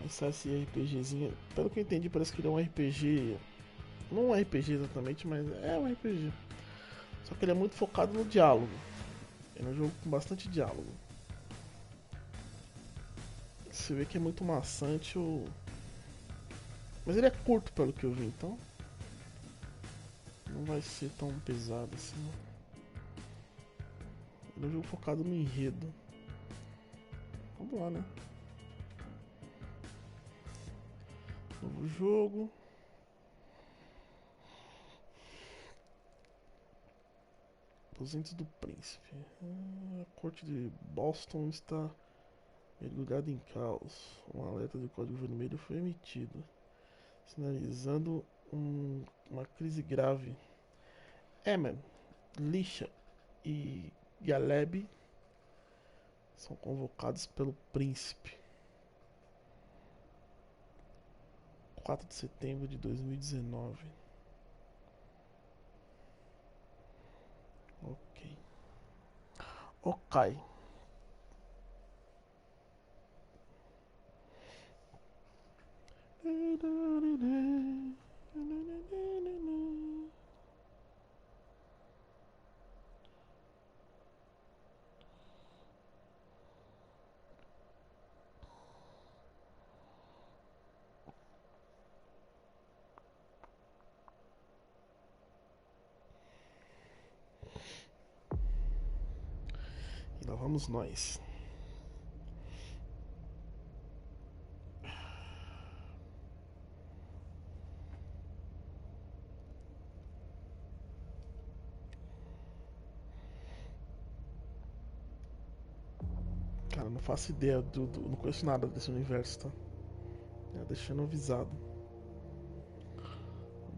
Esse RPGzinho, pelo que eu entendi, parece que ele é um RPG. Não um RPG exatamente, mas é um RPG. Só que ele é muito focado no diálogo. Ele é um jogo com bastante diálogo. Você vê que é muito maçante o. Mas ele é curto pelo que eu vi, então. Não vai ser tão pesado assim. Ele é um jogo focado no enredo. Vamos lá, né? Novo jogo. Aposentos do Príncipe. A corte de Boston está mergulhada em caos. Um alerta de código vermelho foi emitido, sinalizando uma crise grave. Eman, Lisha e Galeb são convocados pelo príncipe. 4 de setembro de 2019. Ok. Ok. E lá vamos nós. Cara, não faço ideia não conheço nada desse universo, tá? Deixando avisado.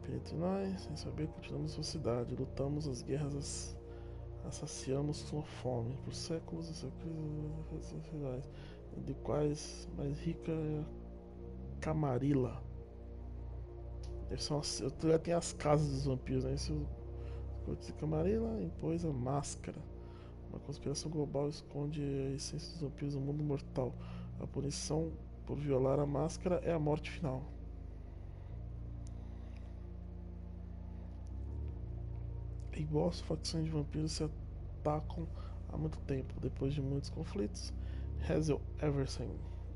Entre nós, sem saber, continuamos sua cidade. Lutamos as guerras, saciamos sua fome. Por séculos, de quais mais rica é a Camarilla. Deve ser já tem as casas dos vampiros, né? Esse Corte de Camarilla impôs a máscara. Uma conspiração global esconde a essência dos vampiros no mundo mortal. A punição por violar a máscara é a morte final. Igual as facções de vampiros se atacam há muito tempo. Depois de muitos conflitos, Hazel Everson,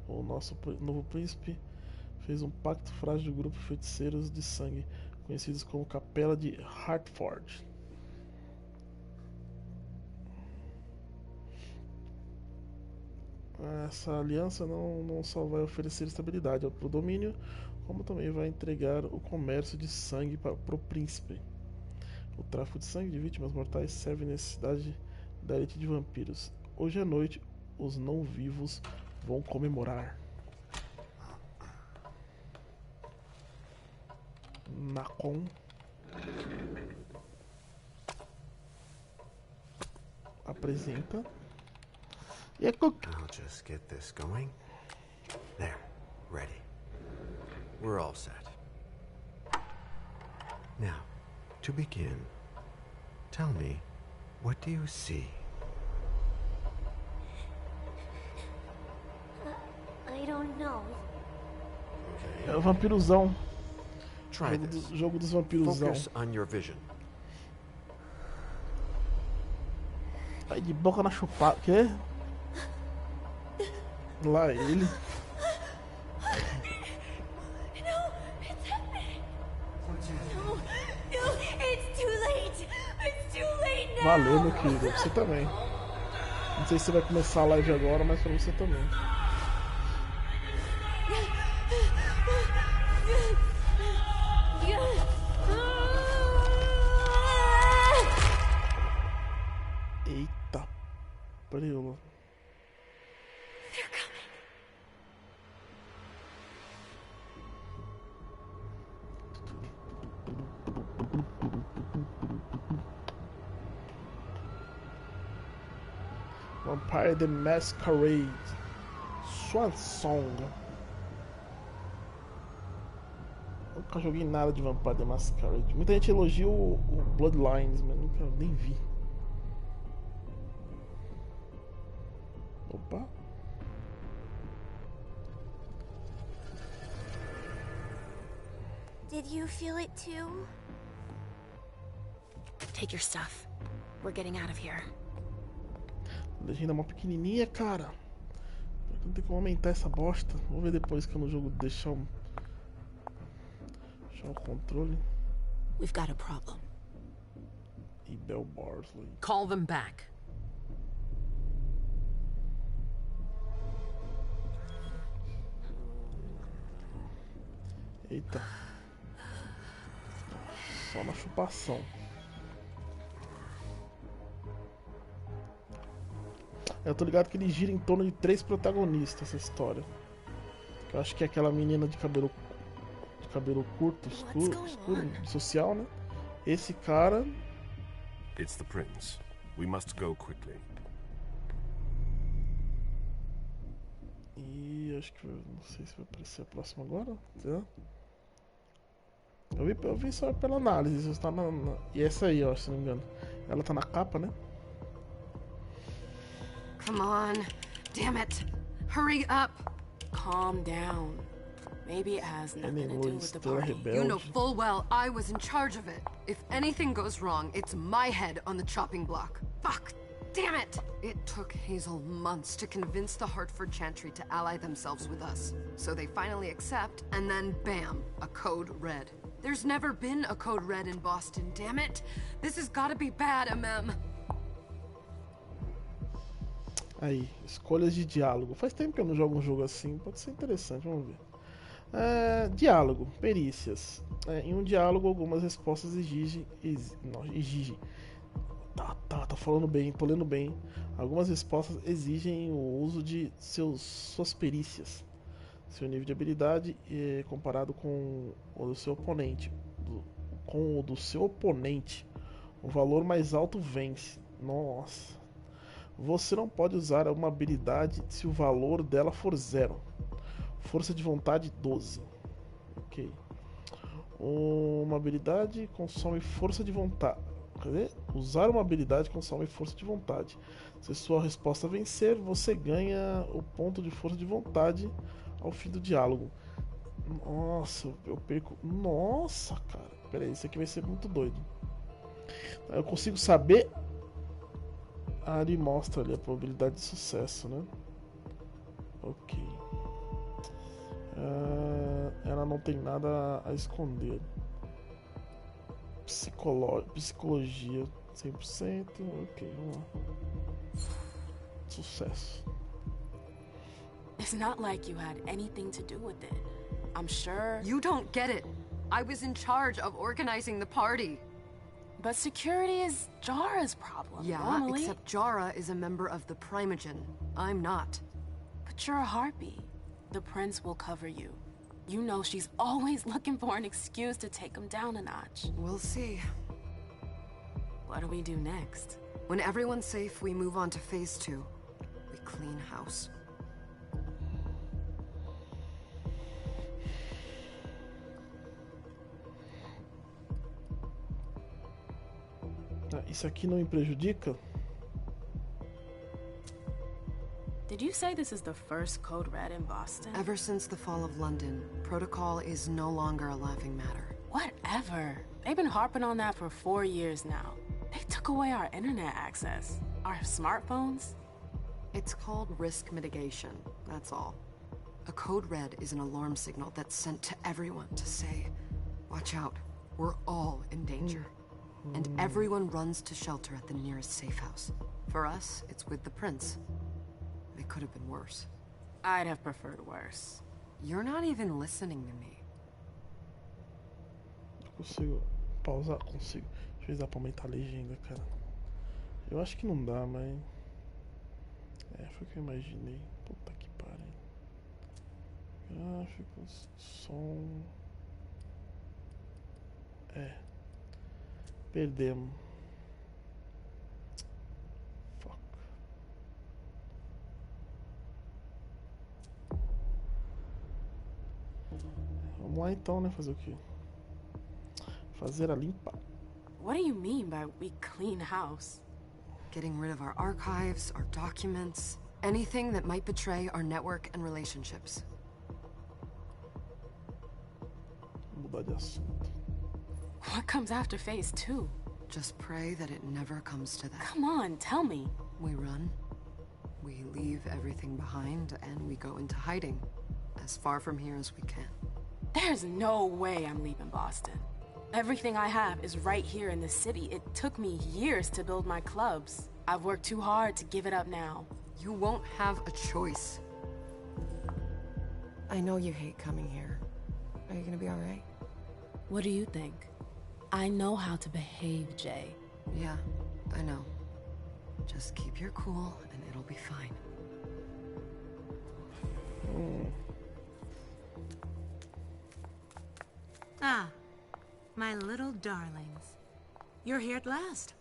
o nosso novo príncipe, fez um pacto frágil do grupo de feiticeiros de sangue, conhecidos como Capela de Hartford. Essa aliança não só vai oferecer estabilidade para o domínio, como também vai entregar o comércio de sangue para o príncipe. O tráfico de sangue de vítimas mortais serve à necessidade da elite de vampiros. Hoje à noite, os não-vivos vão comemorar. Nacon apresenta. E é cook. I'll just get this going. There, ready. We're all set. Now, to begin, tell me, what do you see? I don't know. É o vampirozão. Try this. Jogo dos vampirozão. Focus on your vision. Vai de boca na chupada. Quê? Lá ele. Valeu, meu querido. Você também. Não sei se você vai começar a live agora, mas pra você também. Eita, preula. Vampire the Masquerade. Swansong. Nunca joguei nada de Vampire the Masquerade. Muita gente elogia o Bloodlines, mas nunca nem vi. Opa. Did you feel it too? Take your stuff. We're getting out of here. A legenda é mó pequenininha, cara. Não tem como aumentar essa bosta. Vamos ver depois que eu no jogo deixar o controle. We've got a problem. E Bell Barsley. Call them back. Eita. Só na chupação. Eu tô ligado que ele gira em torno de 3 protagonistas essa história. Eu acho que é aquela menina de cabelo curto, escuro, social, né? Esse cara. It's the prince. We must go quickly. E acho que não sei se vai aparecer a próxima agora. Tá? Eu vi só pela análise. Está e essa aí, ó, se não me engano. Ela tá na capa, né? Come on. Damn it. Hurry up. Calm down. Maybe it has nothing to do with the party. You know full well I was in charge of it. If anything goes wrong, it's my head on the chopping block. Fuck. Damn it! It took Hazel months to convince the Hartford Chantry to ally themselves with us. So they finally accept, and then bam, a code red. There's never been a code red in Boston, damn it! This has gotta be bad, MM. Aí, escolhas de diálogo. Faz tempo que eu não jogo um jogo assim, pode ser interessante, vamos ver. Diálogo, perícias. Em um diálogo, algumas respostas exigem. Tá falando bem, tô lendo bem. Algumas respostas exigem o uso de suas perícias. Seu nível de habilidade é comparado com o do seu oponente. Com o do seu oponente, o valor mais alto vence. Nossa. Você não pode usar uma habilidade se o valor dela for 0. Força de vontade 12. Ok. Uma habilidade consome força de vontade. Usar uma habilidade consome força de vontade. Se sua resposta vencer, você ganha o ponto de força de vontade ao fim do diálogo. Nossa, eu perco. Nossa, cara. Pera aí, isso aqui vai ser muito doido. Eu consigo saber. Ali mostra ali a probabilidade de sucesso, né? Ok. Ela não tem nada a esconder. Psicologia 100%. Ok, vamos lá. Sucesso. It's not like you had anything to do with it. I'm sure. You don't get it. I was in charge of organizing the party. But security is Jara's problem. Yeah, normally. except Jara is a member of the Primogen. I'm not. But you're a harpy. The prince will cover you. You know she's always looking for an excuse to take him down a notch. We'll see. What do we do next? When everyone's safe, we move on to phase 2. We clean house. Isso aqui não me prejudica? Did you say this is the first code red in Boston? Ever since the fall of London, protocol is no longer a laughing matter. Whatever. They've been harping on that for 4 years now. They took away our internet access. Our smartphones. It's called risk mitigation, that's all. A code red is an alarm signal that's sent to everyone to say, watch out, we're all in danger. And everyone runs to shelter at the nearest safe house. For us, it's with the prince. It could have been worse. I'd have preferred worse. You're not even listening to me. Consigo pausar? Consigo. Deixa eu usar pra aumentar a legenda, cara. Eu acho que não dá, mas... foi o que eu imaginei. Puta que pariu. Gráficos, som... Perdemos. Fuck. Vamos lá então, né? Fazer o quê? Fazer a limpa. What do you mean by we clean house? Getting rid of our archives, our documents, anything that might betray our network and relationships. mudar de assunto. What comes after phase 2? Just pray that it never comes to that. Come on, tell me. We run, we leave everything behind, and we go into hiding. As far from here as we can. There's no way I'm leaving Boston. Everything I have is right here in the city. It took me years to build my clubs. I've worked too hard to give it up now. You won't have a choice. I know you hate coming here. Are you gonna be alright? What do you think? I know how to behave, Jay. Yeah, I know. Just keep your cool and it'll be fine. Ah, my little darlings. You're here at last.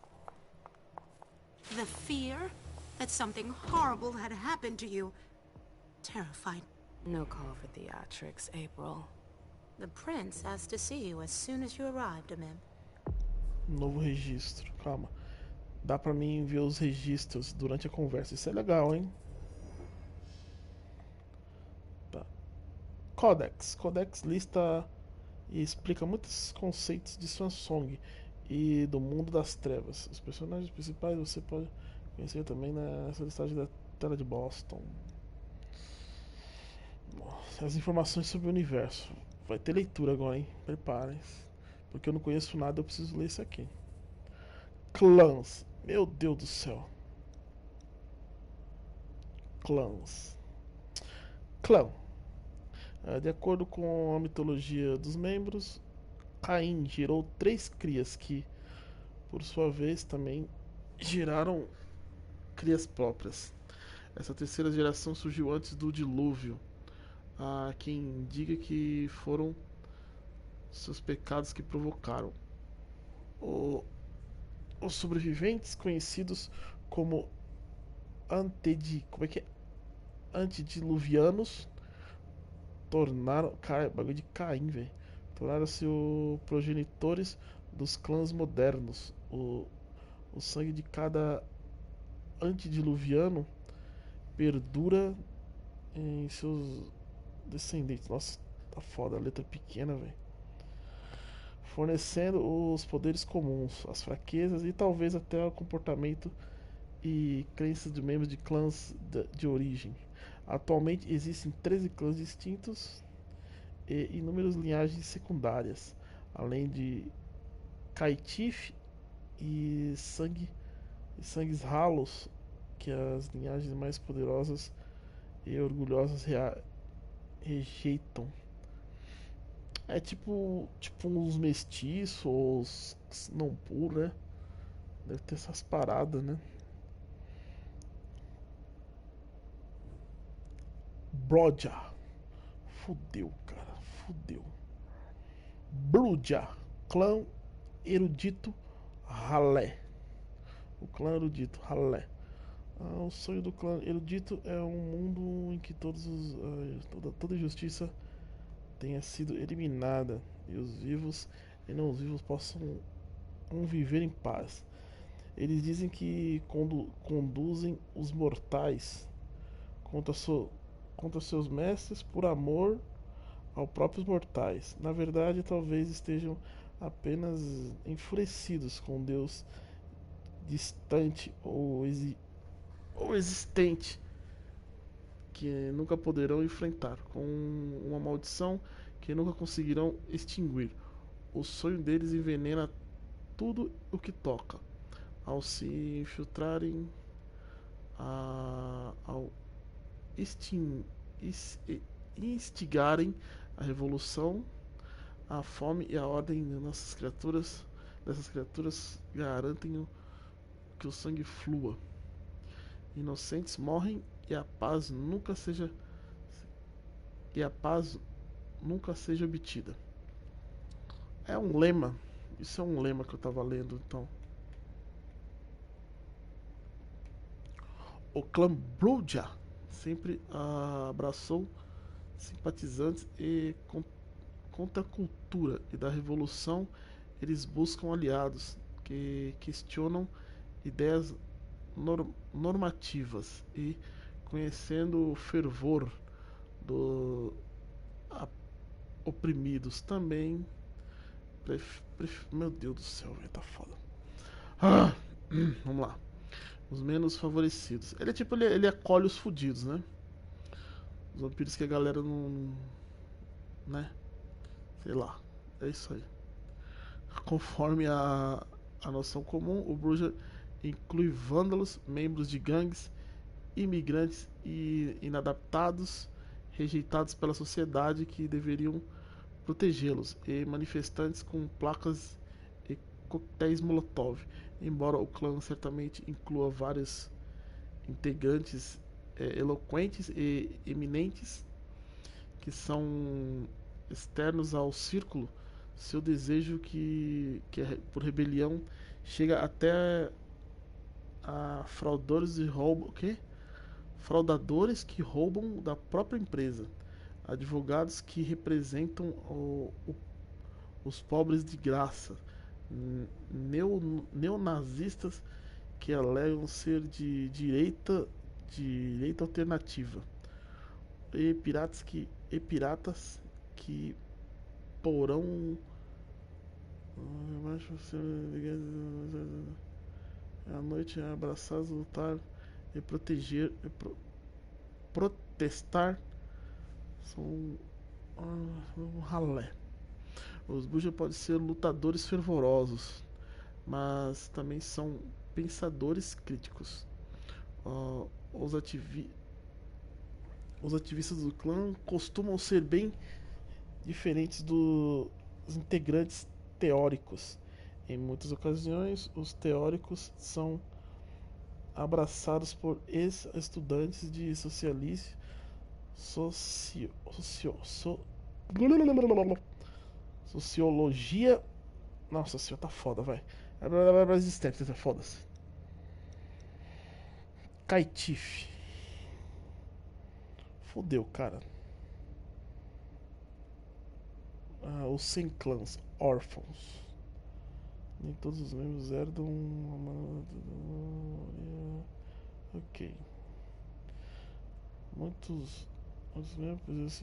The fear that something horrible had happened to you terrified. No call for theatrics, April. The prince asked to see you as soon as you arrived, Amim. Novo registro, calma. Dá pra mim ver os registros durante a conversa. Isso é legal, hein? Tá. Codex. Codex lista e explica muitos conceitos de Swansong e do mundo das trevas. Os personagens principais você pode conhecer também nessa listagem da tela de Boston. As informações sobre o universo. Vai ter leitura agora, hein? Preparem-se. Porque eu não conheço nada, eu preciso ler isso aqui. Clãs. Meu Deus do céu. Clãs. Clã. De acordo com a mitologia dos membros, Caim gerou 3 crias que, por sua vez, também geraram crias próprias. Essa terceira geração surgiu antes do dilúvio. Há quem diga que foram seus pecados que provocaram. Os sobreviventes, conhecidos como antediluvianos, tornaram... Cara, bagulho de Caim, velho. Tornaram-se os progenitores dos clãs modernos. O sangue de cada antediluviano perdura em seus descendentes. Nossa, tá foda, a letra pequena, velho. Fornecendo os poderes comuns, as fraquezas e talvez até o comportamento e crenças de membros de clãs de origem. Atualmente existem 13 clãs distintos e inúmeras linhagens secundárias, além de Kaitif e sangues ralos, que as linhagens mais poderosas e orgulhosas rejeitam. É tipo uns mestiços ou não puro, né? Deve ter essas paradas, né? Broja. Fudeu, cara. Fudeu. Bruja. Clã erudito Ralé. O clã erudito Ralé. O sonho do clã erudito é um mundo em que toda injustiça tenha sido eliminada e os vivos e não os vivos possam viver em paz. Eles dizem que conduzem os mortais contra seus mestres por amor aos próprios mortais. Na verdade, talvez estejam apenas enfurecidos com Deus distante ou existente, que nunca poderão enfrentar, com uma maldição que nunca conseguirão extinguir. O sonho deles envenena tudo o que toca. Ao se infiltrarem, ao instigarem a revolução, a fome e a ordem dessas criaturas garantem que o sangue flua. Inocentes morrem e a paz nunca seja obtida. É um lema. Isso é um lema que eu estava lendo, então. O clã Bruja sempre abraçou simpatizantes e contra a cultura e da revolução. Eles buscam aliados que questionam ideias normativas e, conhecendo o fervor dos oprimidos, também Meu Deus do céu, velho, tá foda. Ah, vamos lá. Os menos favorecidos. Ele é tipo, ele acolhe os fudidos, né? Os vampiros que a galera não. Né? Sei lá. É isso aí. Conforme a noção comum, o bruxa inclui vândalos, membros de gangues, imigrantes e inadaptados, rejeitados pela sociedade que deveriam protegê-los, e manifestantes com placas e coquetéis Molotov. Embora o clã certamente inclua vários integrantes eloquentes e eminentes que são externos ao círculo, seu desejo por rebelião chega até a fraudadores e roubo, o quê? Fraudadores que roubam da própria empresa, advogados que representam os pobres de graça, neonazistas que alegam ser de direita alternativa, e piratas que porão à noite é abraçados, lutar e proteger protestar são um ralé. Os Buja podem ser lutadores fervorosos, mas também são pensadores críticos. Uh, os, os ativistas do clã costumam ser bem diferentes dos integrantes teóricos. Em muitas ocasiões, os teóricos são abraçados por ex-estudantes de sociologia. Nossa senhora, tá foda, vai. Existente, foda-se. Caitife. Fodeu, cara. Os sem clãs, órfãos. Nem todos os membros herdam ok. Muitos membros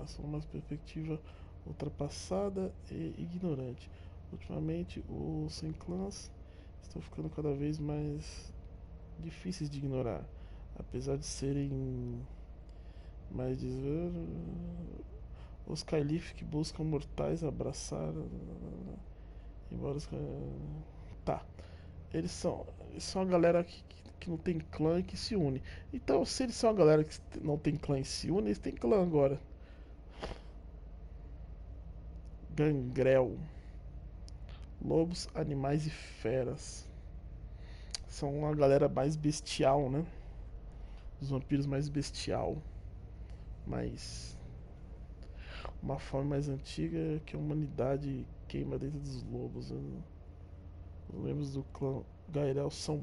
são uma perspectiva ultrapassada e ignorante. Ultimamente, os sem clãs estão ficando cada vez mais difíceis de ignorar, apesar de serem mais os Kailif que buscam mortais abraçar, embora os tá, eles são a galera que não tem clã e que se une. Então, se eles são a galera que não tem clã e se une, eles têm clã agora. Gangrel. Lobos, animais e feras. São a galera mais bestial, né? Os vampiros mais bestial. Mas uma forma mais antiga que a humanidade queima dentro dos lobos. Os membros do clã Gairel são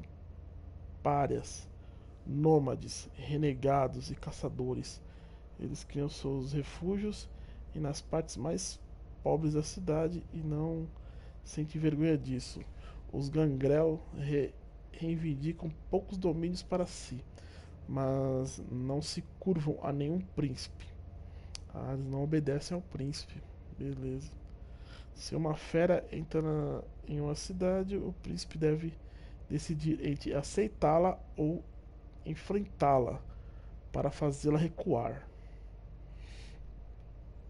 párias, nômades, renegados e caçadores. Eles criam seus refúgios e nas partes mais pobres da cidade e não sentem vergonha disso. Os gangrel reivindicam poucos domínios para si, mas não se curvam a nenhum príncipe. Eles não obedecem ao príncipe. Beleza. Se uma fera entra em uma cidade, o príncipe deve decidir entre aceitá-la ou enfrentá-la para fazê-la recuar.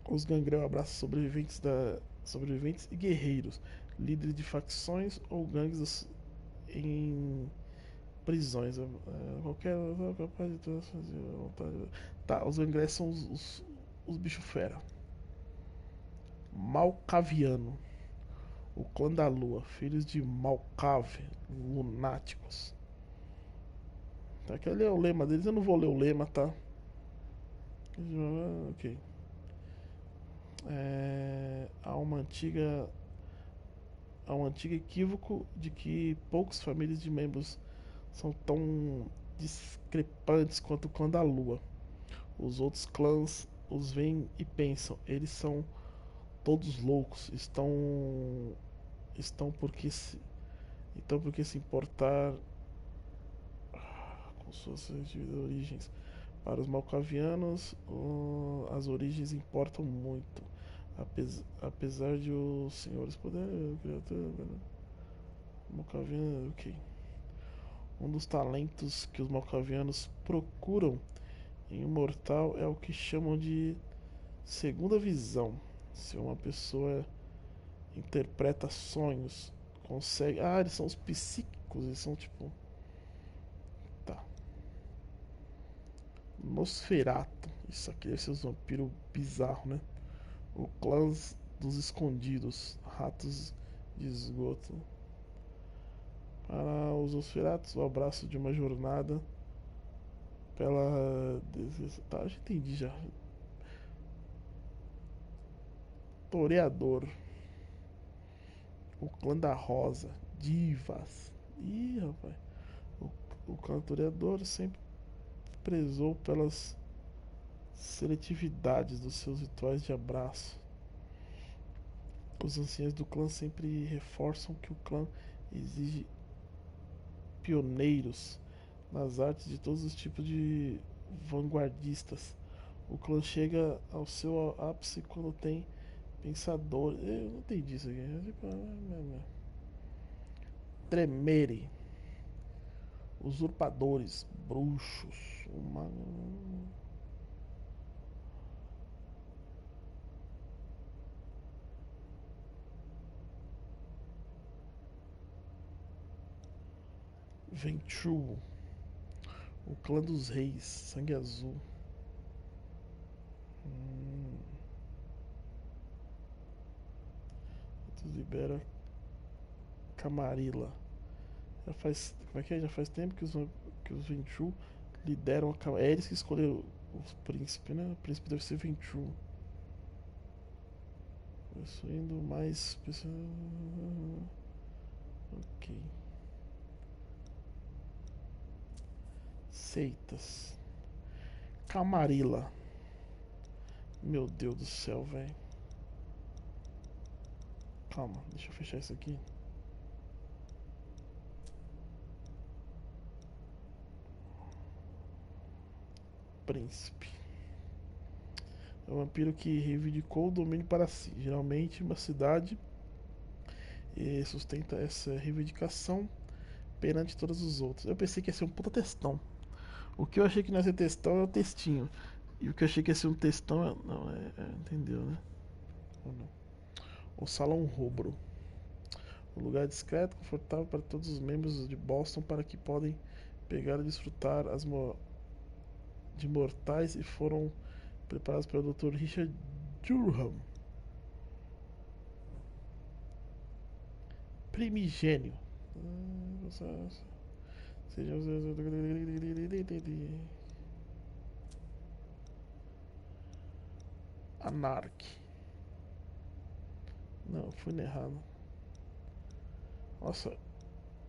Os gangrel abraçam sobreviventes e guerreiros, líderes de facções ou gangues em prisões. Qualquer capaz de fazer. Tá, os gangrel são os bichos fera. Malcaviano. O clã da lua, filhos de Malcave, lunáticos. Tá, aquele é o lema deles, eu não vou ler o lema, tá? Ok. Há um antigo equívoco de que poucas famílias de membros são tão discrepantes quanto o clã da lua. Os outros clãs os veem e pensam, eles são todos loucos, estão porque se importar com suas origens, Para os malcavianos, as origens importam muito. Apesar de os senhores poderem. Malcaviano, ok. Um dos talentos que os malcavianos procuram em um mortal é o que chamam de segunda visão. Se uma pessoa interpreta sonhos, consegue. Ah, eles são os psíquicos, eles são tipo. Tá. Nosferato. Isso aqui deve ser um vampiro bizarro, né? O clã dos escondidos. Ratos de esgoto. Para os Nosferatos, o abraço de uma jornada pela. Tá, já entendi já. Toreador. O clã da Rosa. Divas. Ih, rapaz. O clã toreador sempre prezou pelas seletividades dos seus rituais de abraço. Os anciãos do clã sempre reforçam que o clã exige pioneiros nas artes de todos os tipos de vanguardistas. O clã chega ao seu ápice quando tem pensadores. Eu não entendi isso aqui. Tremere. Usurpadores, bruxos, Ventrue, o clã dos reis, sangue azul. Libera Camarilla. Já faz. Como é que é? Já faz tempo que os Ventrue lideram a Camarilla. É eles que escolheram os príncipes, né? O príncipe deve ser Ventrue. Possuindo mais. Ok. Seitas. Camarilla. Meu Deus do céu, velho. Calma, deixa eu fechar isso aqui. Príncipe. É um vampiro que reivindicou o domínio para si. Geralmente, uma cidade sustenta essa reivindicação perante todos os outros. Eu pensei que ia ser um puta textão. O que eu achei que não ia ser textão é o textinho. E o que eu achei que ia ser um textão é. Não, entendeu, né? Ou não? O Salão Rubro. Um lugar discreto, confortável para todos os membros de Boston para que podem pegar e desfrutar de mortais e foram preparados pelo Dr. Richard Durham. Primigênio. Anarque. Não, fui errado. Nossa,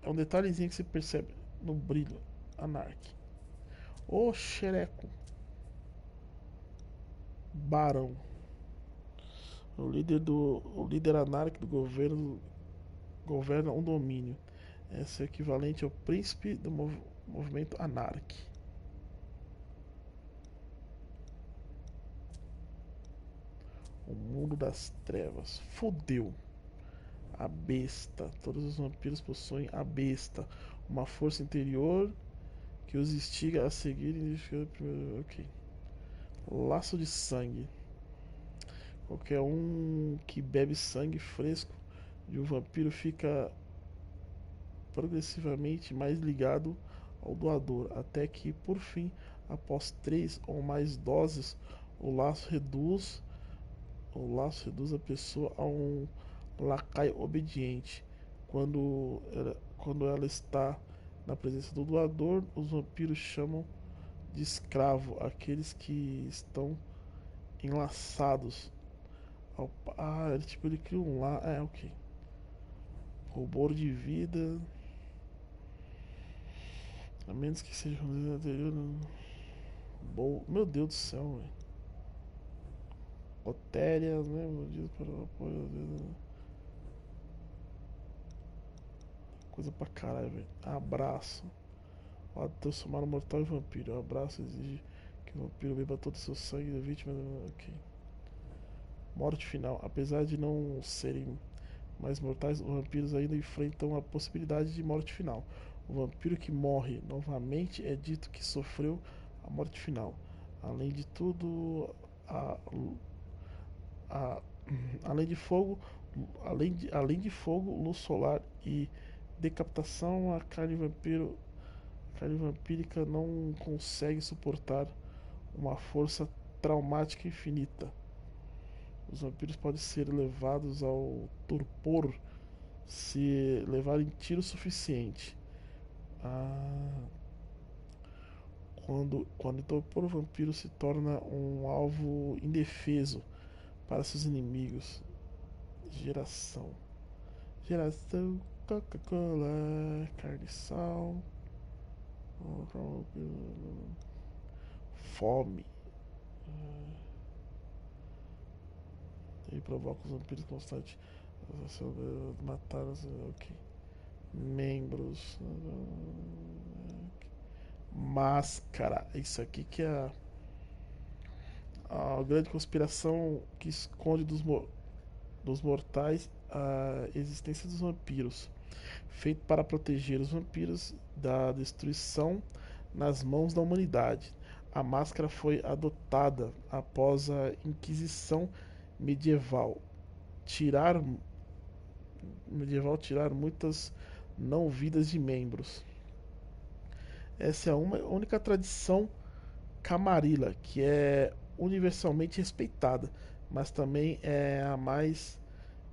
é um detalhezinho que você percebe no brilho. Anarque. O xereco. Barão. O líder anárquico do governo governa um domínio. Esse é equivalente ao príncipe do movimento anarque. O mundo das trevas. Fodeu. A besta. Todos os vampiros possuem a besta. Uma força interior que os instiga a seguir. Ok. Laço de sangue. Qualquer um que bebe sangue fresco de um vampiro fica progressivamente mais ligado ao doador, até que, por fim, após 3 ou mais doses, o laço reduz a pessoa a um lacaio obediente. Quando ela está na presença do doador, os vampiros chamam de escravo aqueles que estão enlaçados ao... ele cria um lá... ok. Roubor de vida... A menos que seja um anterior... Meu Deus do céu, velho. Otérias, né? Mordido para o apoio... Coisa pra caralho, velho. Abraço. Pode transformar um mortal em vampiro. O abraço exige que Que o vampiro beba todo o seu sangue da vítima. Ok. Morte final. Apesar de não serem mais mortais, os vampiros ainda enfrentam a possibilidade de morte final. O vampiro que morre novamente é dito que sofreu a morte final. Além de tudo, a- além de fogo, além de fogo, luz solar e decapitação, a carne vampírica não consegue suportar uma força traumática infinita. Os vampiros podem ser levados ao torpor se levarem tiro suficiente. Quando o torpor, o vampiro se torna um alvo indefeso para seus inimigos. Geração. Coca-Cola, carne e sal. Fome. Ele provoca os vampiros constantes. Matar os. Ok. Membros. Máscara. Isso aqui que é a grande conspiração que esconde dos mortais a existência dos vampiros. Feito para proteger os vampiros da destruição nas mãos da humanidade. A máscara foi adotada após a Inquisição medieval tirar muitas não vidas de membros. Essa é a única tradição camarilla que é universalmente respeitada, mas também é a mais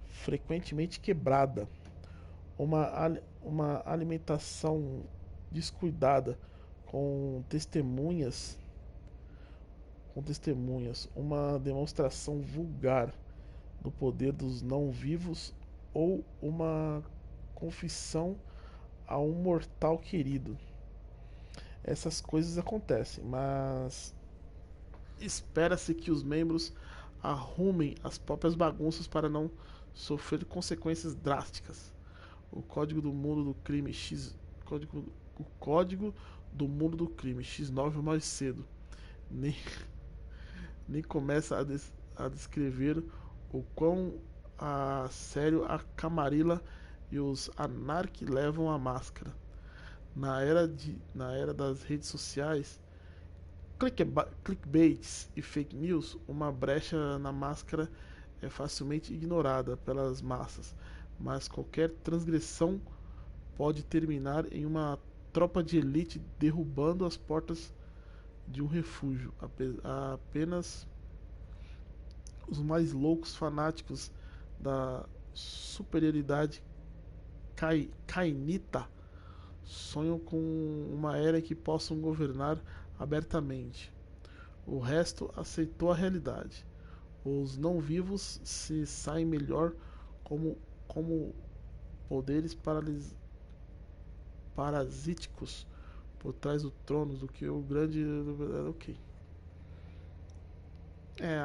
frequentemente quebrada. Uma alimentação descuidada com testemunhas, uma demonstração vulgar do poder dos não-vivos ou uma confissão a um mortal querido. Essas coisas acontecem, mas espera-se que os membros arrumem as próprias bagunças para não sofrer consequências drásticas. O Código do Mundo do Crime o Código do Mundo do Crime X9 mais cedo nem começa a descrever o quão a sério a Camarilla e os Anarque levam a máscara. Na era das redes sociais, clickbaits e fake news, uma brecha na máscara é facilmente ignorada pelas massas, mas qualquer transgressão pode terminar em uma tropa de elite derrubando as portas de um refúgio. Apenas os mais loucos fanáticos da superioridade cainita sonham com uma era que possam governar abertamente. O resto aceitou a realidade. Os não-vivos se saem melhor como poderes parasíticos por trás do trono do que o grande. Ok.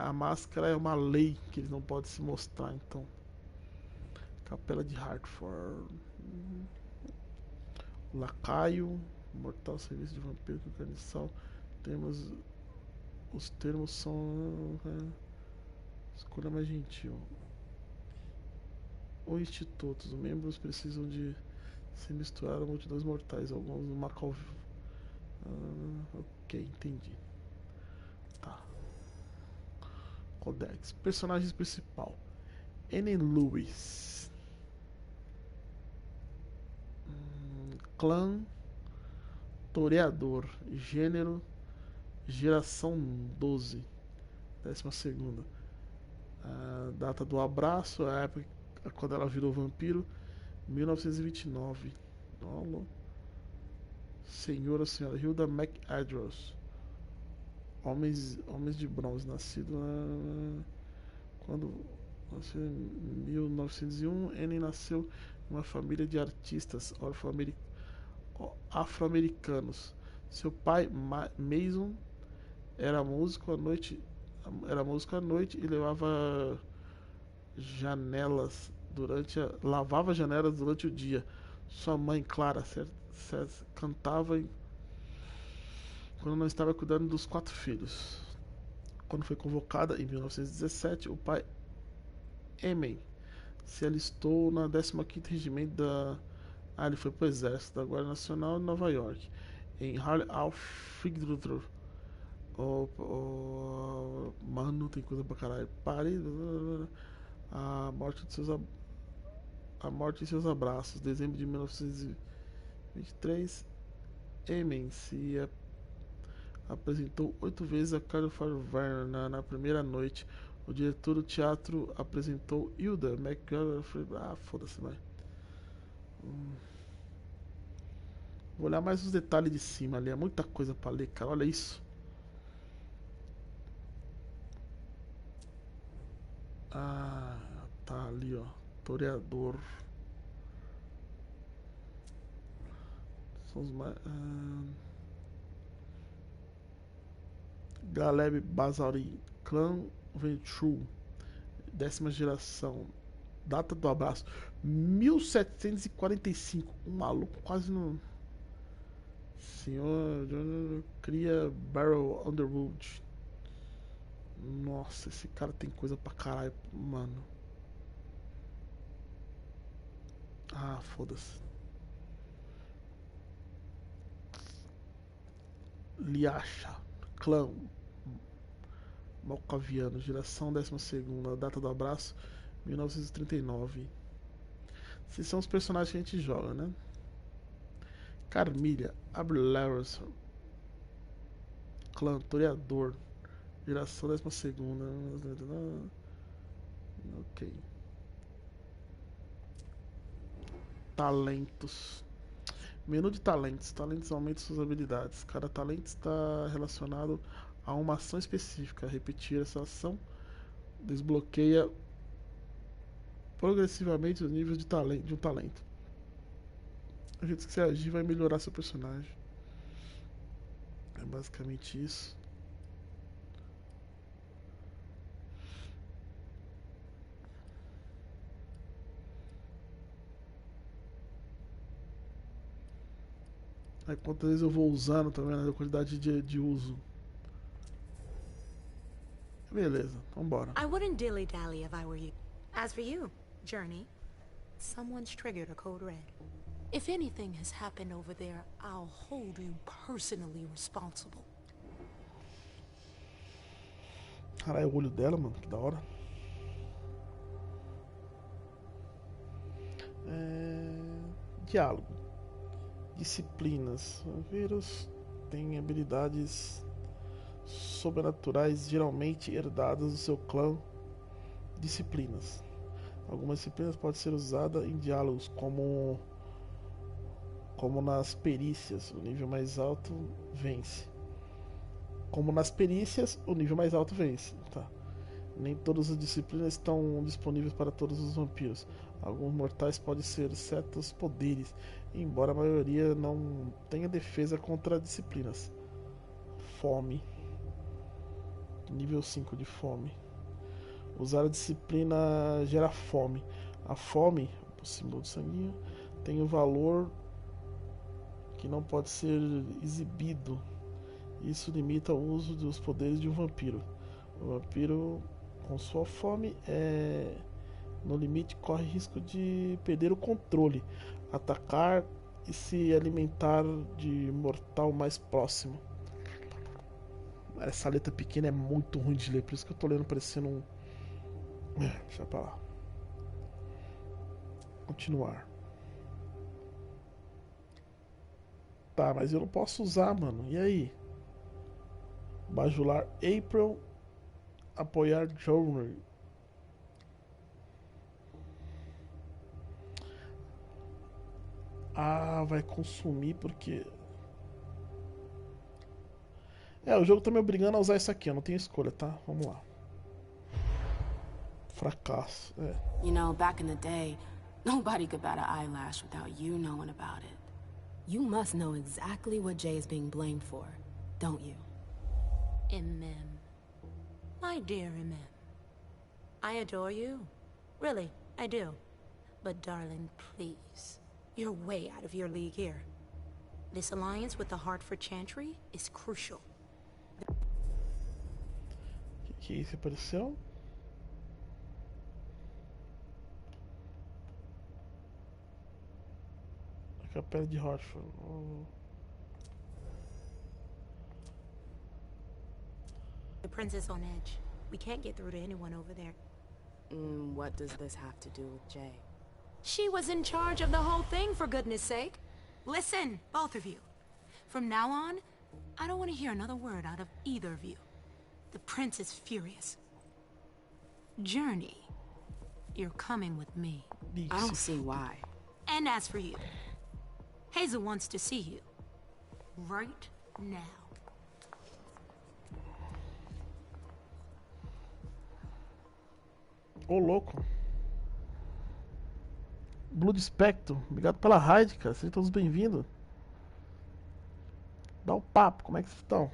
A máscara é uma lei que eles não podem se mostrar, então. Capela de Hartford. Lacaio. Mortal serviço de vampiro com carne e sal. Os termos são. Escolha mais gentil. O instituto. Os membros precisam de se misturar a multidões mortais. Alguns do Macau. Ok, entendi. Tá. Codex. Personagens principal. N. Lewis. Clã. Toreador. Gênero. Geração 12. 12ª. A data do abraço. A época quando ela virou vampiro. 1929. Senhora Hilda McAdros. Homens de Bronze, nascido quando nasceu em 1901. Anne nasceu em uma família de artistas afro-americanos. Seu pai, Mason, era músico à noite e lavava janelas durante o dia. Sua mãe, Clara, cantava quando não estava cuidando dos 4 filhos. Quando foi convocada em 1917, o pai Emen se alistou na 15º Regimento da... ele foi pro exército da Guarda Nacional de Nova York. Em Harley Alfredro. Mano, tem coisa pra caralho. Pare. A morte em seus abraços. Dezembro de 1923. Emen se apresentou 8 vezes a Carlo Farver na primeira noite. O diretor do teatro apresentou Hilda McGregor. Foda-se, vai. Vou olhar mais os detalhes de cima ali. É muita coisa pra ler, cara. Olha isso. Tá ali, ó. Toreador. São os mais. Galeb Basauri. Clã Ventru. 10ª geração. Data do abraço. 1745. Um maluco quase não. Senhor cria Barrel Underwood. Nossa, esse cara tem coisa pra caralho, mano. Foda-se. Liacha. Clã Malcaviano. Geração 12ª. Data do abraço 1939. Esses são os personagens que a gente joga, né? Carmilha, Abrelaros, Clã, Toreador, geração 12ª. Ok. Talentos. Menu de talentos. Talentos aumentam suas habilidades. Cada talento está relacionado a uma ação específica. Repetir essa ação desbloqueia progressivamente os níveis de um talento. O jeito que você agir vai melhorar seu personagem. É basicamente isso. Aí quantas vezes eu vou usando também, né? A quantidade de uso. Beleza, vambora. I wouldn't dilly-dally if I were you. As for you, Journey, someone's triggered a code red. If anything has happened over there, I'll hold you personally responsible. Caralho, o olho dela, mano, que da hora. Diálogo. Disciplinas. O vírus tem habilidades sobrenaturais geralmente herdadas do seu clã. Disciplinas. Algumas disciplinas podem ser usadas em diálogos como nas perícias, o nível mais alto vence. Como nas perícias, o nível mais alto vence. Tá. Nem todas as disciplinas estão disponíveis para todos os vampiros. Alguns mortais podem ser certos poderes, embora a maioria não tenha defesa contra disciplinas. Fome. Nível 5 de fome. Usar a disciplina gera fome. A fome, o símbolo do sanguinho, tem o valor que não pode ser exibido. Isso limita o uso dos poderes de um vampiro. O vampiro, com sua fome, no limite, corre risco de perder o controle, atacar e se alimentar de mortal mais próximo. Essa letra pequena é muito ruim de ler, por isso que eu tô lendo parecendo um... Deixa pra lá. Continuar. Tá, mas eu não posso usar, mano. E aí? Bajular April. Apoiar Journey. Vai consumir porque... o jogo tá me obrigando a usar isso aqui. Eu não tenho escolha, tá? Vamos lá. Fracasso. You know, back in the day, nobody could bat an eyelash without you knowing about it. You must know exactly what Jay is being blamed for, don't you? Imem. My dear Imem. I adore you. Really, I do. But darling, please. You're way out of your league here. This alliance with the Hartford Chantry is crucial. Que é isso? Apareceu? A capela de Hartford. The prince is on edge. We can't get through to anyone over there. What does this have to do with Jay? She was in charge of the whole thing, for goodness sake. Listen, both of you. From now on, I don't want to hear another word out of either of you. The prince is furious. Journey, you're coming with me. I don't see why. And as for you, Hazel wants to see you. Right now. Ô, louco. Blood Spectre, obrigado pela raid, cara. Sejam todos bem-vindos. Dá o papo, como é que vocês estão?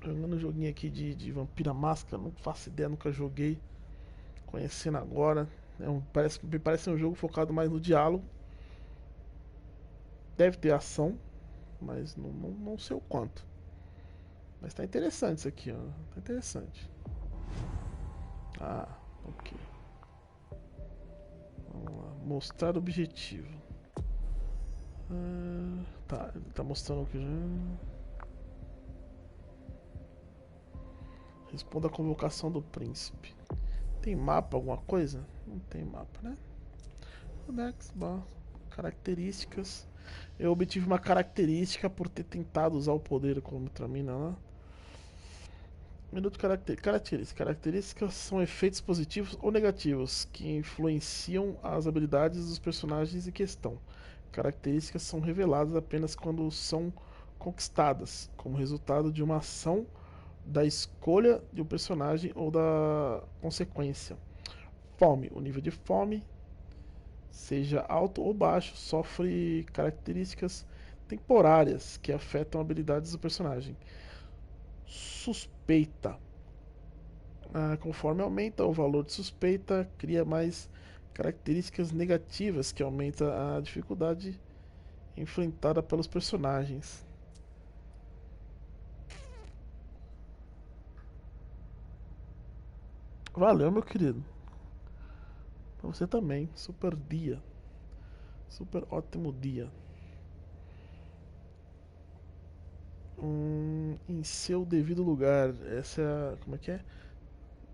Jogando um joguinho aqui de Vampira Máscara, não faço ideia, nunca joguei. Conhecendo agora. Me parece um jogo focado mais no diálogo. Deve ter ação, mas não sei o quanto. Mas tá interessante isso aqui, ó. Tá interessante. Ah, ok. Vamos lá. Mostrar o objetivo. Tá, ele tá mostrando aqui já. Responda a convocação do príncipe. Tem mapa, alguma coisa? Não tem mapa, né? Codex, bom. Características. Eu obtive uma característica por ter tentado usar o poder contra mim, né? Minuto características. Características são efeitos positivos ou negativos que influenciam as habilidades dos personagens em questão. Características são reveladas apenas quando são conquistadas, como resultado de uma ação, da escolha de um personagem ou da consequência. Fome. O nível de fome, seja alto ou baixo, sofre características temporárias que afetam habilidades do personagem. Suspeita. Conforme aumenta o valor de suspeita, cria mais características negativas que aumenta a dificuldade enfrentada pelos personagens. Valeu, meu querido. Pra você também. Super dia. Super ótimo dia. Em seu devido lugar. Essa é a... Como é que é?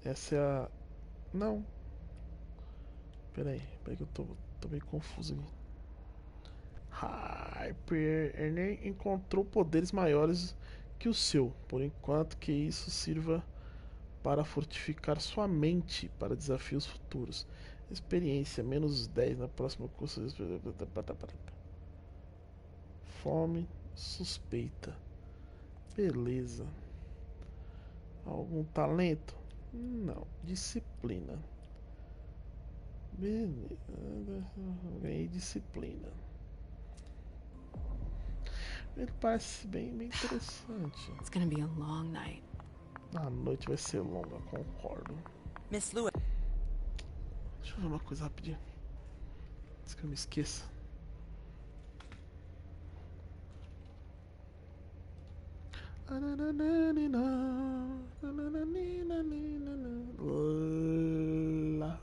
Essa é a... Não. Pera aí que eu tô meio confuso aqui. Hyper Enem encontrou poderes maiores que o seu. Por enquanto que isso sirva para fortificar sua mente para desafios futuros. Experiência, menos 10 na próxima curso. Fome, suspeita. Beleza. Algum talento? Não. Disciplina. Beleza. Ganhei disciplina. Ele parece bem interessante. It's gonna be a long night. A noite vai ser longa, concordo. Miss Lewis. Deixa eu ver uma coisa rapidinho. Antes que eu me esqueça. Lá.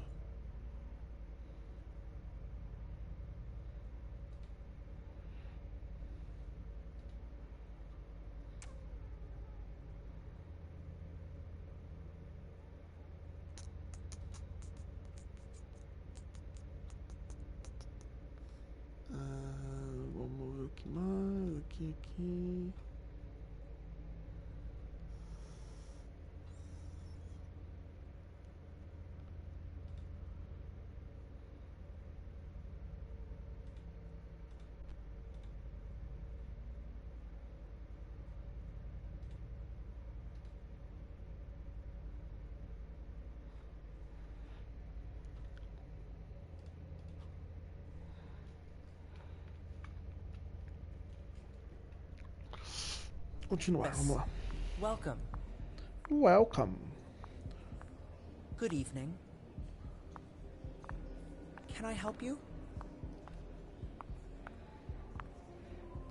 Vamos ver o que mais. Aqui. Continuar, vamos lá. Welcome. Welcome. Good evening. Can I help you?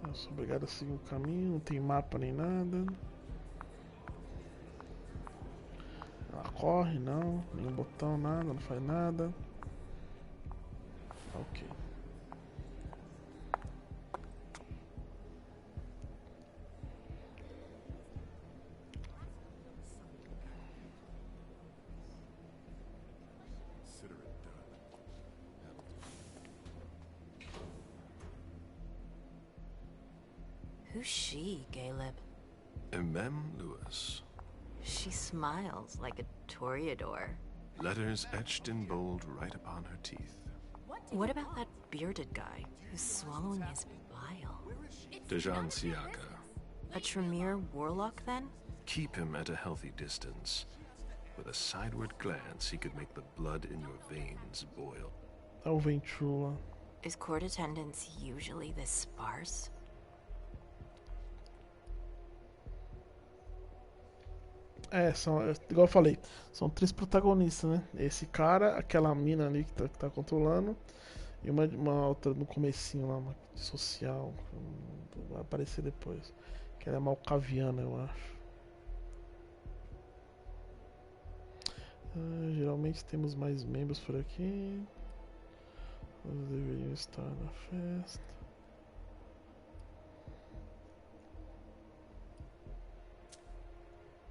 Eu sou obrigado a seguir o caminho, não tem mapa nem nada. Ela corre, não. Nenhum botão, nada, não faz nada. Ok. Who's she, Caleb? Mem Lewis. She smiles like a toreador. Letters etched in bold right upon her teeth. What about that bearded guy who's swallowing his bile? Dejan Siaka. A Tremere warlock, then? Keep him at a healthy distance. With a sideward glance, he could make the blood in your veins boil. É o Ventrula. Is court attendance usually this sparse? Igual eu falei, são 3 protagonistas, né? Esse cara, aquela mina ali que tá controlando, e uma outra no comecinho lá, uma social, vai aparecer depois. Que ela é malcaviana, eu acho. Geralmente temos mais membros por aqui. Eles deveriam estar na festa.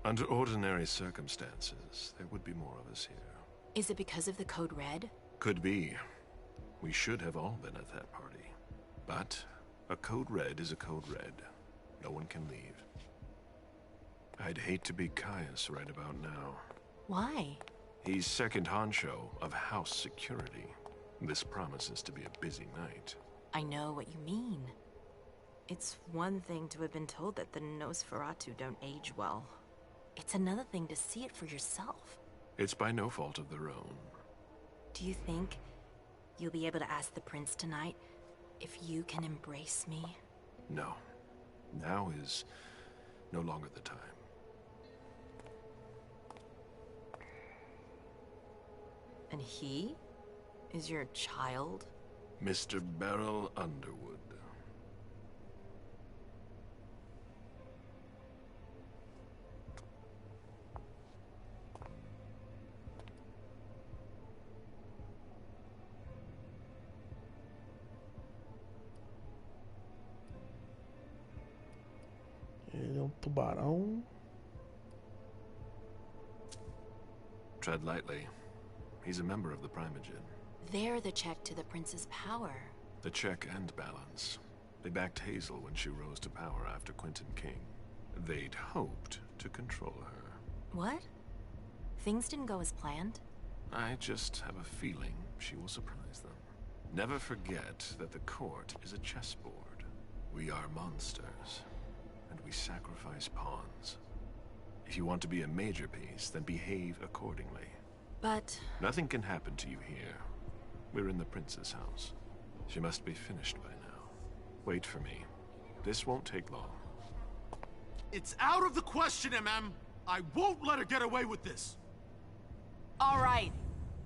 Under ordinary circumstances, there would be more of us here. Is it because of the Code Red? Could be. We should have all been at that party. But a Code Red is a Code Red. No one can leave. I'd hate to be Caius right about now. Why? He's second honcho of house security. This promises to be a busy night. I know what you mean. It's one thing to have been told that the Nosferatu don't age well. It's another thing to see it for yourself. It's by no fault of their own. Do you think you'll be able to ask the prince tonight if you can embrace me? No. Now is no longer the time. And he is your child? Mr. Beryl Underwood. Ele é um tubarão. Tread lightly. He's a member of the Primogen. They're the check to the prince's power. The check and balance. They backed Hazel when she rose to power after Quentin King. They'd hoped to control her. What? Things didn't go as planned? I just have a feeling she will surprise them. Never forget that the court is a chessboard. We are monsters, and we sacrifice pawns. If you want to be a major piece, then behave accordingly. But... Nothing can happen to you here. We're in the prince's house. She must be finished by now. Wait for me. This won't take long. It's out of the question, MM! I won't let her get away with this! All right.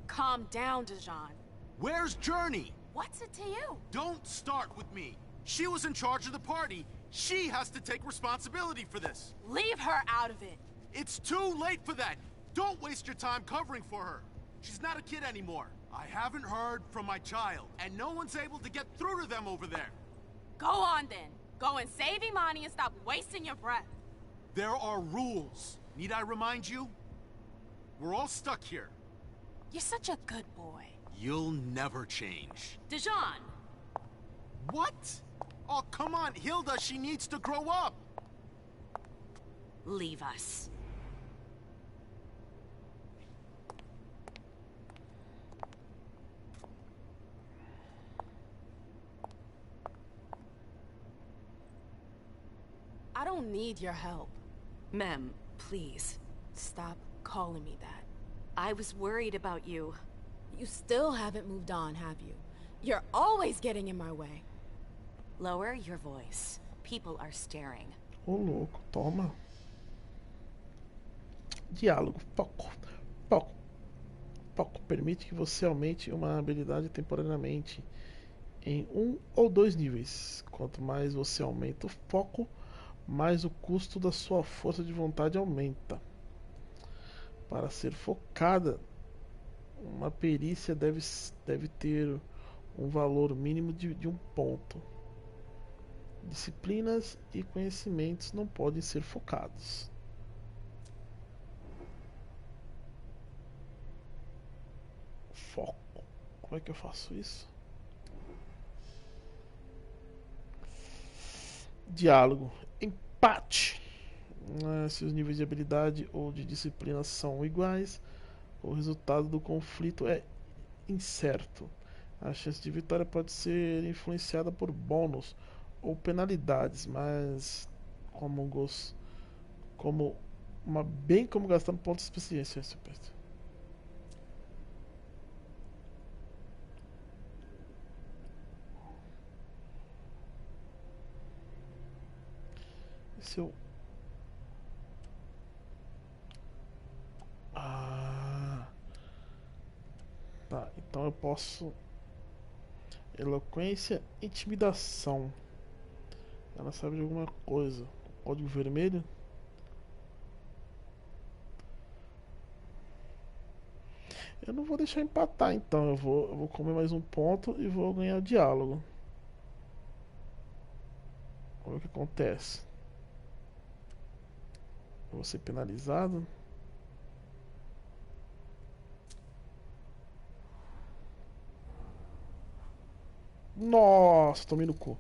Calm down, Dejan. Where's Journey? What's it to you? Don't start with me. She was in charge of the party. She has to take responsibility for this. Leave her out of it. It's too late for that. Don't waste your time covering for her. She's not a kid anymore. I haven't heard from my child, and no one's able to get through to them over there. Go on, then. Go and save Imani and stop wasting your breath. There are rules. Need I remind you? We're all stuck here. You're such a good boy. You'll never change. Dejan! What? Oh, come on, Hilda, she needs to grow up. Leave us. I don't need your help. Mem, please, stop calling me that. I was worried about you. You still haven't moved on, have you? You're always getting in my way. Lower your voice. People are staring. Ô louco, toma. Diálogo, foco, foco. Foco permite que você aumente uma habilidade temporariamente em 1 ou 2 níveis. Quanto mais você aumenta o foco, mais o custo da sua força de vontade aumenta. Para ser focada, uma perícia deve ter um valor mínimo de 1 ponto. Disciplinas e conhecimentos não podem ser focados. Foco. Como é que eu faço isso? Diálogo. Empate. Se os níveis de habilidade ou de disciplina são iguais, o resultado do conflito é incerto. A chance de vitória pode ser influenciada por bônus ou penalidades, mas bem como gastando pontos de experiência. Se eu... Tá, então eu posso... Eloquência, intimidação. Ela sabe de alguma coisa. Código vermelho? Eu não vou deixar empatar então. Eu vou comer mais um ponto e vou ganhar o diálogo. Vamos ver o que acontece. Eu vou ser penalizado. Nossa, tomei no cu.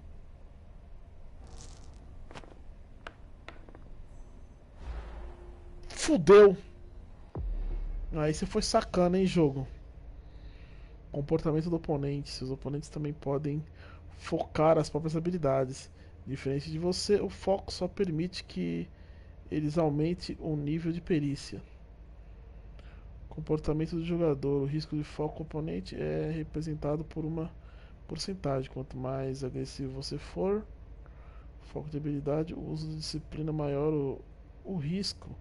Fudeu. Aí você foi sacana, hein, jogo. Comportamento do oponente. Seus oponentes também podem focar as próprias habilidades. Diferente de você, o foco só permite que eles aumentem o nível de perícia. Comportamento do jogador. O risco de foco oponente é representado por uma porcentagem. Quanto mais agressivo você for, foco de habilidade, o uso de disciplina maior o risco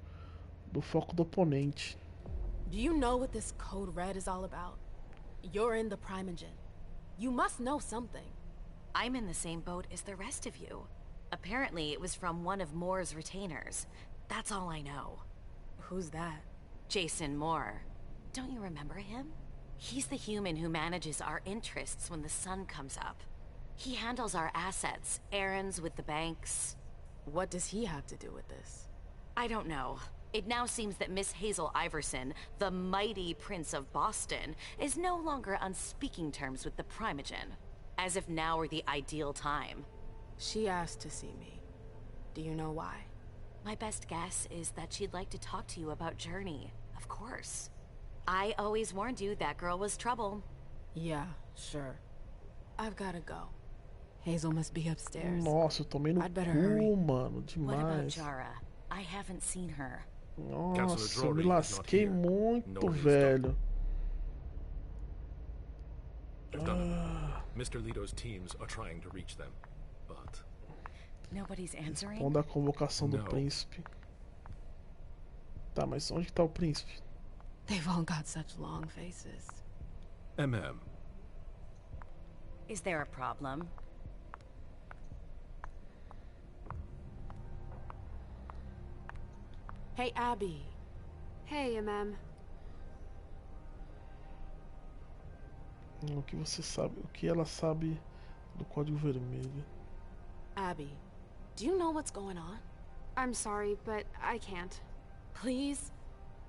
do foco do oponente. Do you know what this code red is all about? You're in the Primogen. You must know something. I'm in the same boat as the rest of you. Apparently, it was from one of Moore's retainers. That's all I know. Who's that? Jason Moore. Don't you remember him? He's the human who manages our interests when the sun comes up. He handles our assets, errands with the banks. What does he have to do with this? I don't know. It now seems that Miss Hazel Iverson, the mighty Prince of Boston, is no longer on speaking terms with the Primogen. As if now were the ideal time. She asked to see me. Do you know why? My best guess is that she'd like to talk to you about Journey, of course. I always warned you that girl was trouble. Yeah, sure. I've gotta go. Hazel must be upstairs. Nossa, eu tomei no cu, mano, demais. What about Jara? I haven't seen her. Nossa, eu me lasquei muito, velho. Mr. Leto's teams are trying to reach them, but nobody's answering. Responda a convocação do príncipe. Tá, mas onde que tá o príncipe? They've all got such long faces. MM. Is there a problem? Hey, Abby. Hey, MM. O que você sabe? O que ela sabe do código vermelho? Abby, do you know what's going on? I'm sorry, but I can't. Please?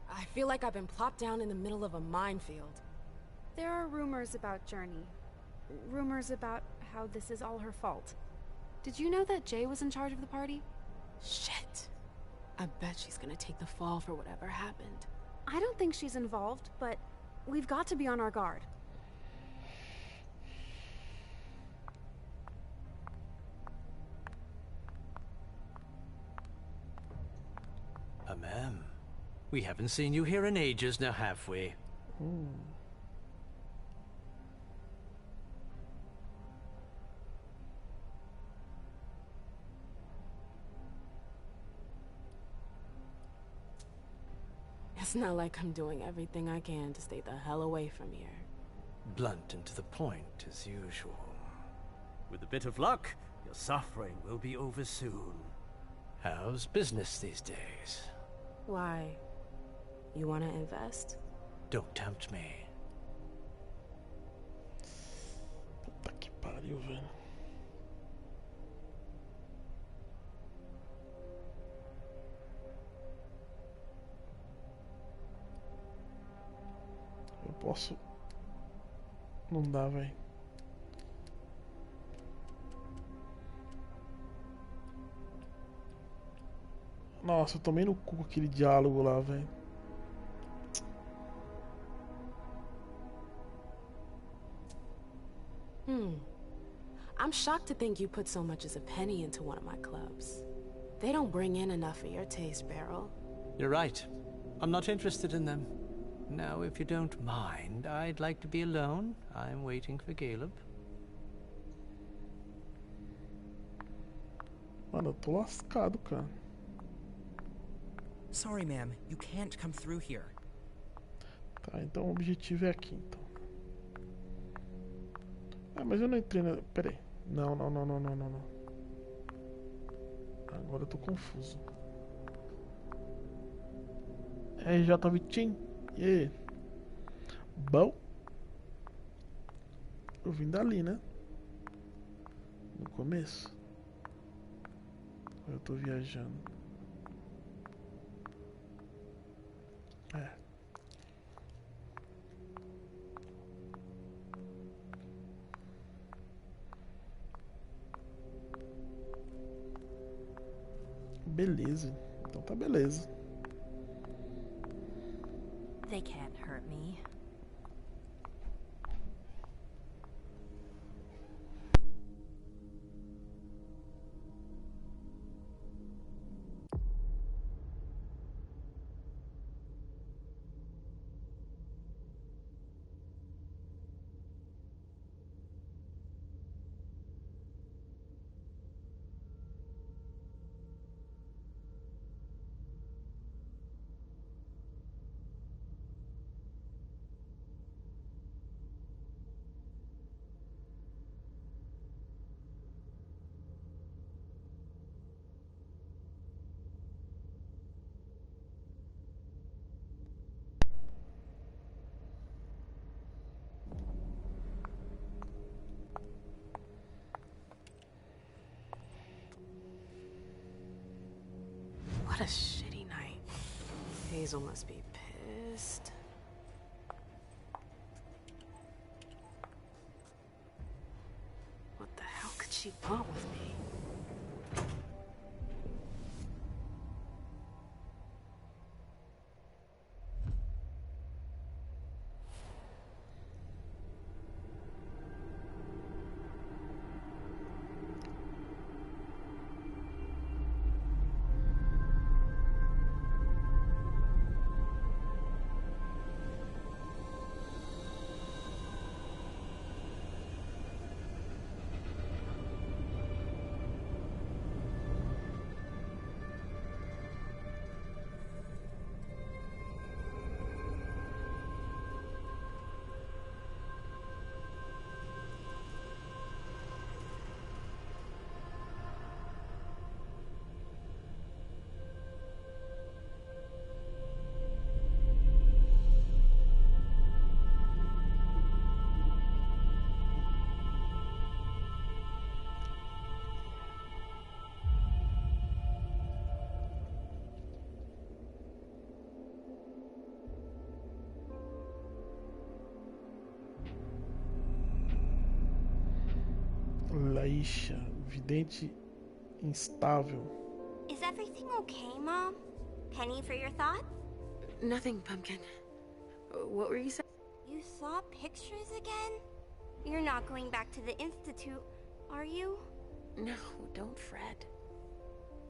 I feel like I've been plopped down in the middle of a minefield. There are rumors about Journey. Rumors about how this is all her fault. Did you know that Jay was in charge of the party? Shit. I bet she's gonna take the fall for whatever happened. I don't think she's involved, but we've got to be on our guard. Ma'am, we haven't seen you here in ages now, have we? It's not like I'm doing everything I can to stay the hell away from here. Blunt and to the point, as usual. With a bit of luck, your suffering will be over soon. How's business these days? Why? You want to invest? Don't tempt me. Puta que pariu, velho. Eu posso... Não dá, velho. Nossa, eu tomei no cu com aquele diálogo lá, velho. I'm shocked to think you put so much as a penny into one of my clubs. They don't bring in enough for your taste, Beryl. You're right. I'm not interested in them. Now, if you don't mind, I'd like to be alone. I'm waiting for Caleb. Mano, eu tô lascado, cara. Sorry, ma'am. You can't come through here. Tá, então o objetivo é aqui, então. Ah, mas eu não entrei na... Pera aí. Não. Agora eu tô confuso. RJ Vitinho. E aí? Bom? Eu vim dali, né? No começo. Eu tô viajando. É. Beleza. Então tá beleza. They can't hurt me. What a shitty night. Hazel must be pissed. What the hell could she want with me? Laisha, vidente instável. Is everything okay, Mom? Penny for your thoughts? Nothing, Pumpkin. What were you saying? You saw pictures again? You're not going back to the Institute, are you? No, don't fret.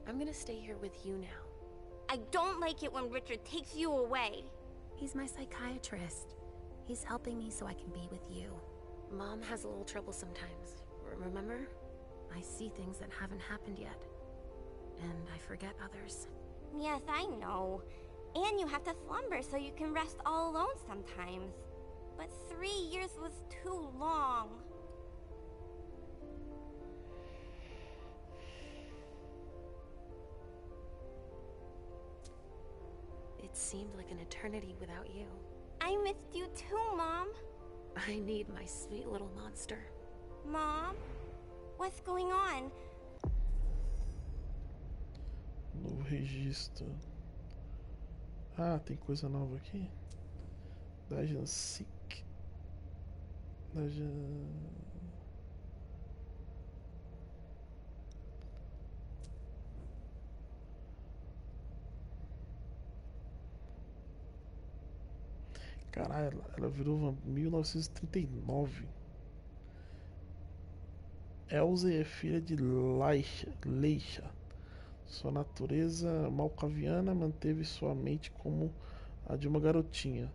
I'm gonna stay here with you now. I don't like it when Richard takes you away. He's my psychiatrist. He's helping me so I can be with you. Mom has a little trouble sometimes, remember? I see things that haven't happened yet. And I forget others. Yes, I know. And you have to slumber so you can rest all alone sometimes. But 3 years was too long. It seemed like an eternity without you. I missed you too, Mom. I need my sweet little monster. Mom? What's going on? Novo registro. Ah, tem coisa nova aqui. Da Jansik. Da Jan... Caralho, ela virou 1939. Elsa é filha de Leisha. Sua natureza malcaviana manteve sua mente como a de uma garotinha.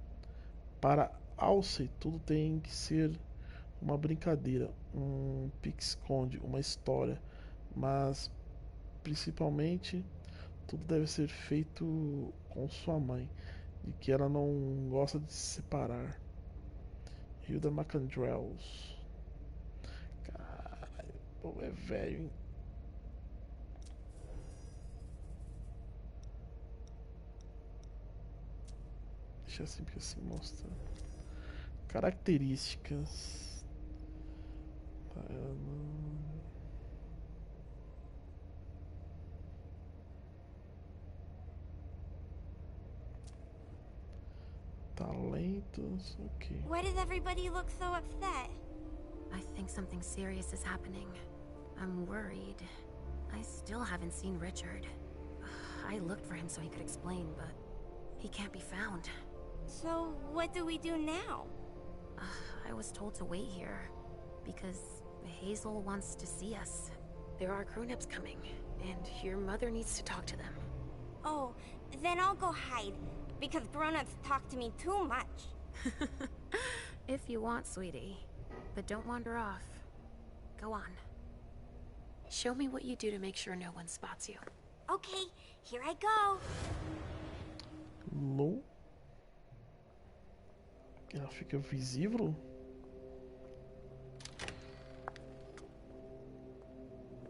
Para Alcei, tudo tem que ser uma brincadeira, um pique-esconde, uma história, mas principalmente tudo deve ser feito com sua mãe, de que ela não gosta de se separar. Hilda McAndrews. Caralho, o povo é velho, hein? Deixa assim porque assim mostra. Características. Tá, ela não... Talentos, ok. Why does everybody look so upset? I think something serious is happening. I'm worried. I still haven't seen Richard. I looked for him so he could explain, but he can't be found. So, what do we do now? I was told to wait here, because Hazel wants to see us. There are grown-ups coming, and your mother needs to talk to them. Oh, then I'll go hide, because grown-ups talk to me too much. If you want, sweetie. But don't wander off. Go on. Show me what you do to make sure no one spots you. Okay, here I go. Low. Ela fica visível?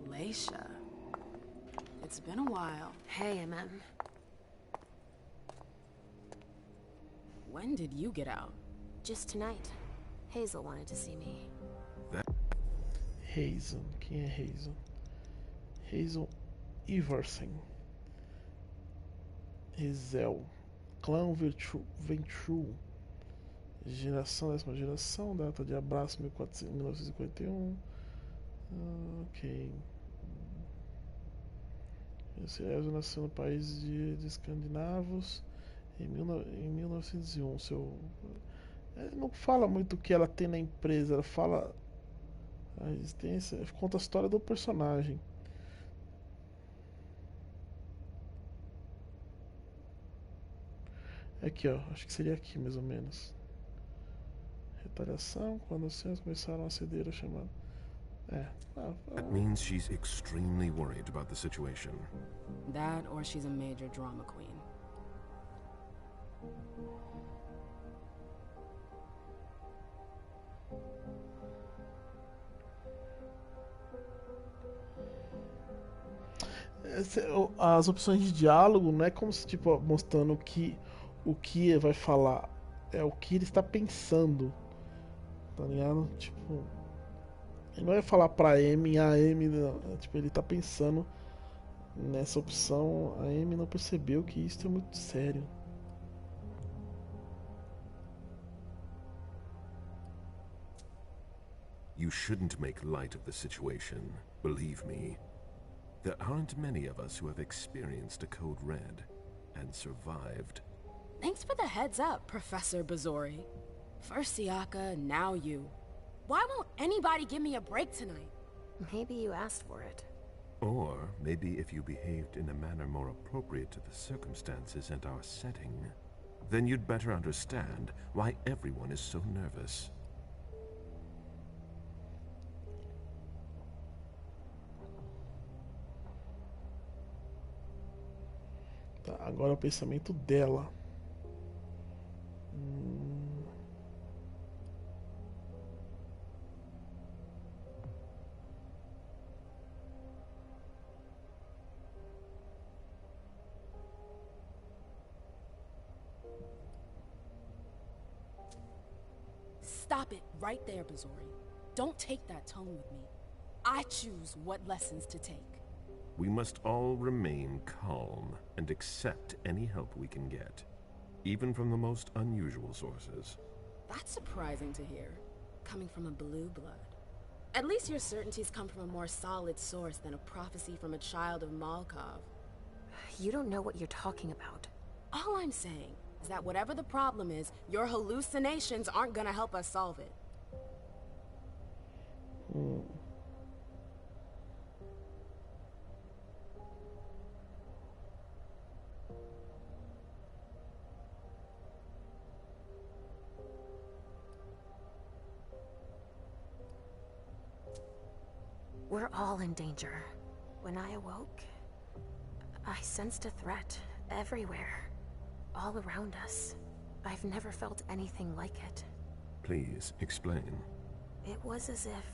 Leisha. It's been a while. Hey, MM. When did you get out? Just tonight. Hazel wanted to see me. Hazel. Quem é Hazel? Hazel Iversen. Hazel. Clã Ventru. Geração, 10ª geração. Data de abraço 1951. Ok. Esse nasceu no país de escandinavos em 1901. Não fala muito o que ela tem na empresa, ela fala a existência, conta a história do personagem. Aqui, ó, acho que seria aqui mais ou menos. Retaliação, quando os senhores começaram a ceder a chamada. That means she's extremely worried about the situation. That or she's a major drama queen. As opções de diálogo não é como se tipo mostrando o que vai falar, é o que ele está pensando, tá ligado? Tipo, ele não vai falar pra Amy, a Amy não, tipo, ele tá pensando nessa opção, a Amy não percebeu que isso é muito sério. You shouldn't make light of the situation, believe me. There aren't many of us who have experienced a code red and survived. Thanks for the heads up, Professor Bazori. First Siaka, now you. Why won't anybody give me a break tonight? Maybe you asked for it. Or maybe if you behaved in a manner more appropriate to the circumstances and our setting, then you'd better understand why everyone is so nervous. Tá, agora é o pensamento dela. Stop it right there, Bazori. Don't take that tone with me. I choose what lessons to take. We must all remain calm and accept any help we can get, even from the most unusual sources. That's surprising to hear, coming from a blue blood. At least your certainties come from a more solid source than a prophecy from a child of Malkov. You don't know what you're talking about. All I'm saying is that whatever the problem is, your hallucinations aren't gonna help us solve it. We're all in danger. When I awoke, I sensed a threat everywhere, all around us. I've never felt anything like it. Please explain. It was as if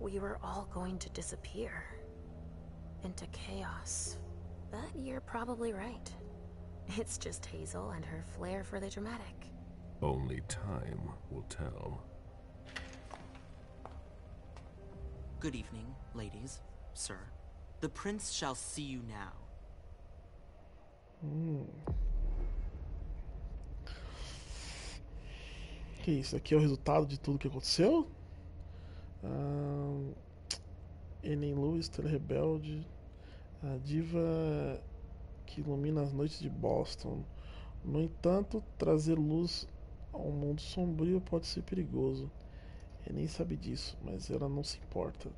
we were all going to disappear into chaos. But you're probably right. It's just Hazel and her flair for the dramatic. Only time will tell. Good evening, ladies, sir. The prince shall see you now. Que isso? Aqui é o resultado de tudo que aconteceu? Enen Lewis, Estrela Rebelde, a diva que ilumina as noites de Boston. No entanto, trazer luz ao mundo sombrio pode ser perigoso. Enen sabe disso, mas ela não se importa.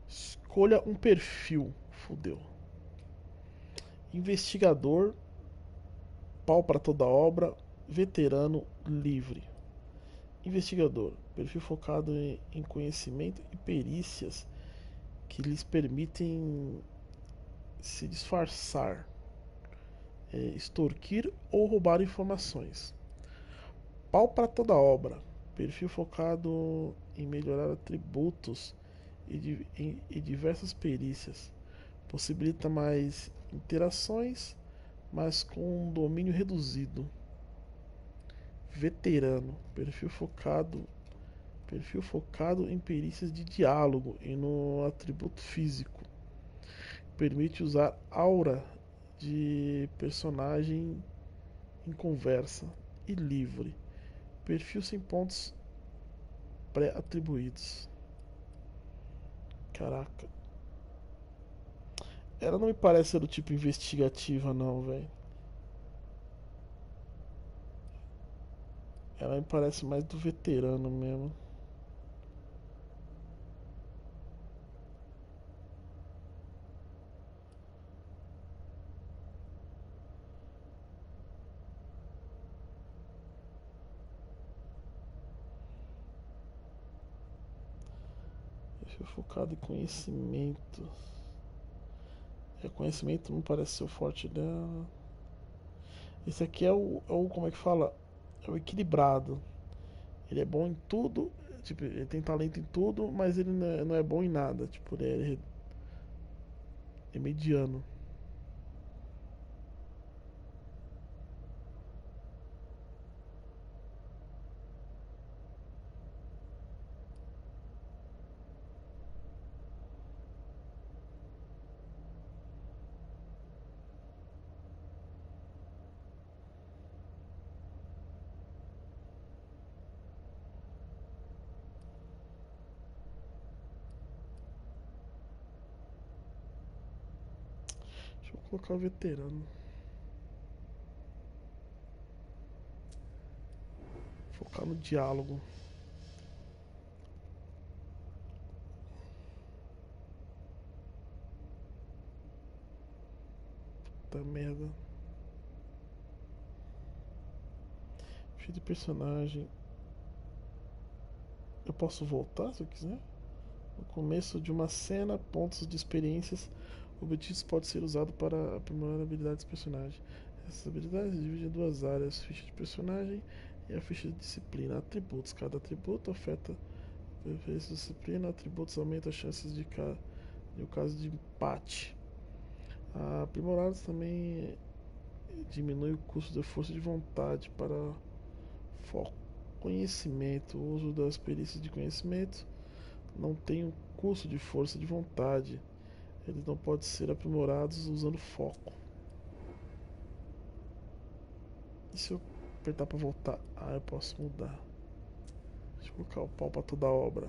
Escolha um perfil. Fudeu. Investigador, pau para toda obra, veterano, livre. Investigador, perfil focado em conhecimento e perícias que lhes permitem se disfarçar, extorquir ou roubar informações. Pau para toda obra, perfil focado em melhorar atributos e diversas perícias. Possibilita mais interações, mas com um domínio reduzido. Veterano, perfil focado em perícias de diálogo e no atributo físico. Permite usar aura de personagem em conversa. E livre, perfil sem pontos pré-atribuídos. Caraca. Ela não me parece ser do tipo investigativa, não, velho. Ela me parece mais do veterano mesmo. Focado em conhecimento. Conhecimento não parece ser o forte dela. Esse aqui é o como é que fala? É o equilibrado. Ele é bom em tudo. Tipo, ele tem talento em tudo, mas ele não é bom em nada. Tipo, ele é mediano. Deixa eu colocar o veterano. Focar no diálogo. Puta merda. Perfil de personagem. Eu posso voltar se eu quiser? No começo de uma cena, pontos de experiências Objetivos pode ser usado para aprimorar habilidades do personagem. Essas habilidades se dividem em duas áreas: ficha de personagem e a ficha de disciplina. Atributos. Cada atributo afeta a preferência de disciplina. Atributos aumentam as chances de no caso de empate. Aprimorados também diminui o custo da força de vontade para foco. Conhecimento. O uso das perícias de conhecimento não tem um custo de força de vontade. Eles não podem ser aprimorados usando foco. E se eu apertar para voltar? Eu posso mudar. Deixa eu colocar o pau para toda a obra.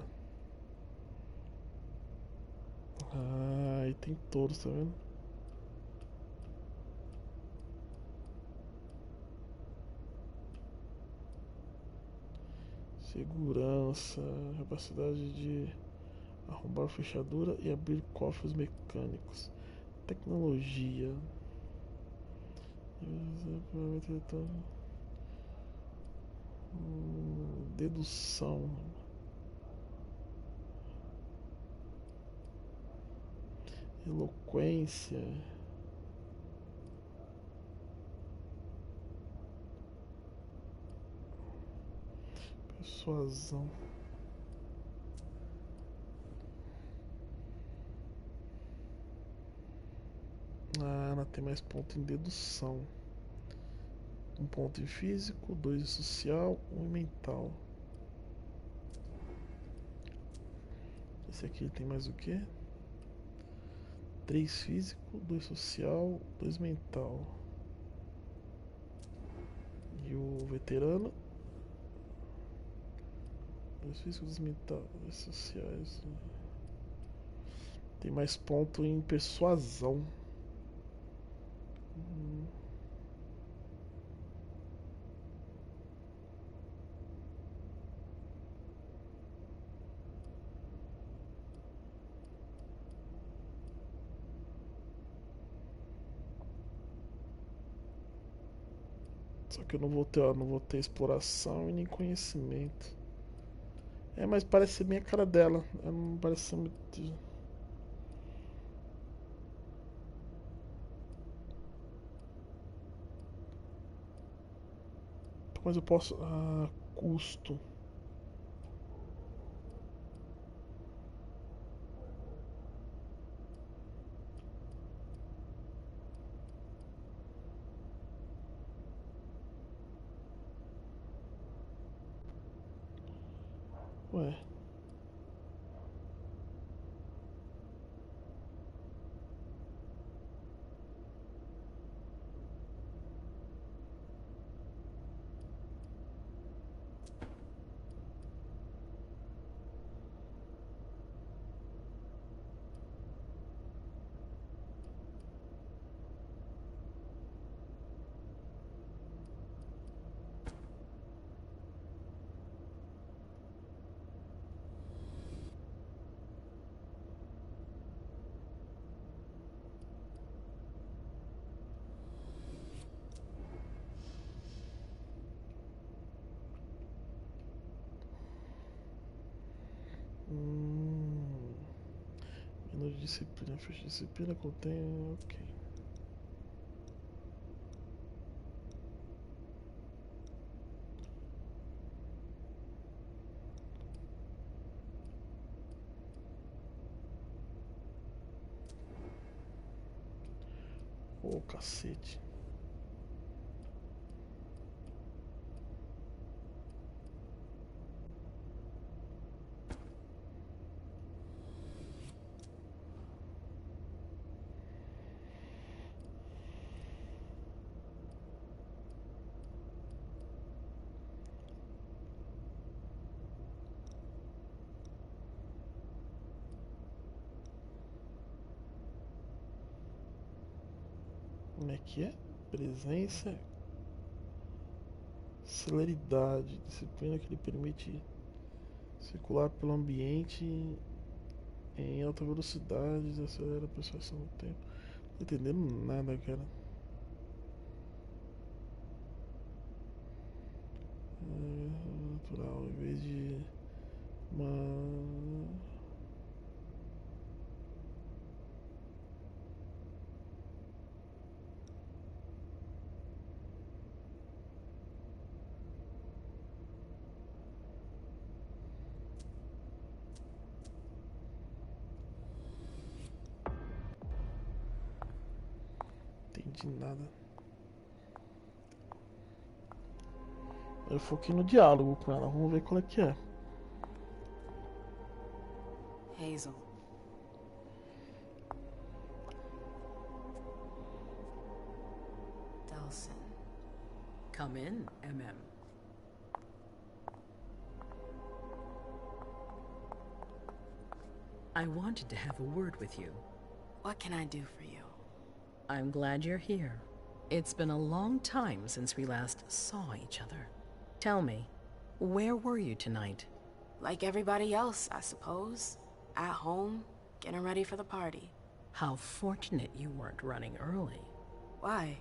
E tem todos, tá vendo? Segurança, capacidade de arrombar fechadura e abrir cofres mecânicos. Tecnologia. Dedução. Eloquência. Persuasão. Ela tem mais ponto em dedução. Um ponto em físico, 2 em social, 1 em mental. Esse aqui tem mais o que? 3 físico, 2 social, 2 mental. E o veterano? 2 físicos, 2 mental, 2 sociais. Tem mais ponto em persuasão. Só que eu não vou ter exploração e nem conhecimento. Mas parece ser bem a cara dela. Ela não parece ser muito. Mas eu posso. Custo. Ué. Menu de disciplina. Ficha de disciplina contém. Ok. Cacete. Como é que é? Presença, celeridade, disciplina que lhe permite circular pelo ambiente em alta velocidade, acelera a percepção do tempo. Não tô entendendo nada, cara. Natural, em vez de uma. entendi nada. Eu foquei no diálogo com ela, vamos ver qual é que é. Hazel. Delson. Come in, MM. I wanted to have a word with you. What can I do for you? I'm glad you're here. It's been a long time since we last saw each other. Tell me, where were you tonight? Like everybody else, I suppose. At home, getting ready for the party. How fortunate you weren't running early. Why?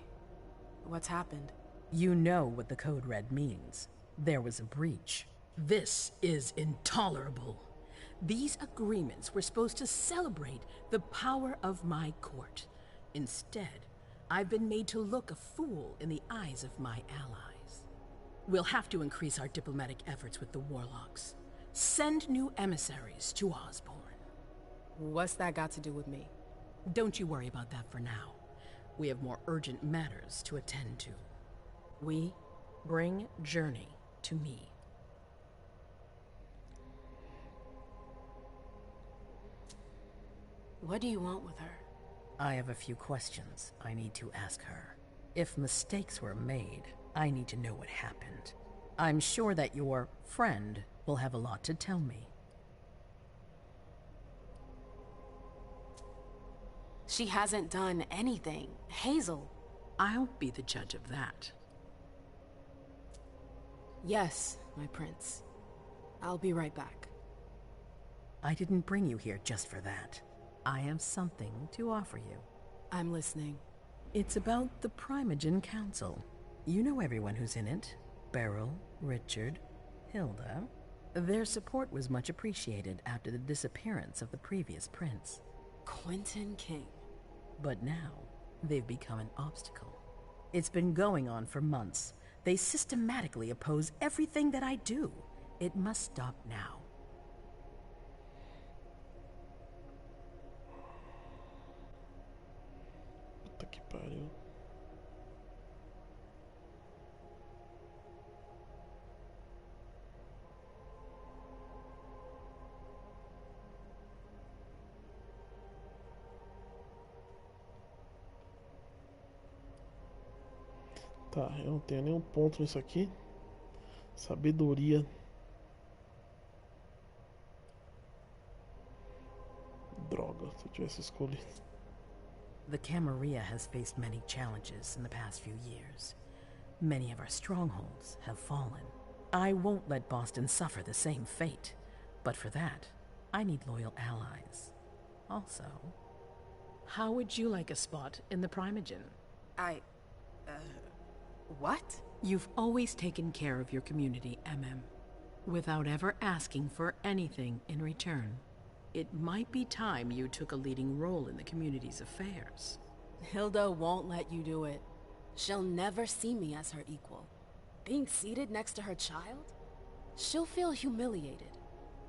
What's happened? You know what the code red means. There was a breach. This is intolerable. These agreements were supposed to celebrate the power of my court. Instead, I've been made to look a fool in the eyes of my allies. We'll have to increase our diplomatic efforts with the warlocks. Send new emissaries to Osborne. What's that got to do with me? Don't you worry about that for now. We have more urgent matters to attend to. We bring Journey to me. What do you want with her? I have a few questions I need to ask her. If mistakes were made, I need to know what happened. I'm sure that your friend will have a lot to tell me. She hasn't done anything. Hazel. I'll be the judge of that. Yes, my prince. I'll be right back. I didn't bring you here just for that. I have something to offer you. I'm listening. It's about the Primogen Council. You know everyone who's in it. Beryl, Richard, Hilda. Their support was much appreciated after the disappearance of the previous prince. Quentin King. But now, they've become an obstacle. It's been going on for months. They systematically oppose everything that I do. It must stop now. Puta que pariu. Tá, eu não tenho nenhum ponto nisso aqui. Sabedoria. Droga, se eu tivesse escolhido. The Camarilla has faced many challenges in the past few years. Many of our strongholds have fallen. I won't let Boston suffer the same fate. But for that, I need loyal allies. Also, how would you like a spot in the Primogen? What? You've always taken care of your community, MM, without ever asking for anything in return. It might be time you took a leading role in the community's affairs. Hilda won't let you do it. She'll never see me as her equal. Being seated next to her child? She'll feel humiliated.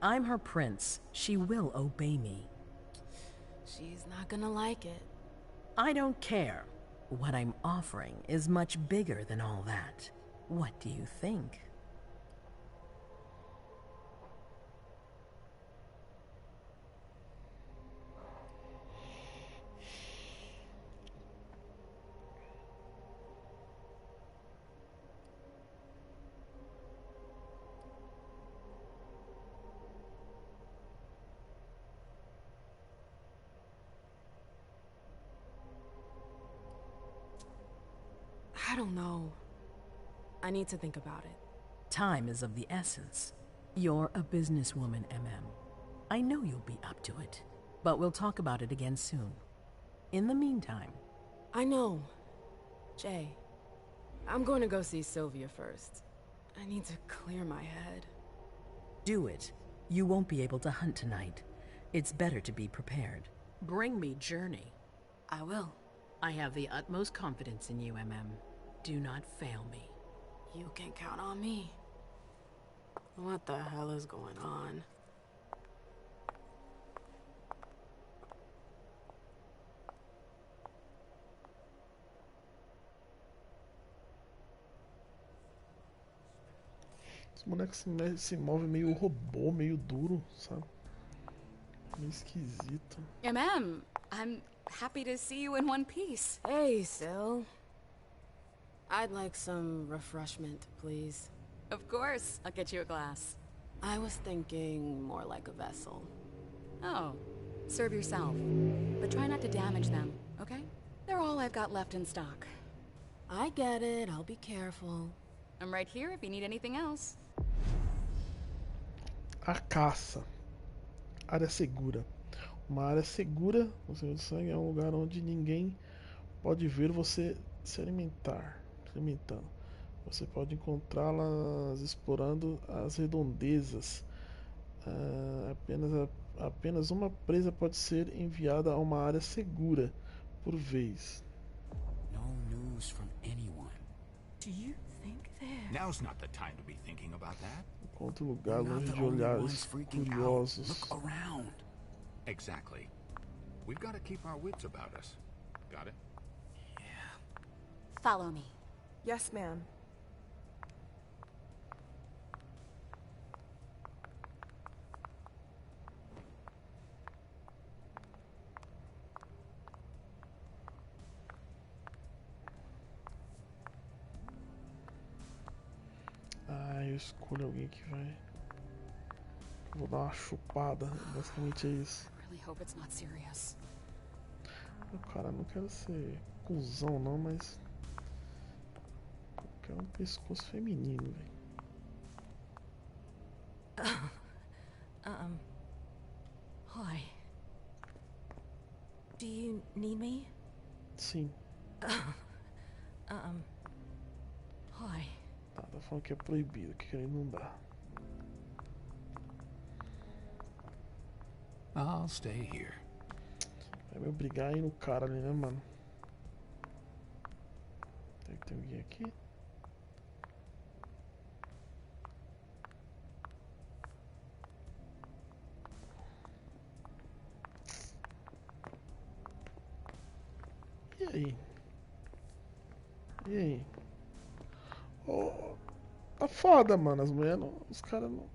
I'm her prince. She will obey me. She's not gonna like it. I don't care. What I'm offering is much bigger than all that. What do you think? I don't know. I need to think about it. Time is of the essence. You're a businesswoman, MM. I know you'll be up to it, but we'll talk about it again soon. In the meantime... I know. Jay, I'm going to go see Sylvia first. I need to clear my head. Do it. You won't be able to hunt tonight. It's better to be prepared. Bring me Journey. I will. I have the utmost confidence in you, MM. Do not fail me. You can count on me. What the hell is going on? boneco se move meio robô, meio duro, sabe? Meio esquisito. I'm happy to see you in one piece. Hey, Sil. I'd like some refreshment, please. Of course, I'll get you a glass. I was thinking more like a vessel. Oh, serve yourself. But try not to damage them, okay? They're all I've got left in stock. I get it, I'll be careful. I'm right here if you need anything else. A caça. Área segura. Uma área segura, no Senhor do Sangue, é um lugar onde ninguém pode ver você se alimentando. Você pode encontrá-las explorando as redondezas. Apenas uma presa pode ser enviada a uma área segura por vez. No news from anyone. Do you think they're... Now's not the time to be thinking about that. Encontre um lugar longe de olhares curiosos. Look around. Exactly. We've got to keep our wits about us. Got it? Yeah. Follow me. Yes, ma'am. Eu escolho alguém que vai. Vou dar uma chupada, basicamente é isso. Really hope it's not serious. Cara, não quero ser cuzão não, mas eu quero um pescoço feminino, velho. Hi. Do you need me? Sim. Hi. Tá falando que é proibido, que ele não dá. I'll stay here. Vai me obrigar a ir no cara ali, né, mano? Tem alguém aqui? E aí? E aí? Oh, tá foda, mano. As mulheres não. Os caras não.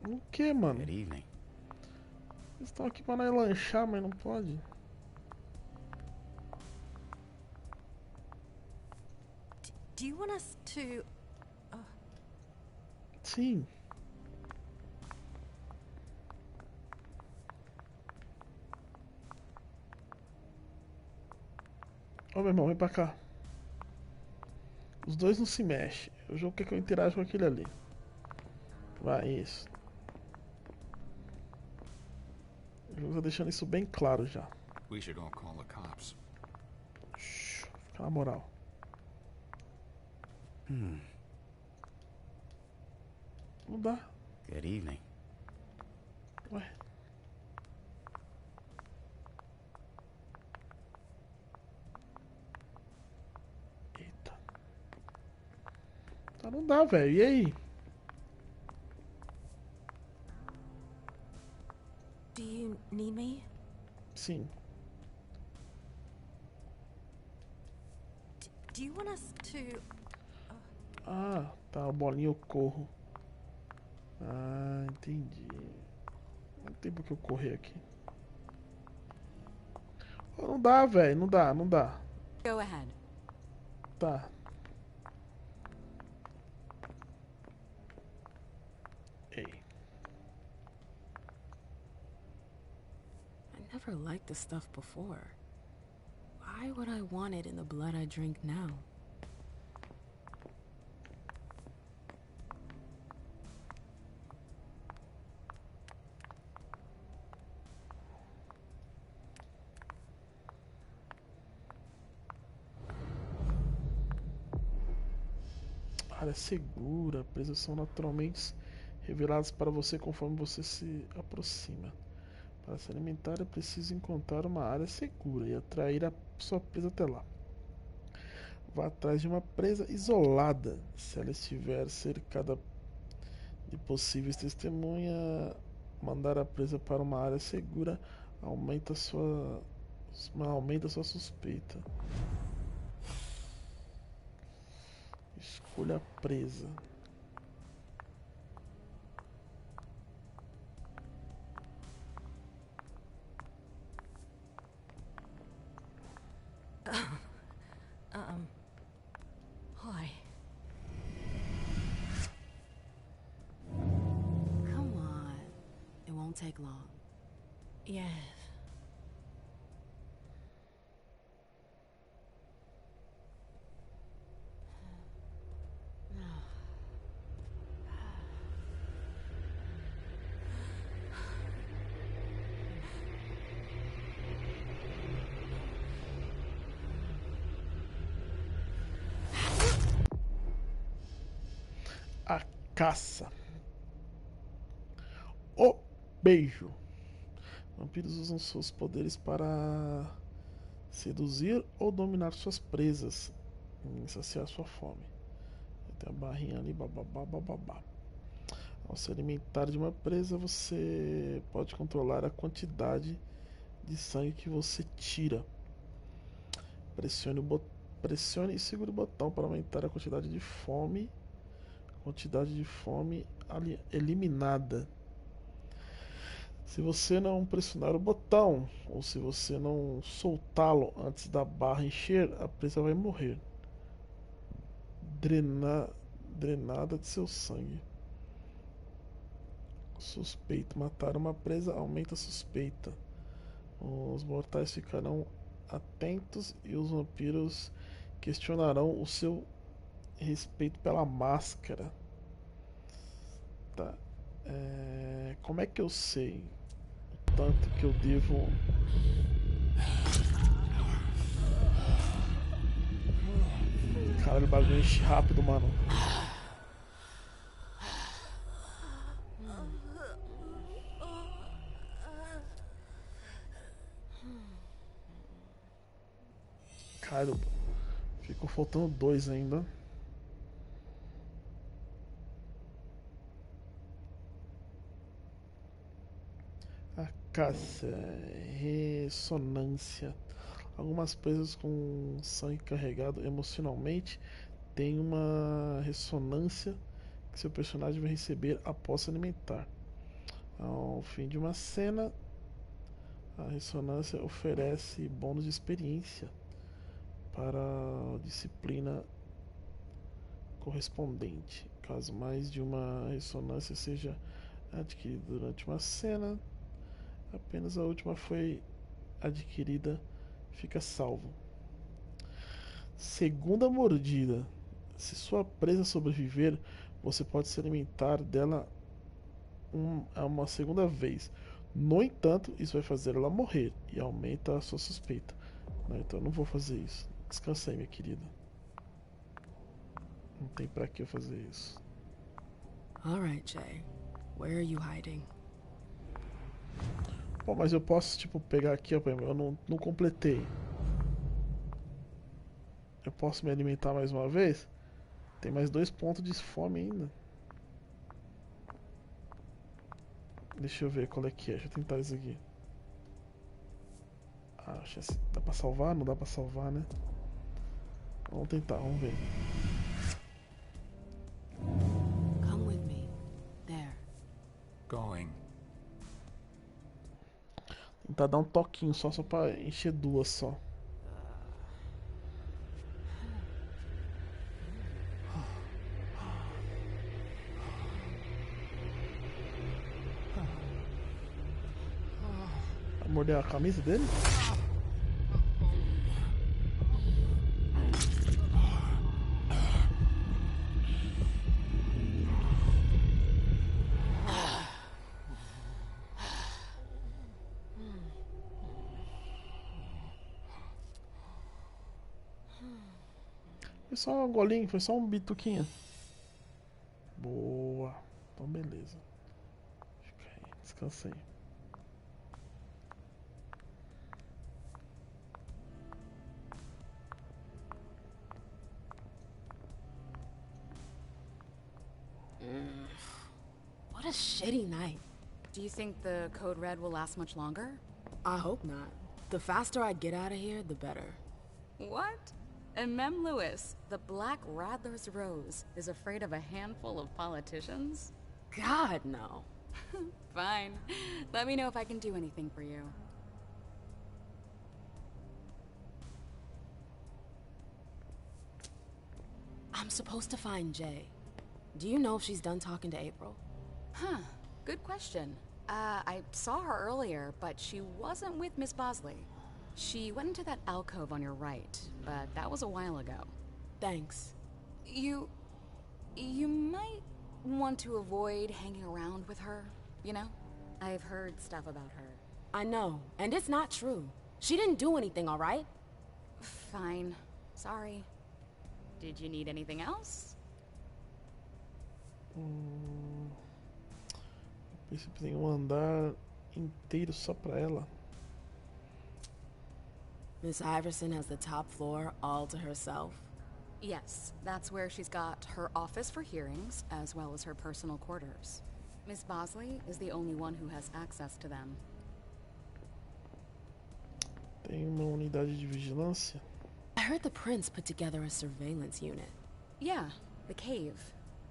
O que, mano? Good evening. Eles estão aqui pra nós lanchar, mas não pode. Do you want us to... Sim. Ô, meu irmão, vem pra cá. Os dois não se mexem. O jogo quer que eu interaja com aquele ali. Vai, isso. O jogo tá deixando isso bem claro já. We should all call the cops. Shhh, fica na moral. Não dá. Good evening. Ué. Eita. Tá, não dá, velho. E aí? Do you need me? Sim. Do you want us to... Ah, tá. O bolinho eu corro. Ah, entendi. Não tem por que eu correr aqui. Oh, não dá, velho. Não dá, não dá. Go ahead. Tá. Ei. I never liked this stuff before. Why would I want it in the blood I drink now? Área segura. Presas são naturalmente reveladas para você conforme você se aproxima. Para se alimentar é preciso encontrar uma área segura e atrair a sua presa até lá. Vá atrás de uma presa isolada. Se ela estiver cercada de possíveis testemunhas, mandar a presa para uma área segura aumenta sua suspeita. Escolha a presa. Yes. A caça. O beijo. Vampiros usam seus poderes para seduzir ou dominar suas presas e saciar sua fome. Tem a barrinha ali, bababá, bababá. Ao se alimentar de uma presa, você pode controlar a quantidade de sangue que você tira. Pressione e segure o botão para aumentar a quantidade de fome. Eliminada. Se você não pressionar o botão ou se você não soltá-lo antes da barra encher, a presa vai morrer. Drenada de seu sangue. Suspeito. Matar uma presa aumenta a suspeita. Os mortais ficarão atentos e os vampiros questionarão o seu respeito pela máscara. Tá. Como é que eu sei o tanto que eu devo... Caralho, o bagulho enche rápido, mano. Caralho, ficou faltando 2 ainda. A caça, ressonância. Algumas presas com sangue carregado emocionalmente têm uma ressonância que seu personagem vai receber após se alimentar. Ao fim de uma cena, a ressonância oferece bônus de experiência para a disciplina correspondente. Caso mais de uma ressonância seja adquirida durante uma cena, apenas a última foi adquirida fica salvo. Segunda mordida. Se sua presa sobreviver, você pode se alimentar dela uma segunda vez. No entanto, isso vai fazer ela morrer e aumenta a sua suspeita. Não, então eu não vou fazer isso. Descansa aí, minha querida. Não tem pra que eu fazer isso. Alright, Jay. Where are you hiding? Bom, mas eu posso, tipo, pegar aqui, ó, eu não completei. Eu posso me alimentar mais uma vez? Tem mais 2 pontos de fome ainda. Deixa eu ver qual é que é. Deixa eu tentar isso aqui. Ah, dá pra salvar? Não dá pra salvar, né? Vamos tentar, vamos ver. Come with me. There. Going. Tentar dar um toquinho só pra encher 2 só. Vai morder a camisa dele? Foi só um golinho, foi só um bituquinho. Boa. Então beleza. Fica aí, descansa aí. What a shitty night. Do you think the Code Red will last much longer? I hope not. The faster I get out of here, the better. What? And Mem Lewis, the Black Rattler's Rose, is afraid of a handful of politicians? God, no. Fine. Let me know if I can do anything for you. I'm supposed to find Jay. Do you know if she's done talking to April? Huh. Good question. I saw her earlier, but she wasn't with Miss Bosley. She went into that alcove on your right, but that was a while ago. Thanks. You might want to avoid hanging around with her, you know? I've heard stuff about her. I know, and it's not true. She didn't do anything, all right? Fine. Sorry. Did you need anything else? Esse tem um andar inteiro só pra ela. Miss Iverson has the top floor all to herself. Yes, that's where she's got her office for hearings, as well as her personal quarters. Miss Bosley is the only one who has access to them. Tem uma unidade de vigilância. I heard the prince put together a surveillance unit. Yeah, the cave.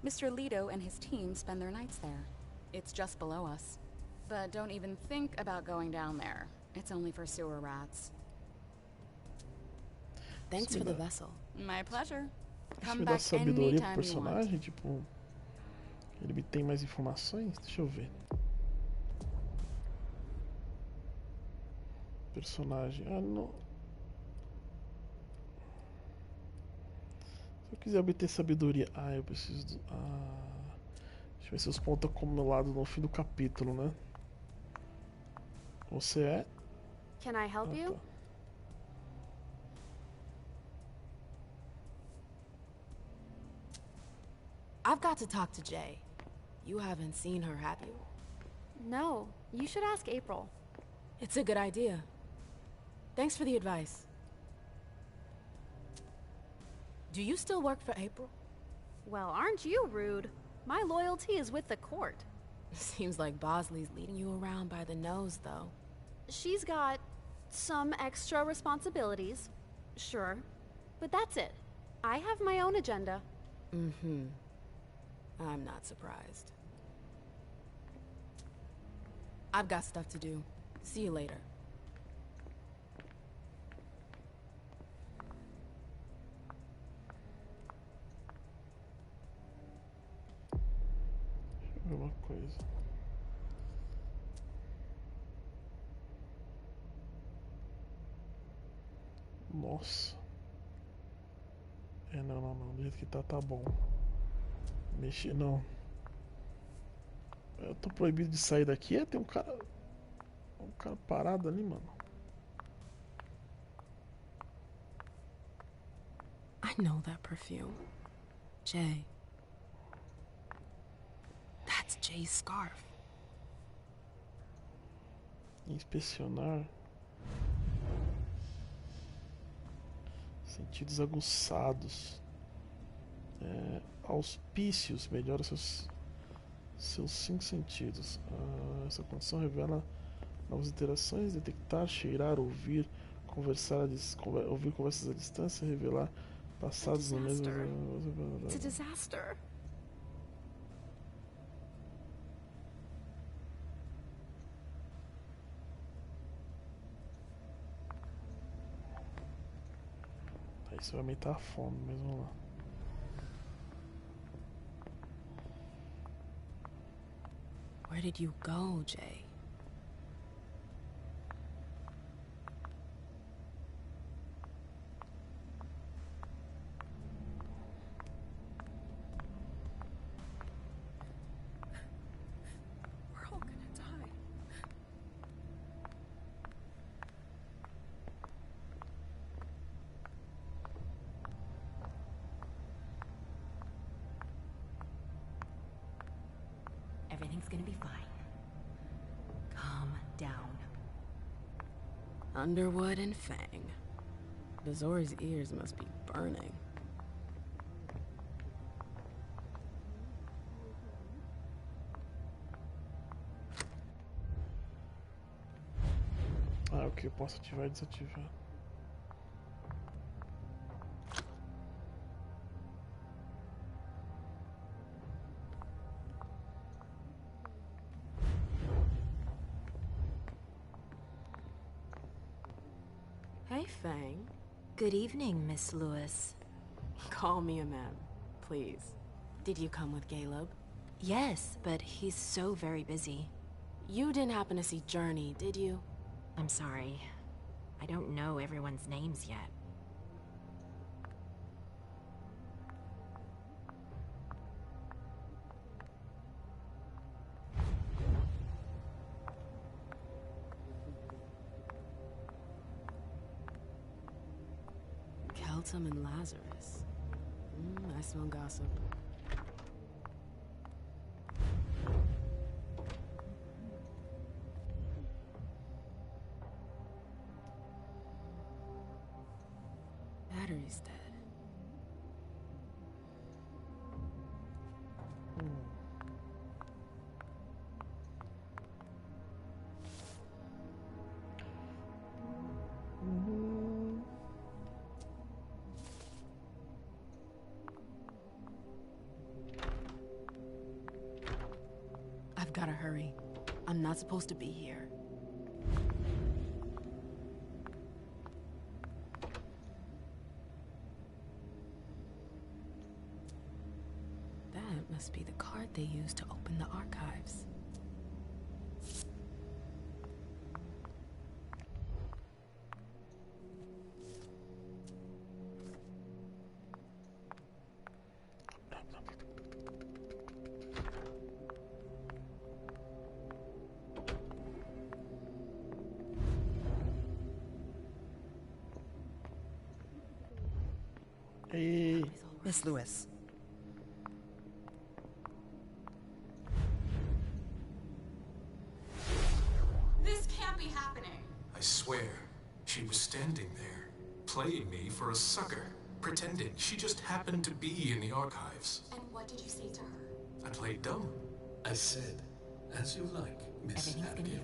Mr. Leto and his team spend their nights there. It's just below us. But don't even think about going down there. It's only for sewer rats. Thanks for the vessel. My pleasure. Isso Come me dá back sabedoria pro anytime you want. personagem, tipo, ele tem mais informações? Deixa eu ver. Personagem. Ah, não. Se eu quiser obter sabedoria. Ah, eu preciso do. Ah. Deixa eu ver se os pontos acumulados no fim do capítulo, né? Você é? Can I help you? Tá. I've got to talk to Jay. You haven't seen her, have you? No, you should ask April. It's a good idea. Thanks for the advice. Do you still work for April? Well, aren't you rude? My loyalty is with the court. Seems like Bosley's leading you around by the nose, though. She's got some extra responsibilities, sure, but that's it. I have my own agenda. Mm-hmm. I'm not surprised. I've got stuff to do. See you later. Deixa eu ver uma coisa. Nossa. É, não. Do jeito que tá bom. Mexer, não. Eu tô proibido de sair daqui. É, tem um cara parado ali, mano. I know that perfume. Jay. That's Jay's scarf. Inspecionar. Sentidos aguçados. Auspícios. Melhora seus 5 sentidos. Essa condição revela novas interações, detectar, cheirar, ouvir, ouvir conversas à distância, revelar passados no mesmo. It's a disaster. Isso vai aumentar a fome, mas vamos lá. Where did you go, Jay? We're all gonna die. Everything's gonna be fine. Calm down. Underwood and Fang. Bazori's ears must be burning. Ok, eu posso ativar e desativar. Hey, Fang. Good evening, Miss Lewis. Call me a ma'am, please. Did you come with Caleb? Yes, but he's so very busy. You didn't happen to see Journey, did you? I'm sorry. I don't know everyone's names yet. Keltum and Lazarus. I smell gossip. Battery's dead. I've gotta hurry. I'm not supposed to be here. That must be the card they used to open the archives. Hey. Miss Lewis. This can't be happening. I swear, she was standing there, playing me for a sucker, pretending she just happened to be in the archives. And what did you say to her? I played dumb. I said, as you like, Miss Abigail.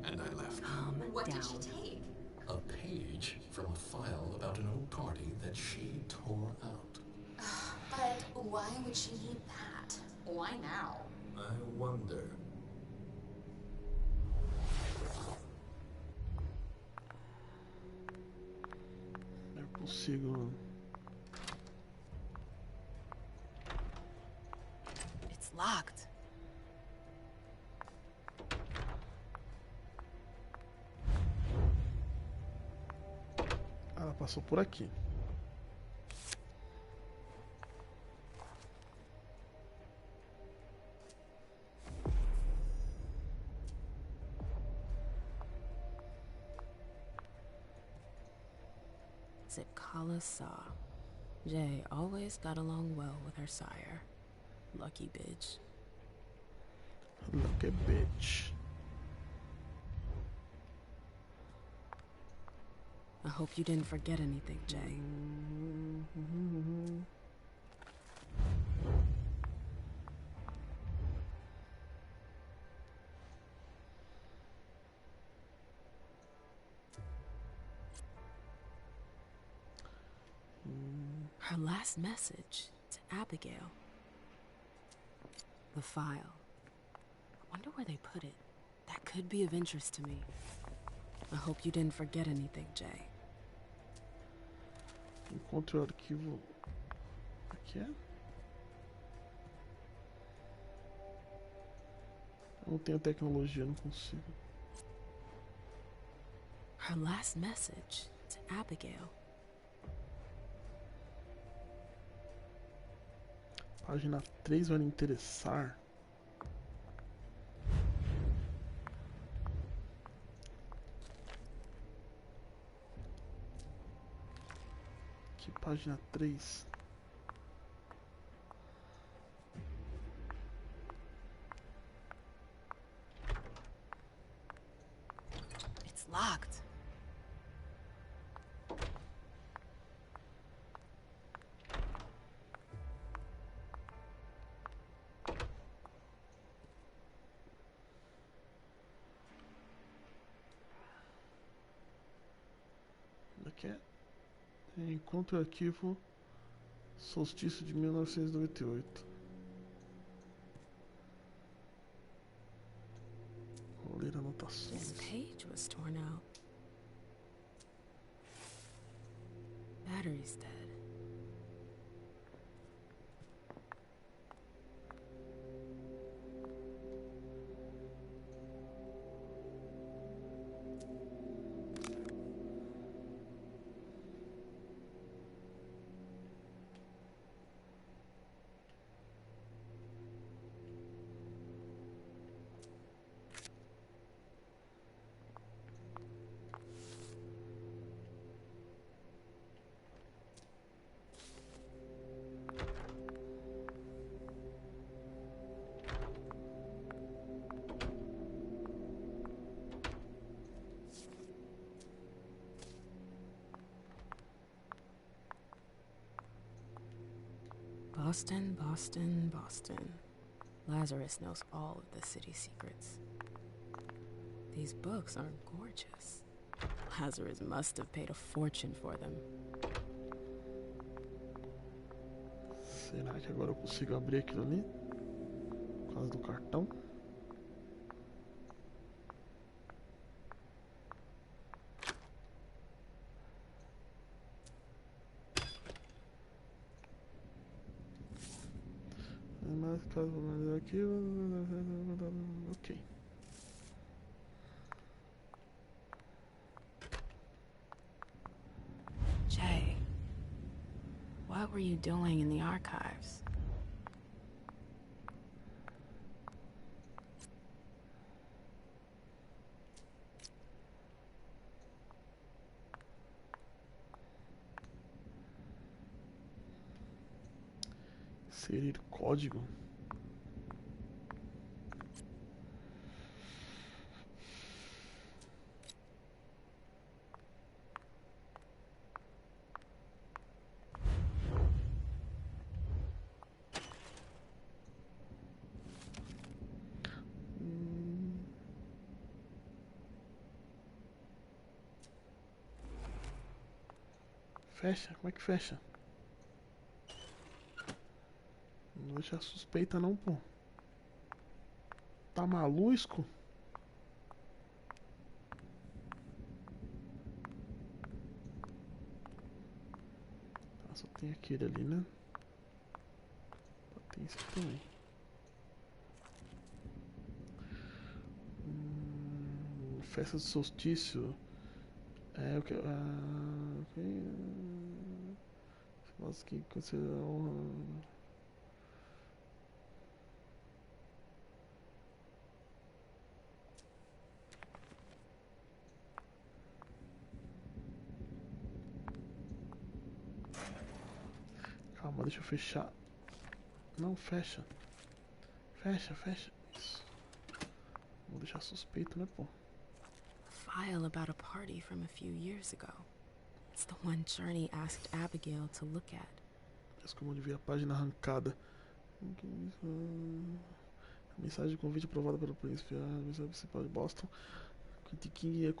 And I left. What did she take? A page from a file about an old party that she tore out. But why would she need that? Why now? I wonder. Eu consigo. It's locked. Ela passou por aqui. Zipkala saw. Jay always got along well with her sire. Lucky bitch. Lucky bitch. I hope you didn't forget anything, Jay. Her last message to Abigail. The file. I wonder where they put it. That could be of interest to me. I hope you didn't forget anything, Jay. Encontre o arquivo. Aqui é? Eu não tenho tecnologia, não consigo. Her last message to Abigail. Página 3 vai lhe interessar. Que página 3? It's locked. Aqui é. Encontre o arquivo Solstício de 1998. Vou ler anotações. This page was torn out. Battery's dead. Boston, Boston, Boston. Lazarus knows all of the city's secrets. These books are gorgeous. Lazarus must have paid a fortune for them. Será que agora eu consigo abrir aquilo ali? Por causa do cartão? Mas caso aqui, ok. Jay, what were you doing in the archives? Inserir código. Fecha? Como é que fecha? Não deixa suspeita não, pô. Tá malusco? Ah, só tem aquele ali, né? Tem esse aqui também. Festa do solstício. É o que. Nossa, que considera honra. Calma, deixa eu fechar. Não, fecha. Fecha, fecha. Isso. Vou deixar suspeito, né, pô? A file about a party from a few years ago. It's the one Journey asked Abigail to look at. Parece como de ver a página arrancada. A mensagem de convite aprovada pelo príncipe. A mensagem principal de Boston. Quinty King é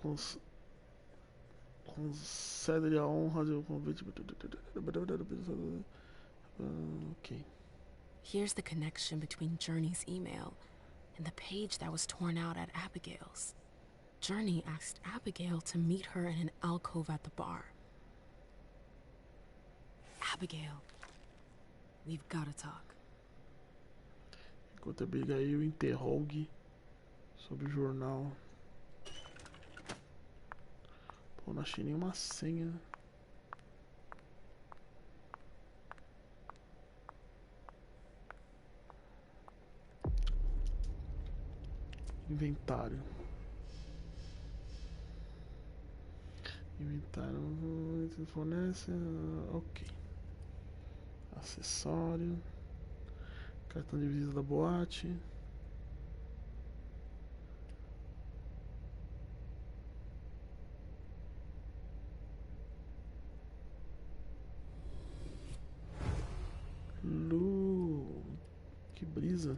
concede a honra de um convite. Ok. Here's the connection between Journey's email and the page that was torn out at Abigail's. Journey asked Abigail to meet her in an alcove at the bar. Abigail, we've gotta talk. Enquanto a Abigail interrogue sobre o jornal. Pô, não achei nenhuma senha. Inventário. Inventário fornece. Ok. Acessório. Cartão de visita da boate. Lu. Que brisa.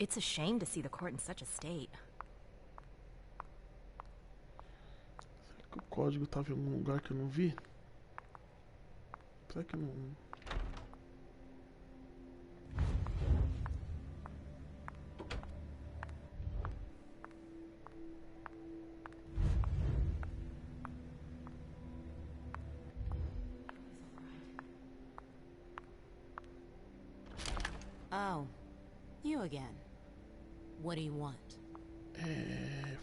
It's a shame to see the court in such a state. Será que o código estava em algum lugar que eu não vi? Será que eu não... Oh, you again. What do you want?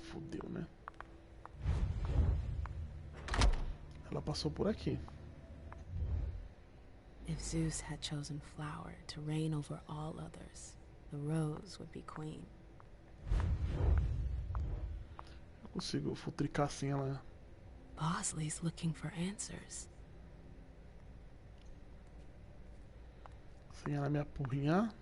Fudeu, né? Ela passou por aqui. If Zeus had chosen flower to reign over all others, the rose would be queen. Consigo futricar sem ela. Bosley's looking for answers. Sem ela me apurrinhar.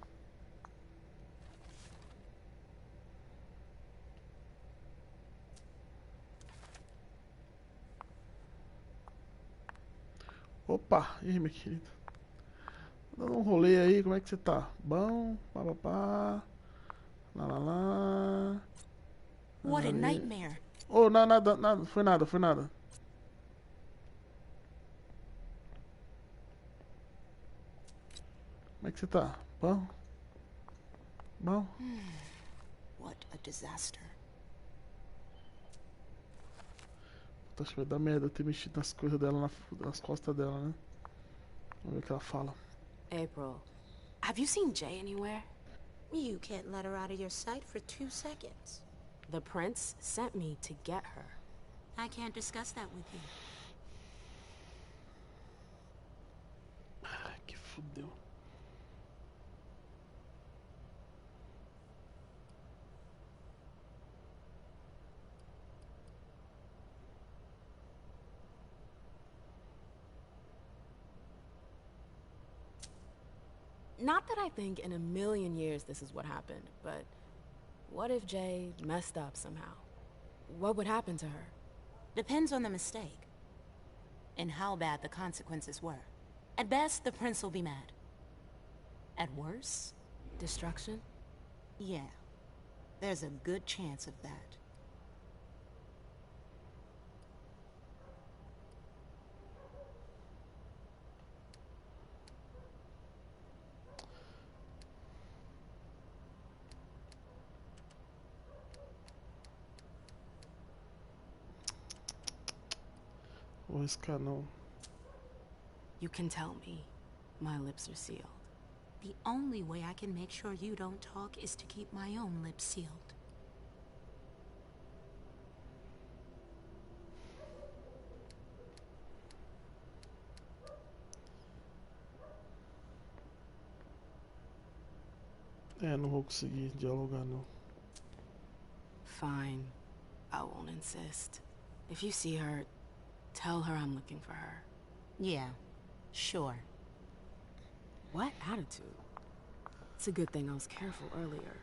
Opa, e aí, minha querida? Tá dando um rolê aí, como é que você tá? Bom? Pá. Lá, lá, lá. What a nightmare. Oh, nada, foi nada. Como é que você tá? Bom? What a disaster. Acho que vai dar merda eu ter mexido nas coisas dela, nas costas dela, né? Vamos ver o que ela fala. April, have you seen Jay anywhere? You can't let her out of your sight for 2 seconds. The prince sent me to get her. I can't discuss that with you. Ai, que fudeu. Not that I think in a million years this is what happened, but what if Jay messed up somehow? What would happen to her? Depends on the mistake. And how bad the consequences were. At best, the prince will be mad. At worst... Destruction? Yeah. There's a good chance of that. Vou arriscar não. You can tell me. My lips are sealed. The only way I can make sure you don't talk is to keep my own lips sealed. Não vou conseguir dialogar não. Fine. I won't insist. If you see her, tell her I'm looking for her. Yeah, sure. What attitude? It's a good thing I was careful earlier.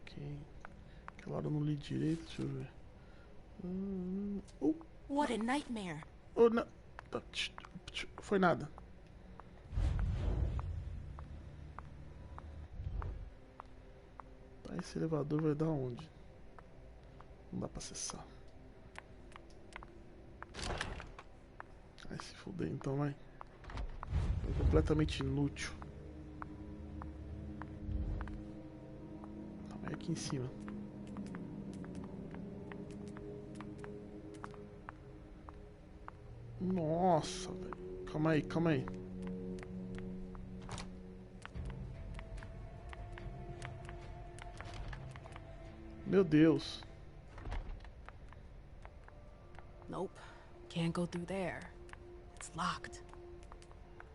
Ok. Aquela hora eu não li direito, deixa eu ver. What a nightmare. Oh, não. Foi nada. Tá, esse elevador vai dar onde? Não dá pra acessar. Ai, se fuder então, vai. Foi completamente inútil. Tá, vai aqui em cima. Nossa, velho. Calma aí. Meu Deus. Nope. Can't go through there. It's locked.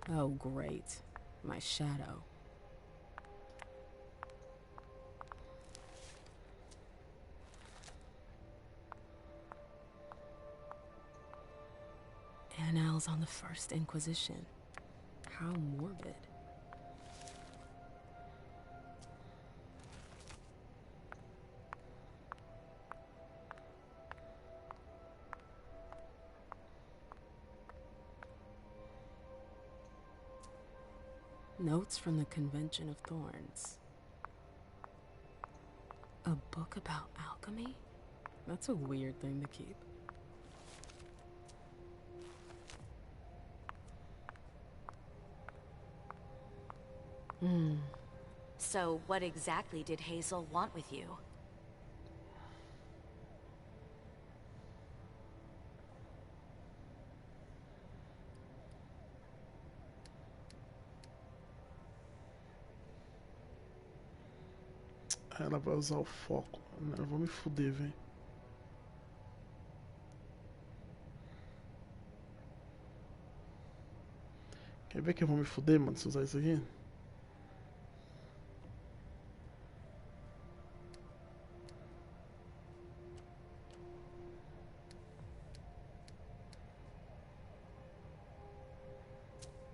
Oh, great. My shadow. Annals on the First Inquisition. How morbid. Notes from the Convention of Thorns. A book about alchemy? That's a weird thing to keep. So, what exactly did Hazel want with you? Ela vai usar o foco. Eu vou me fuder, velho. Quer ver que eu vou me fuder, mano, se usar isso aqui?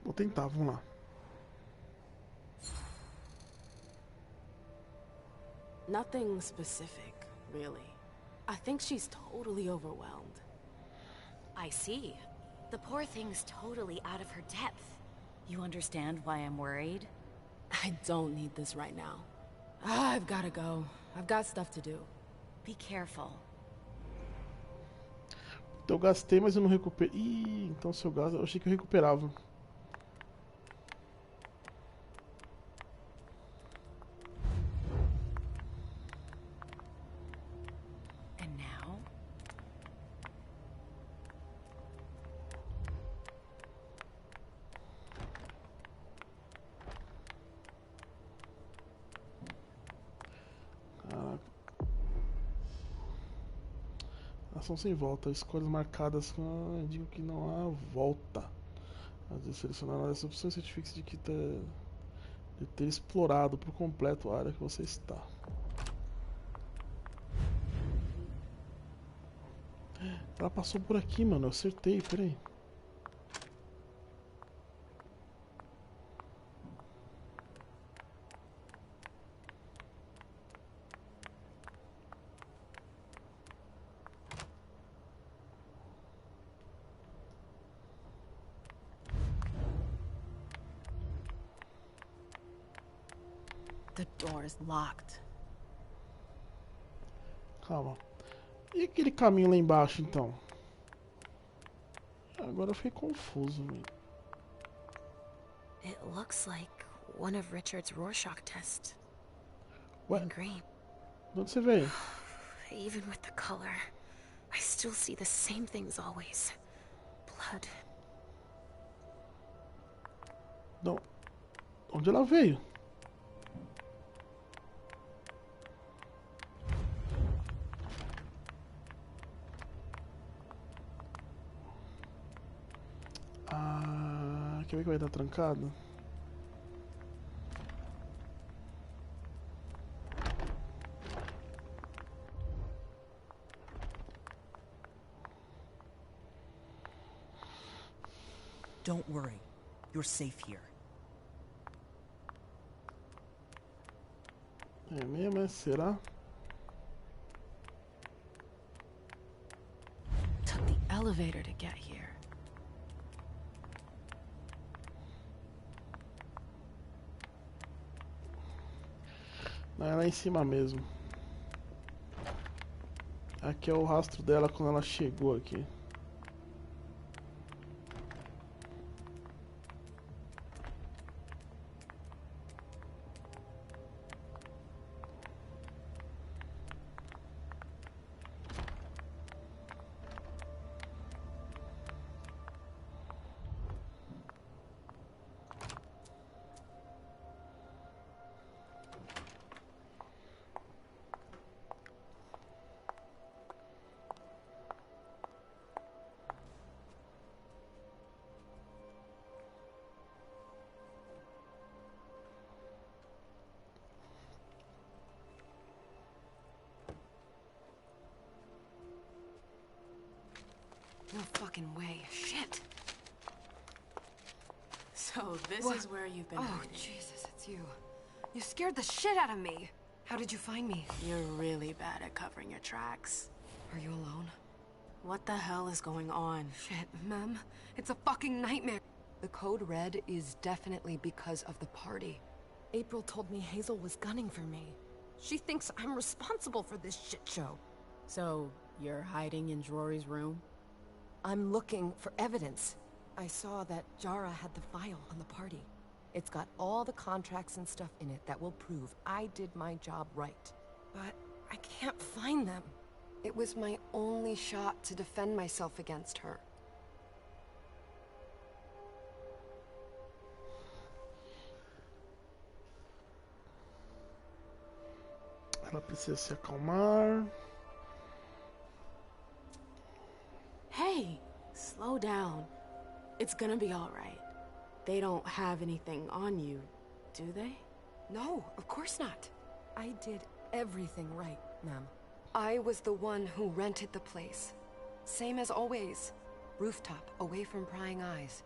Vou tentar, vamos lá. Nothing specific, really. I think she's totally overwhelmed. I see. The poor thing's totally out of her depth. You understand why I'm worried? I don't need this right now. I've gotta go. I've got stuff to do. Be careful. Eu gastei, mas eu não recuperei. Ih, então se eu gasto, eu achei que eu recuperava. And now? Caraca. Ação sem volta. Escolhas marcadas indicam que não há volta. Às vezes selecionar uma dessas opções certifique-se de que de ter explorado por completo a área que você está. Ela passou por aqui, mano. Eu acertei, peraí. The door is locked. Calma. E aquele caminho lá embaixo, então? Agora eu fiquei confuso, velho. It looks like one of Richard's Rorschach tests. What? In green. De onde você veio? Even with the color, I still see the same things always. Blood. Não. Onde ela veio? Ah, quer ver que vai estar trancado? Don't worry. You're safe here. É mesmo, é? Será? Took the elevator to get here. Não, é lá em cima mesmo. Aqui é o rastro dela quando ela chegou aqui. No fucking way. Shit. So this What? is where you've been Oh, hiding. Jesus, it's you. You scared the shit out of me. How did you find me? You're really bad at covering your tracks. Are you alone? What the hell is going on? Shit, Mem. It's a fucking nightmare. The code red is definitely because of the party. April told me Hazel was gunning for me. She thinks I'm responsible for this shit show. So, you're hiding in Rory's room? I'm looking for evidence. I saw that Jara had the file on the party. It's got all the contracts and stuff in it that will prove I did my job right. But I can't find them. It was my only shot to defend myself against her. Ela precisa se acalmar. Hey, slow down. It's gonna be all right. They don't have anything on you, do they? No, of course not. I did everything right, ma'am. I was the one who rented the place. Same as always. Rooftop, away from prying eyes.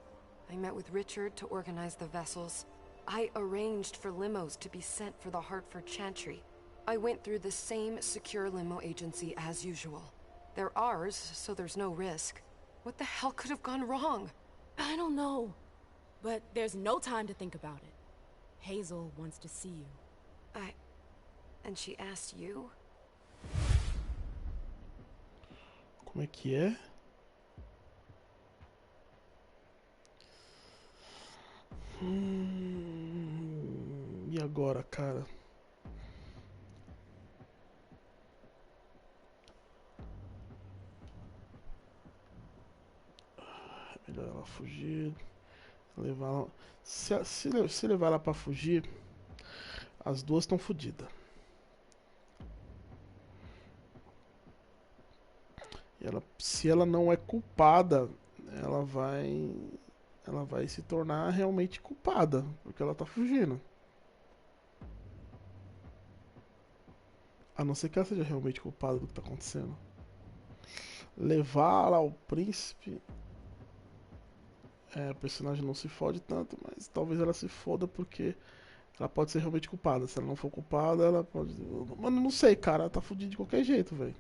I met with Richard to organize the vessels. I arranged for limos to be sent for the Hartford Chantry. I went through the same secure limo agency as usual. They're ours, so there's no risk. What the hell could have gone wrong? I don't know. But there's no time to think about it. Hazel wants to see you. And she asked you? Como é que é? E agora, cara? É melhor ela fugir. Levar ela... Se levar ela pra fugir, as duas estão fodidas. Se ela não é culpada, ela vai se tornar realmente culpada, porque ela tá fugindo. A não ser que ela seja realmente culpada do que tá acontecendo. Levá-la ao príncipe... a personagem não se fode tanto, mas talvez ela se foda porque ela pode ser realmente culpada. Se ela não for culpada, ela pode... Mano, não sei, cara. Ela tá fudida de qualquer jeito, velho.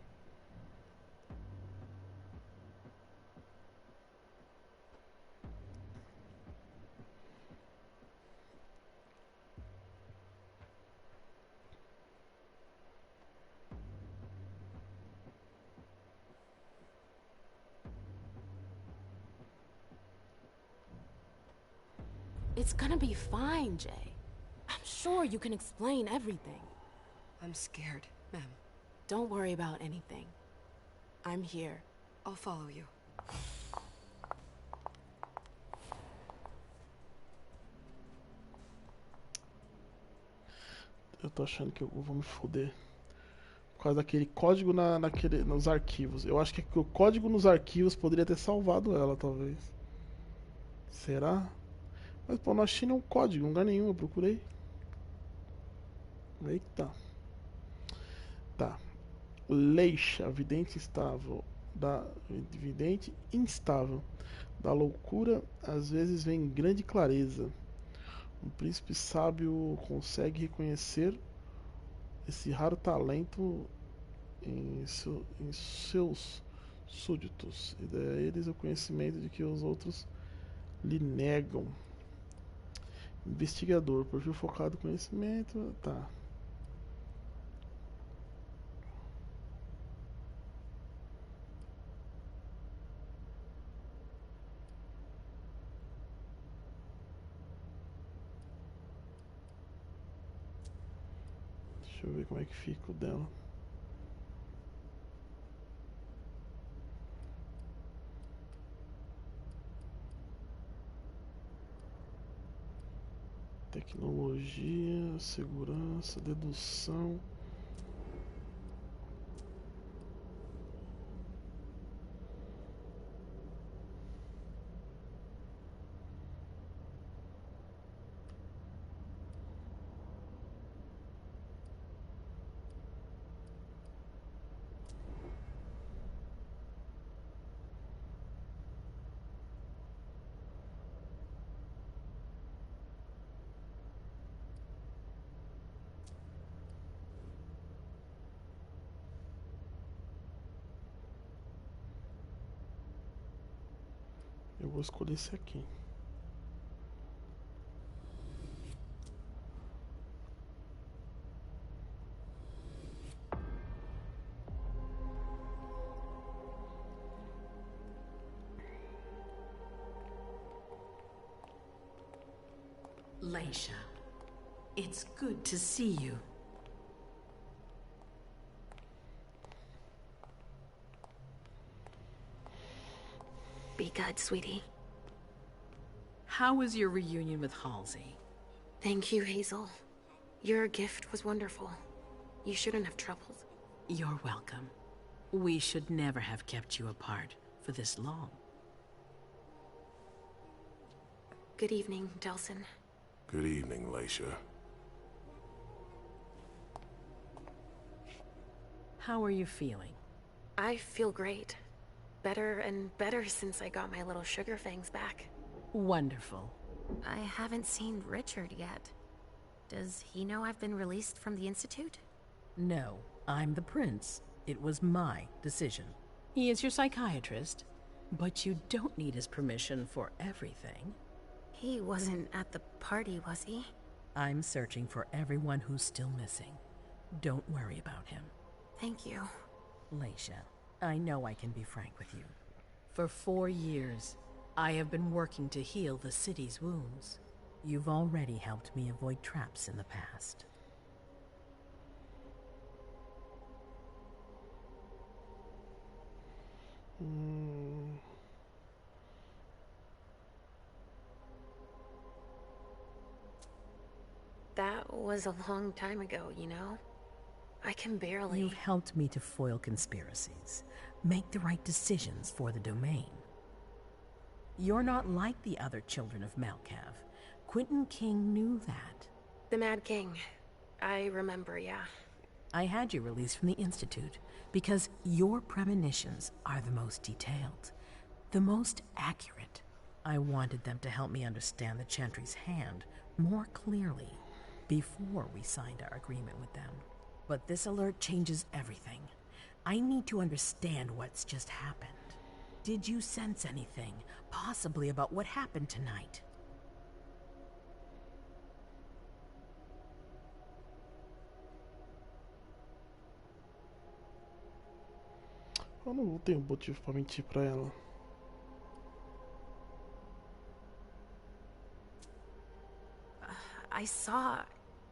It's gonna be fine, Jay. I'm sure you can explain everything. I'm scared, ma'am. Don't worry about anything. I'm here. I'll follow you. Eu tô achando que eu vou me foder. Por causa daquele código nos arquivos. Eu acho que o código nos arquivos poderia ter salvado ela, talvez. Será? Mas, pô, não achei nenhum código, em lugar nenhum, eu procurei. Eita. Tá. Leisha, vidente instável. Vidente instável. Da loucura, às vezes vem grande clareza. Um príncipe sábio consegue reconhecer esse raro talento em seus súditos. E dá a eles o conhecimento de que os outros lhe negam. Investigador, perfil focado em conhecimento, tá. Deixa eu ver como é que fica o dela. Tecnologia, segurança, dedução. Eu vou escolher esse aqui. Leisha, it's good to see you. Be good, sweetie. How was your reunion with Halsey? Thank you, Hazel. Your gift was wonderful. You shouldn't have troubled. You're welcome. We should never have kept you apart for this long. Good evening, Delsin. Good evening, Leisha. How are you feeling? I feel great. Better and better since I got my little sugar fangs back. Wonderful. I haven't seen Richard yet. Does he know I've been released from the Institute? No, I'm the prince. It was my decision. He is your psychiatrist, but you don't need his permission for everything. He wasn't at the party, was he? I'm searching for everyone who's still missing. Don't worry about him. Thank you. Leisha, I know I can be frank with you. For 4 years, I have been working to heal the city's wounds. You've already helped me avoid traps in the past. That was a long time ago, you know? I can barely... You've helped me to foil conspiracies, make the right decisions for the domain. You're not like the other children of Malkav. Quentin King knew that. The Mad King. I remember, yeah. I had you released from the Institute because your premonitions are the most detailed, the most accurate. I wanted them to help me understand the Chantry's hand more clearly before we signed our agreement with them. But this alert changes everything. I need to understand what's just happened. Did you sense anything, possibly about what happened tonight? Eu não tenho motivo pra mentir pra ela. I saw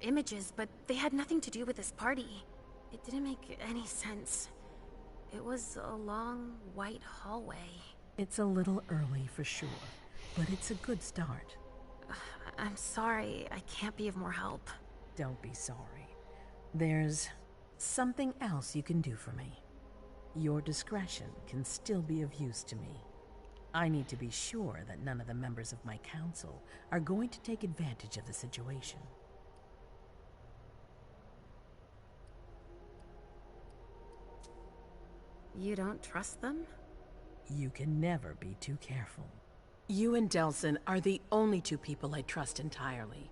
images, but they had nothing to do with this party. It didn't make any sense. It was a long, white hallway. It's a little early for sure, but it's a good start. I'm sorry, I can't be of more help. Don't be sorry. There's something else you can do for me. Your discretion can still be of use to me. I need to be sure that none of the members of my council are going to take advantage of the situation. You don't trust them? You can never be too careful. You and Delsin are the only two people I trust entirely.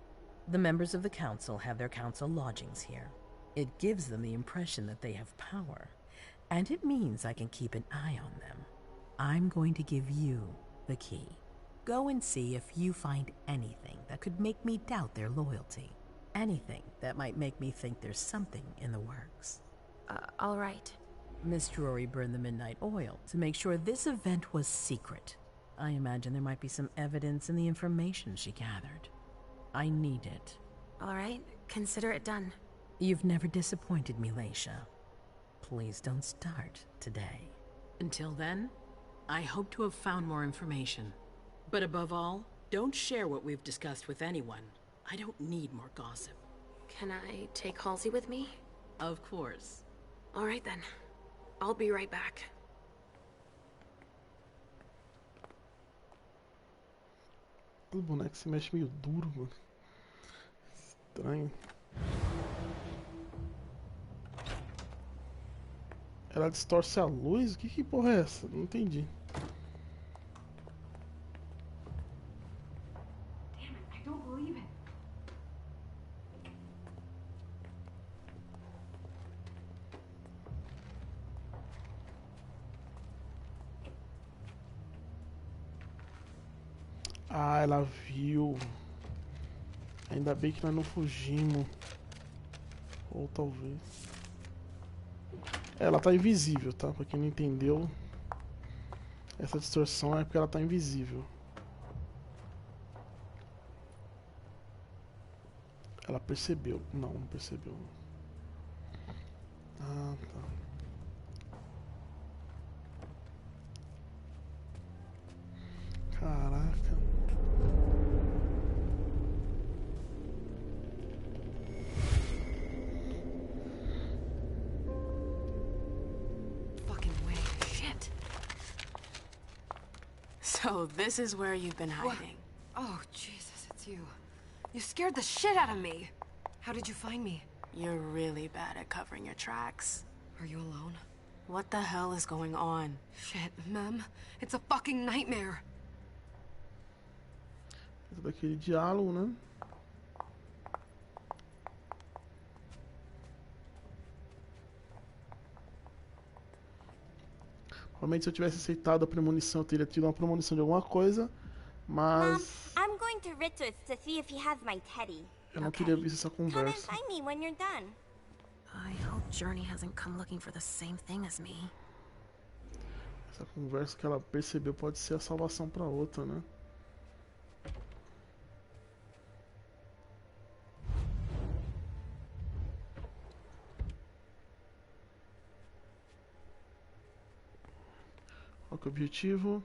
The members of the council have their council lodgings here. It gives them the impression that they have power, and it means I can keep an eye on them. I'm going to give you the key. Go and see if you find anything that could make me doubt their loyalty. Anything that might make me think there's something in the works. All right. Miss Drury burned the midnight oil to make sure this event was secret. I imagine there might be some evidence in the information she gathered. I need it. All right, consider it done. You've never disappointed me, Leisha. Please don't start today. Until then, I hope to have found more information. But above all, don't share what we've discussed with anyone. I don't need more gossip. Can I take Halsey with me? Of course. All right then. I'll be right back. O boneco se mexe meio duro, mano. Estranho. Ela distorce a luz? Que porra é essa? Não entendi. Damn it, I don't believe it. Ah, ela viu. Ainda bem que nós não fugimos. Ou talvez. Ela tá invisível, tá? Pra quem não entendeu, essa distorção é porque ela tá invisível. Ela percebeu. Não, não percebeu. Ah, tá. Caraca. Fucking way. Shit. So this is where you've been hiding. Oh, Jesus, it's you. You scared the shit out of me. How did you find me? You're really bad at covering your tracks. Are you alone? What the hell is going on? Shit, Mem. It's a fucking nightmare. Daquele diálogo, né? Provavelmente se eu tivesse aceitado a premonição, eu teria tido uma premonição de alguma coisa, mas I'm going to Ritzer's to see if he has my teddy. eu não teria visto essa Come and conversa. find me when you're done. I hope Journey hasn't come looking for the same thing as me. Essa conversa que ela percebeu pode ser a salvação para outra, né? Qual que é o objetivo?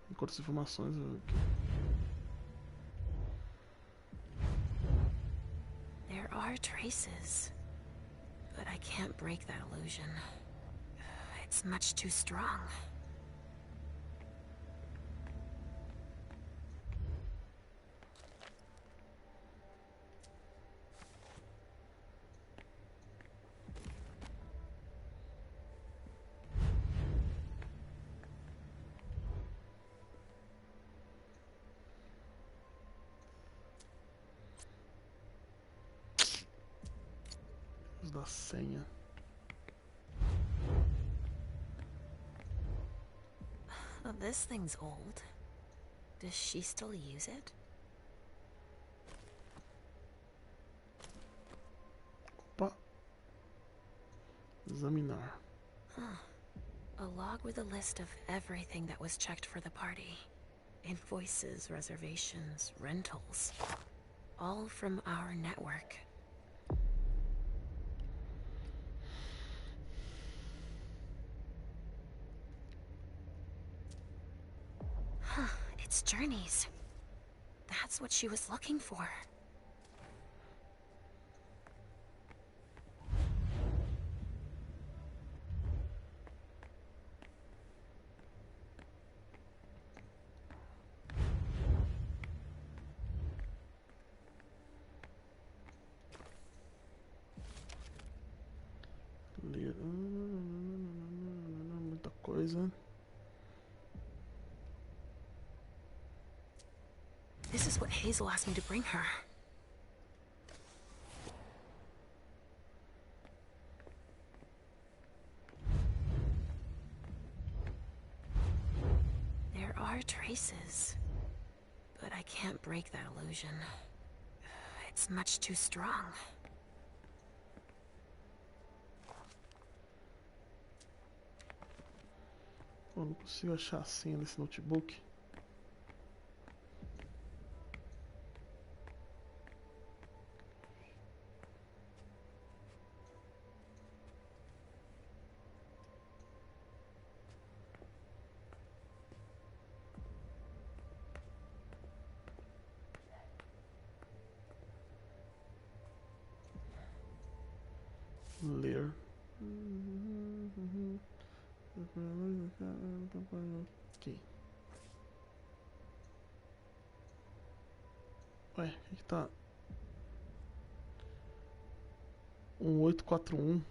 Enquanto as informações aqui. There are traces, but I can't break that illusion. It's much too strong. Da senha. Oh, this thing's old. Does she still use it? Opa. Examinar. Huh. A log with a list of everything that was checked for the party. Invoices, reservations, rentals. All from our network. It's Journey's. That's what she was looking for. Muita coisa. This is what Hazel asked me to bring her. There are traces, but I can't break that illusion. It's much too strong. Eu não consigo achar a senha desse notebook. Ler. Ok. Ué, o que tá? 1841.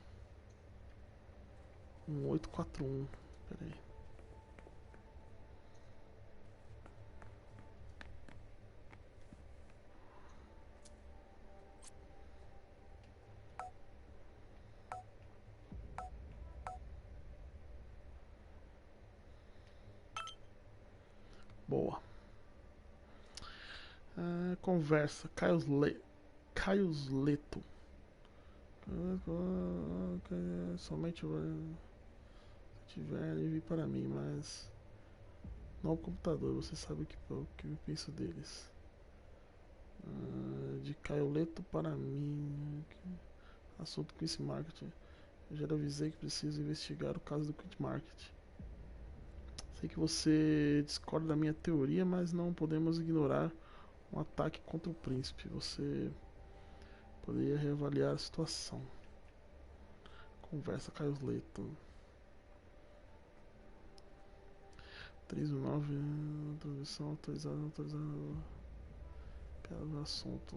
1841. Pera aí. Boa. Conversa. Caios Leto. Somente se tiver envie para mim, mas não o computador. Você sabe o que eu penso deles. De Caio Leto para mim. Assunto com esse marketing. Eu já avisei que preciso investigar o caso do Quit Market. Sei que você discorda da minha teoria, mas não podemos ignorar um ataque contra o príncipe. Você poderia reavaliar a situação. Conversa Caio Leto. 319, transição autorizada. Pelo assunto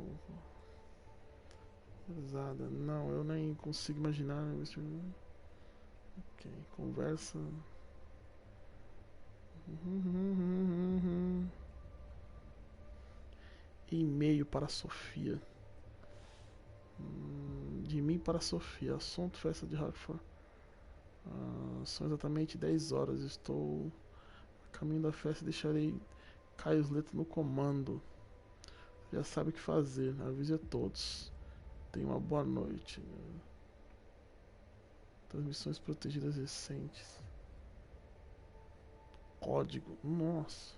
pesada. Não, eu nem consigo imaginar. Ok, conversa. E-mail para a Sofia. De mim para a Sofia. Assunto festa de Hartford. São exatamente 10 horas. Estou a caminho da festa e deixarei cair os letras no comando. Já sabe o que fazer. Avise a todos. Tenha uma boa noite. Transmissões protegidas recentes. Código. Nossa.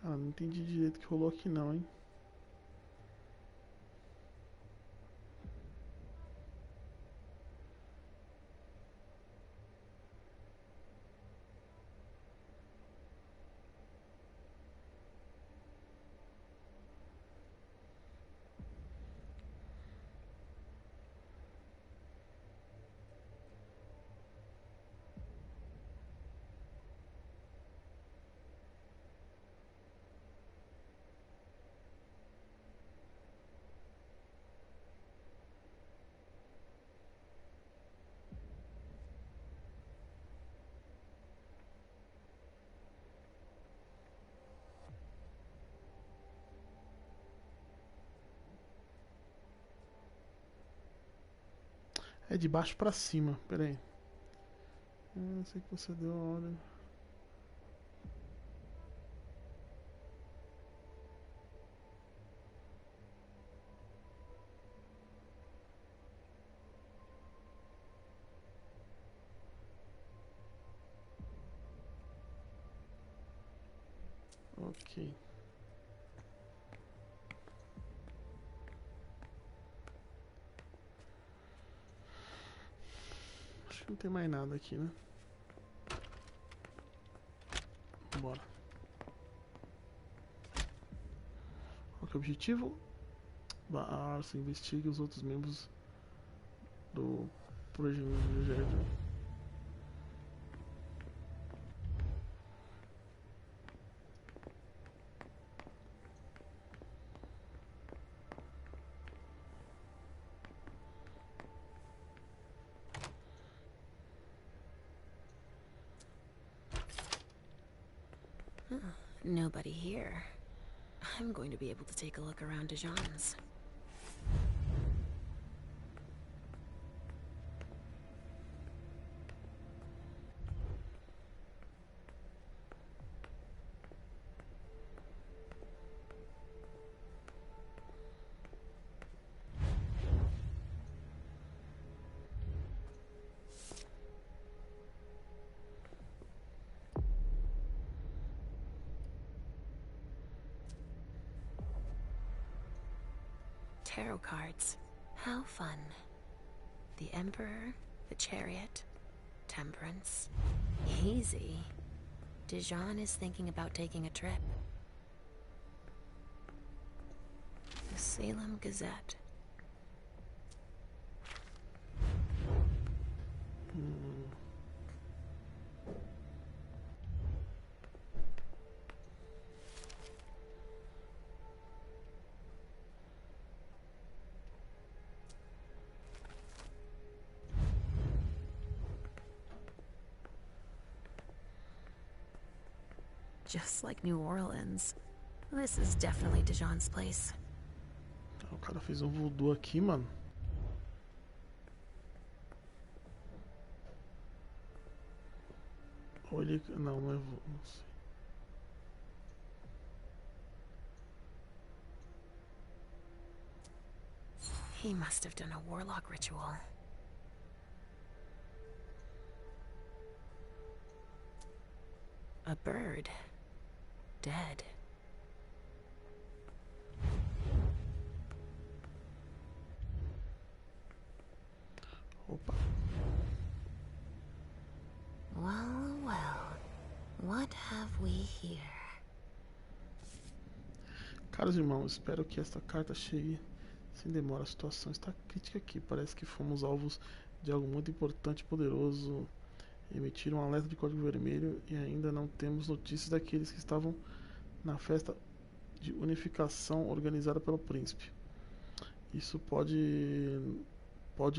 Não entendi direito o que rolou aqui não, hein? É de baixo pra cima, pera aí. Não sei que você deu a hora. Ok. Acho que não tem mais nada aqui, né? Bora. Qual que é o objetivo? Barça, investigue os outros membros do projeto. Nobody here. I'm going to be able to take a look around Dijon's. Tarot cards. How fun. The Emperor, the Chariot, Temperance. Easy. Dijon is thinking about taking a trip. The Salem Gazette. Just like New Orleans. This is definitely Dijon's place. O cara fez um voodoo aqui, mano. Ou ele... Não, não é voodoo. Não sei. He must have done a warlock ritual. A bird. Dead. Opa. Well, well. What have we here? Caros irmãos, espero que esta carta chegue sem demora. A situação está crítica aqui. Parece que fomos alvos de algo muito importante e poderoso. Emitiram um alerta de código vermelho e ainda não temos notícias daqueles que estavam na festa de unificação organizada pelo príncipe. Isso pode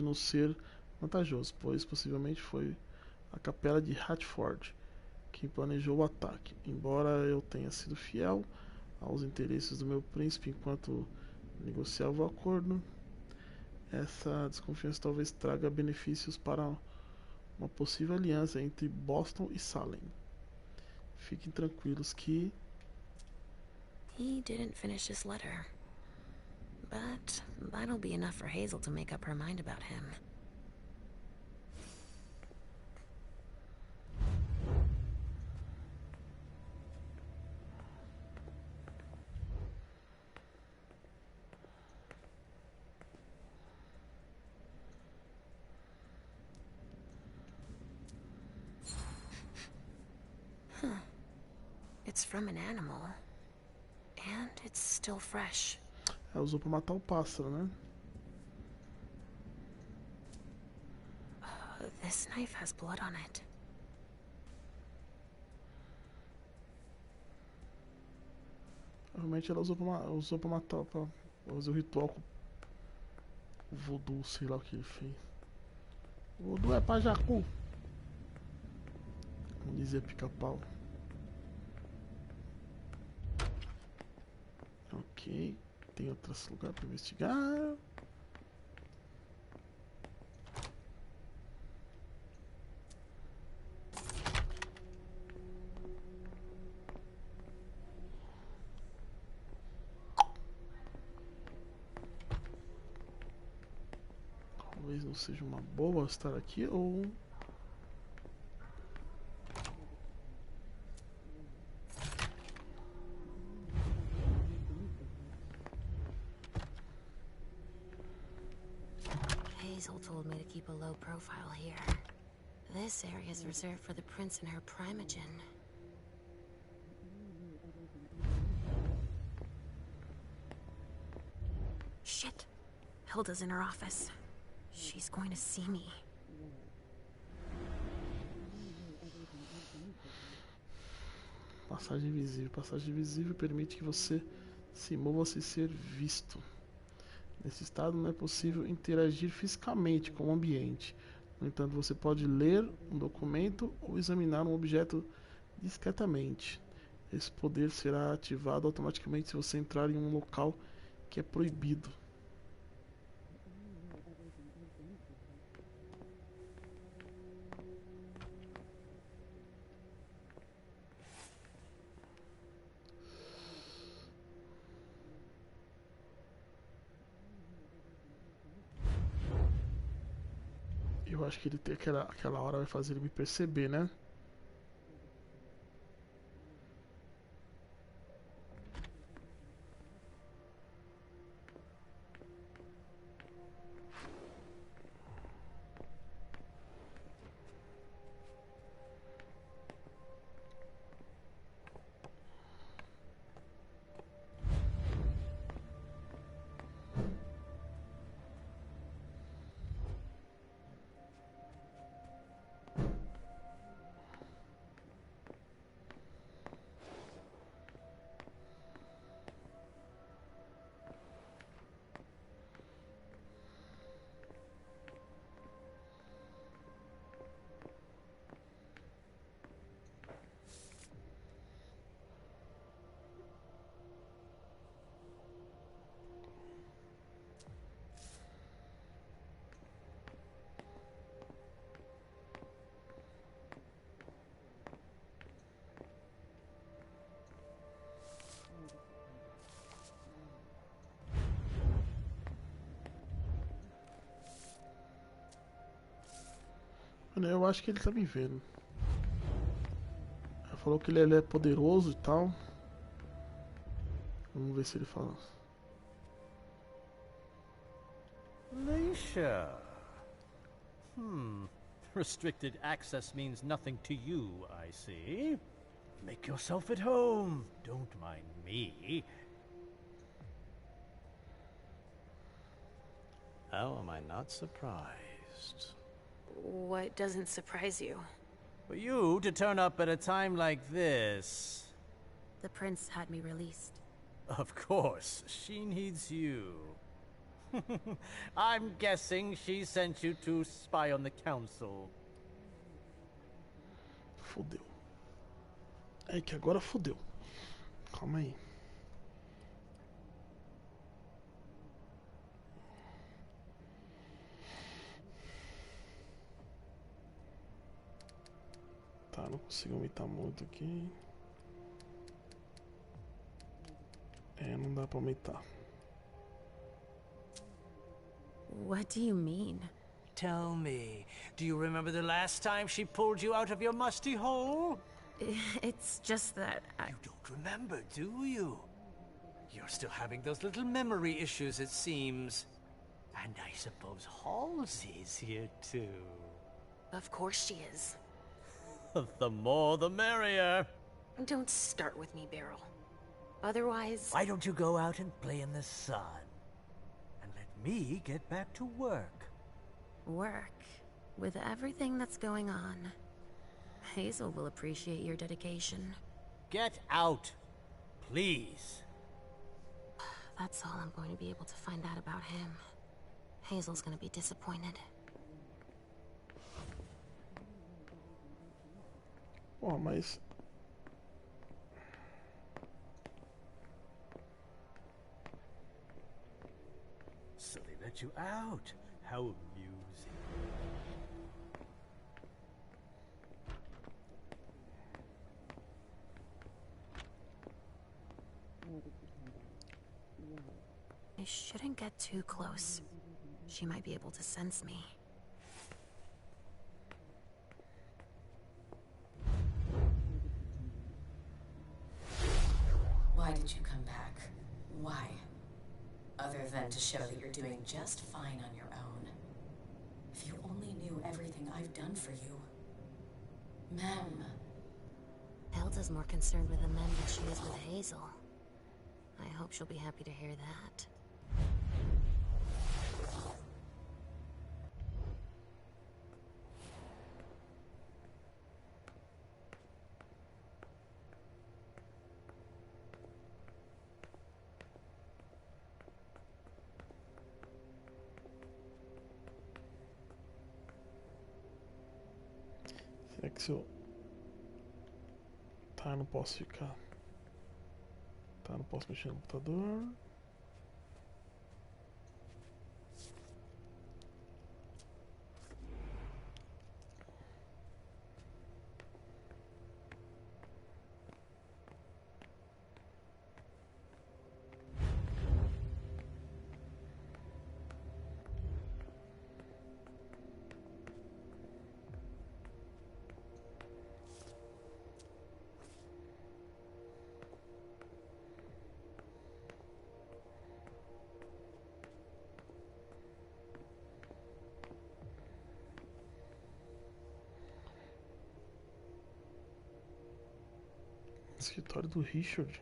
nos ser vantajoso, pois possivelmente foi a capela de Hatford quem planejou o ataque. Embora eu tenha sido fiel aos interesses do meu príncipe enquanto negociava o acordo, essa desconfiança talvez traga benefícios para uma possível aliança entre Boston e Salem. Fiquem tranquilos que... He didn't finish his letter. But that'll be enough for Hazel to make up her mind about him. Huh. It's from an animal. And it's still fresh. Usou pra matar o pássaro, né? This knife has blood on it. Provavelmente ela usou pra matar, pra fazer o ritual com o voodoo, sei lá o que ele fez. O voodoo é pra Jacu. Como dizia Pica-Pau. Ok. Tem outros lugares para investigar. Talvez não seja uma boa estar aqui ou... Hazel told me to keep a low profile here. This area is reserved for the prince and her primogen. Shit! Hilda's in her office. She's going to see me. Passagem visível. Passagem visível permite que você se mova sem ser visto. Nesse estado não é possível interagir fisicamente com o ambiente. No entanto, você pode ler um documento ou examinar um objeto discretamente. Esse poder será ativado automaticamente se você entrar em um local que é proibido. Eu acho que ele tem aquela hora vai fazer ele me perceber, né? Eu acho que ele tá me vendo. Ele falou que ele é poderoso e tal. Vamos ver se ele fala. Leisha. Restricted access means nothing to you, I see. Make yourself at home. Don't mind me. How am I not surprised? What doesn't surprise you? For you to turn up at a time like this. The prince had me released. Of course, she needs you. I'm guessing she sent you to spy on the council. Fudeu. É que agora fudeu. Calma aí. Tá, não consigo aumentar muito aqui. É, não dá pra aumentar. What do you mean? Tell me, do you remember the last time she pulled you out of your musty hole? It's just that You don't remember, do you? You're still having those little memory issues, it seems. And I suppose Halsey's here too. Of course she is. The more the merrier. Don't start with me, Beryl. Otherwise... Why don't you go out and play in the sun? And let me get back to work. Work? With everything that's going on, Hazel will appreciate your dedication. Get out, please. That's all I'm going to be able to find out about him. Hazel's gonna be disappointed. Pô, mas... So they let you out. How amusing. I shouldn't get too close. She might be able to sense me. Why did you come back? Why? Other than to show that you're doing just fine on your own. If you only knew everything I've done for you. Ma'am. Hilda's more concerned with the men than she is with Hazel. I hope she'll be happy to hear that. Será que se eu... Tá, não posso ficar. Tá, não posso mexer no computador. Escritório do Richard.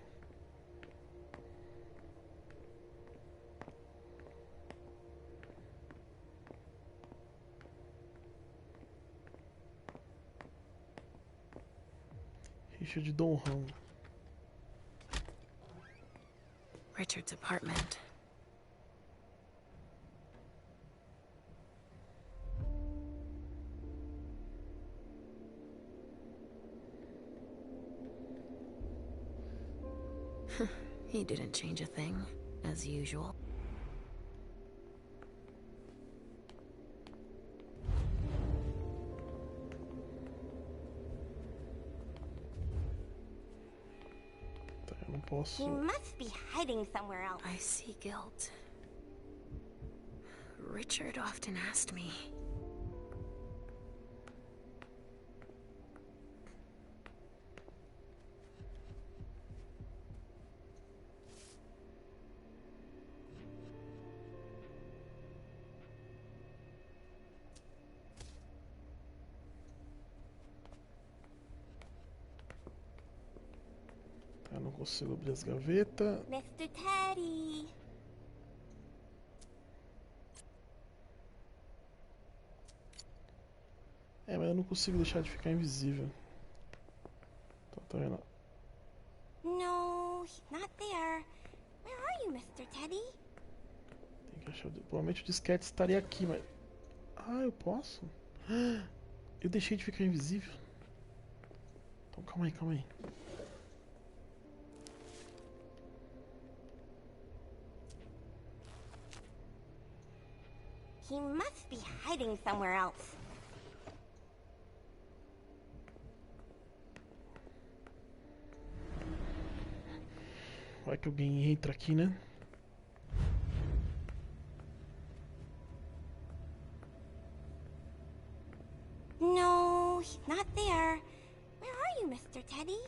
Richard Donham. Richard's apartment. He didn't change a thing, as usual. Eu não posso. He must be hiding somewhere else. I see guilt. Richard often asked me. Eu não consigo abrir as gavetas. Mr. Teddy. É, mas eu não consigo deixar de ficar invisível. Tá vendo? No, he's not there. Where are you, Mr. Teddy? Tem que achar. Provavelmente o disquete estaria aqui, mas. Ah, eu posso? Eu deixei de ficar invisível. Então calma aí, calma aí. He must be hiding somewhere else. Vai que alguém entra aqui, né? No, he's not there. Where are you, Mr. Teddy?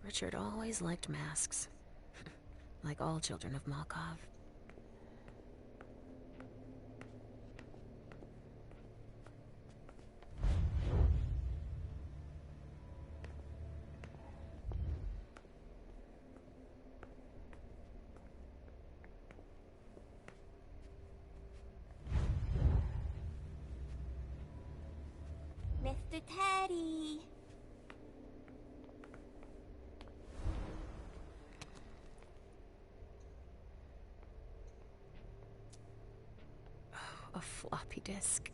Richard always liked masks. Like all children of Malkov. Mr. Teddy. A floppy disk.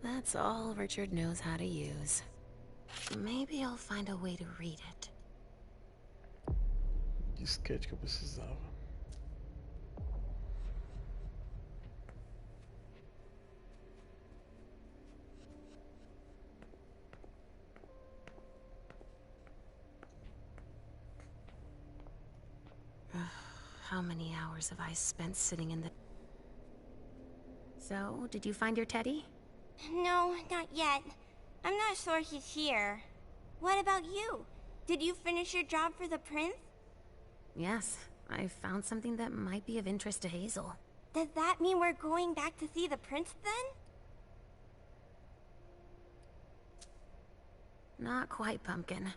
That's all Richard knows how to use. Maybe I'll find a way to read it. Disquete que eu precisava. How many hours have I spent sitting in the... So, did you find your Teddy? No, not yet. I'm not sure he's here. What about you? Did you finish your job for the prince? Yes, I found something that might be of interest to Hazel. Does that mean we're going back to see the prince then? Not quite, Pumpkin.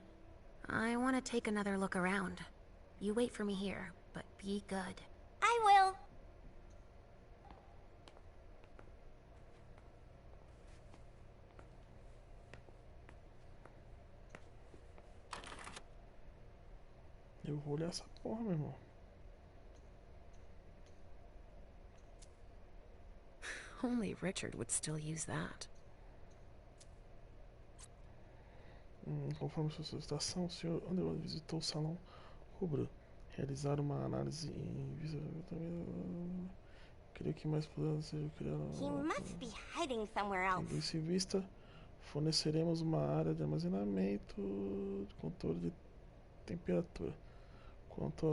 I want to take another look around. You wait for me here, but be good. I will. Eu vou olhar essa porra, meu irmão. Only Richard would still use that. Conforme sua solicitação, o Sr. Underwood visitou o salão rubro. Realizar uma análise em vista. Creio que mais podemos seja criar. He must be hiding somewhere else. Tendo isso em vista, forneceremos uma área de armazenamento de controle de temperatura. Quanto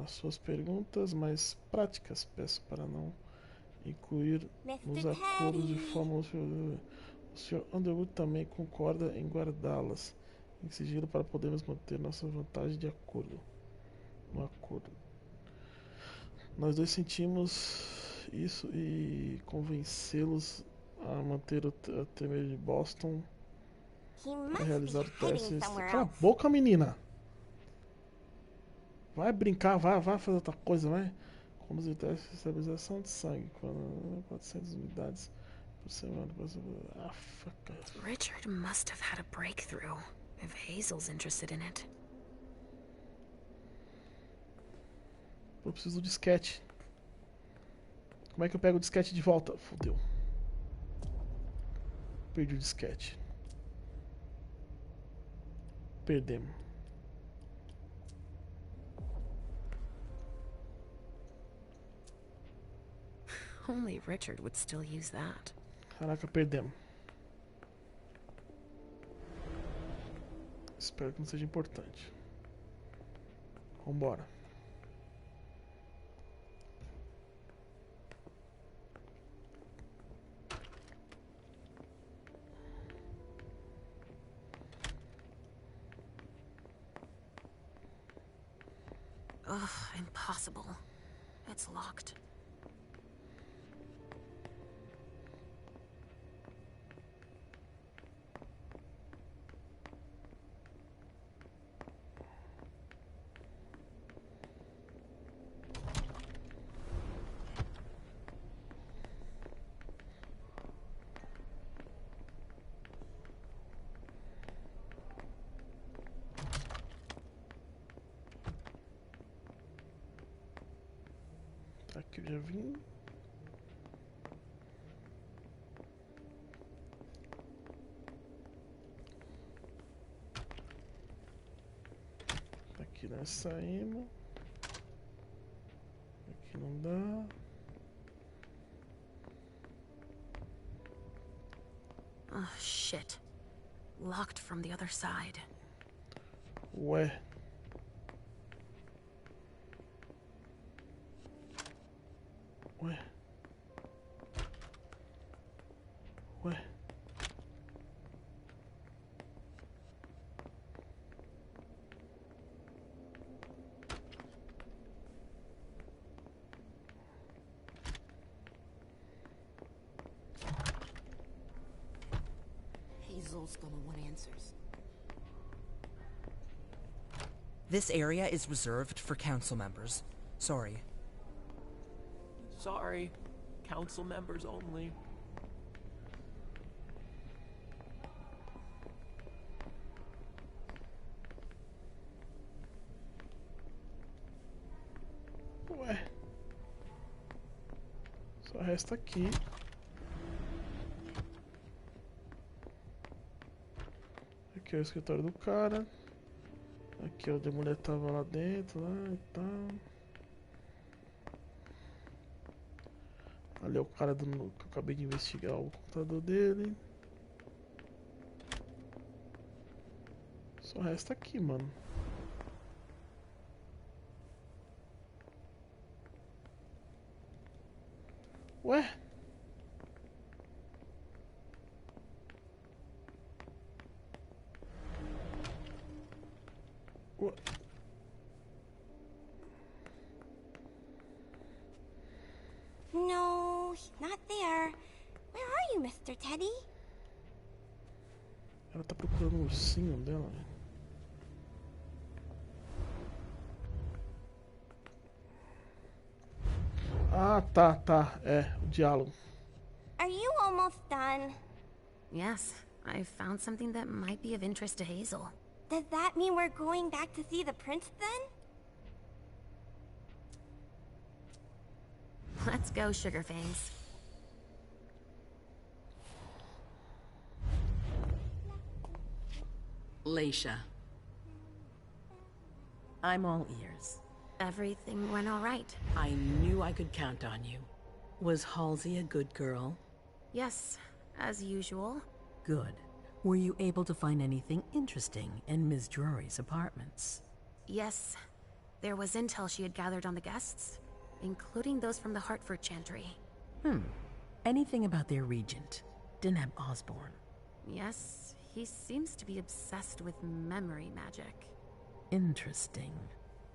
às suas perguntas mais práticas, peço para não incluir nos acordos de forma. O Sr. Underwood também concorda em guardá-las em sigilo para podermos manter nossa vantagem de acordo. No acordo. Nós dois sentimos isso e convencê-los a manter o tremer de Boston para realizar o teste. Cala a boca, menina! Vai brincar, vai fazer outra coisa, vai. Conduzir o teste de estabilização de sangue. 400 unidades por semana. Ah, fuck. Richard must have had a breakthrough, if Hazel's interested in it. Eu preciso do disquete. Como é que eu pego o disquete de volta? Fudeu. Perdi o disquete. Perdemos. Only Richard would still use that. Caraca, perdemos. Espero que não seja importante. Vambora. Ugh, impossible. It's locked. que eu já vim. Aqui nós saímos. Aqui não dá. Oh, shit. Locked from the other side. Ué. Ué. Ué. Hazel's gonna want answers. This area is reserved for council members. Sorry. Sorry. Council members only. Ué. Só resta aqui. Aqui é o escritório do cara. Aqui é onde a mulher tava lá dentro, lá e tal. Ali é o cara que eu acabei de investigar o computador dele. Só resta aqui, mano. Ué? Ué? No, he's not there. Where are you, Mr. Teddy? Ela tá procurando o ursinho dela, velho. Ah, tá. É, o diálogo. Are you almost done? Yes, I found something that might be of interest to Hazel. Does that mean we're going back to see the prince then? Let's go, Sugarfangs. Leisha. I'm all ears. Everything went all right. I knew I could count on you. Was Halsey a good girl? Yes, as usual. Good. Were you able to find anything interesting in Ms. Drury's apartments? Yes. There was intel she had gathered on the guests, including those from the Hartford Chantry. Anything about their regent, Deneb Osborne? Yes, he seems to be obsessed with memory magic. Interesting.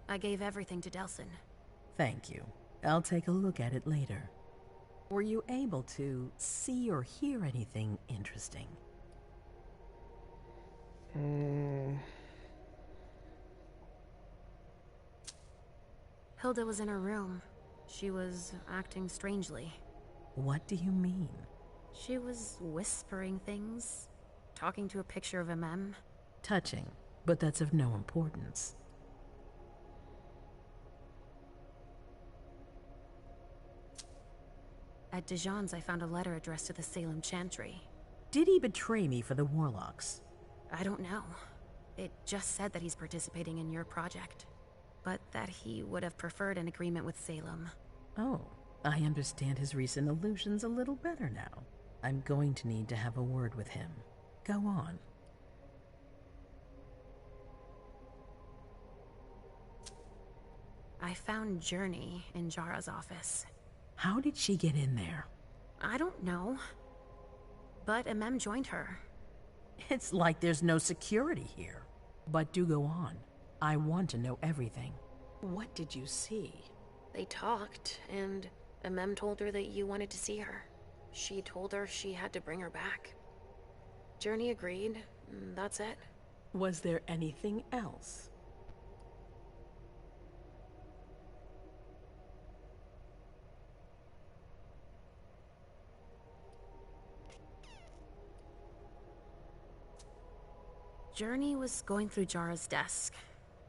I gave everything to Delsin. Thank you. I'll take a look at it later. Were you able to see or hear anything interesting? Hilda was in her room. She was acting strangely. What do you mean? She was whispering things, talking to a picture of a mem. Touching, but that's of no importance. At Dijon's, I found a letter addressed to the Salem Chantry. Did he betray me for the Warlocks? I don't know. It just said that he's participating in your project, but that he would have preferred an agreement with Salem. Oh, I understand his recent illusions a little better now. I'm going to need to have a word with him. Go on. I found Journey in Jara's office. How did she get in there? I don't know. But a mem joined her. It's like there's no security here. But do go on. I want to know everything. What did you see? They talked, and a mem told her that you wanted to see her. She told her she had to bring her back. Journey agreed, and that's it. Was there anything else? Journey was going through Jara's desk.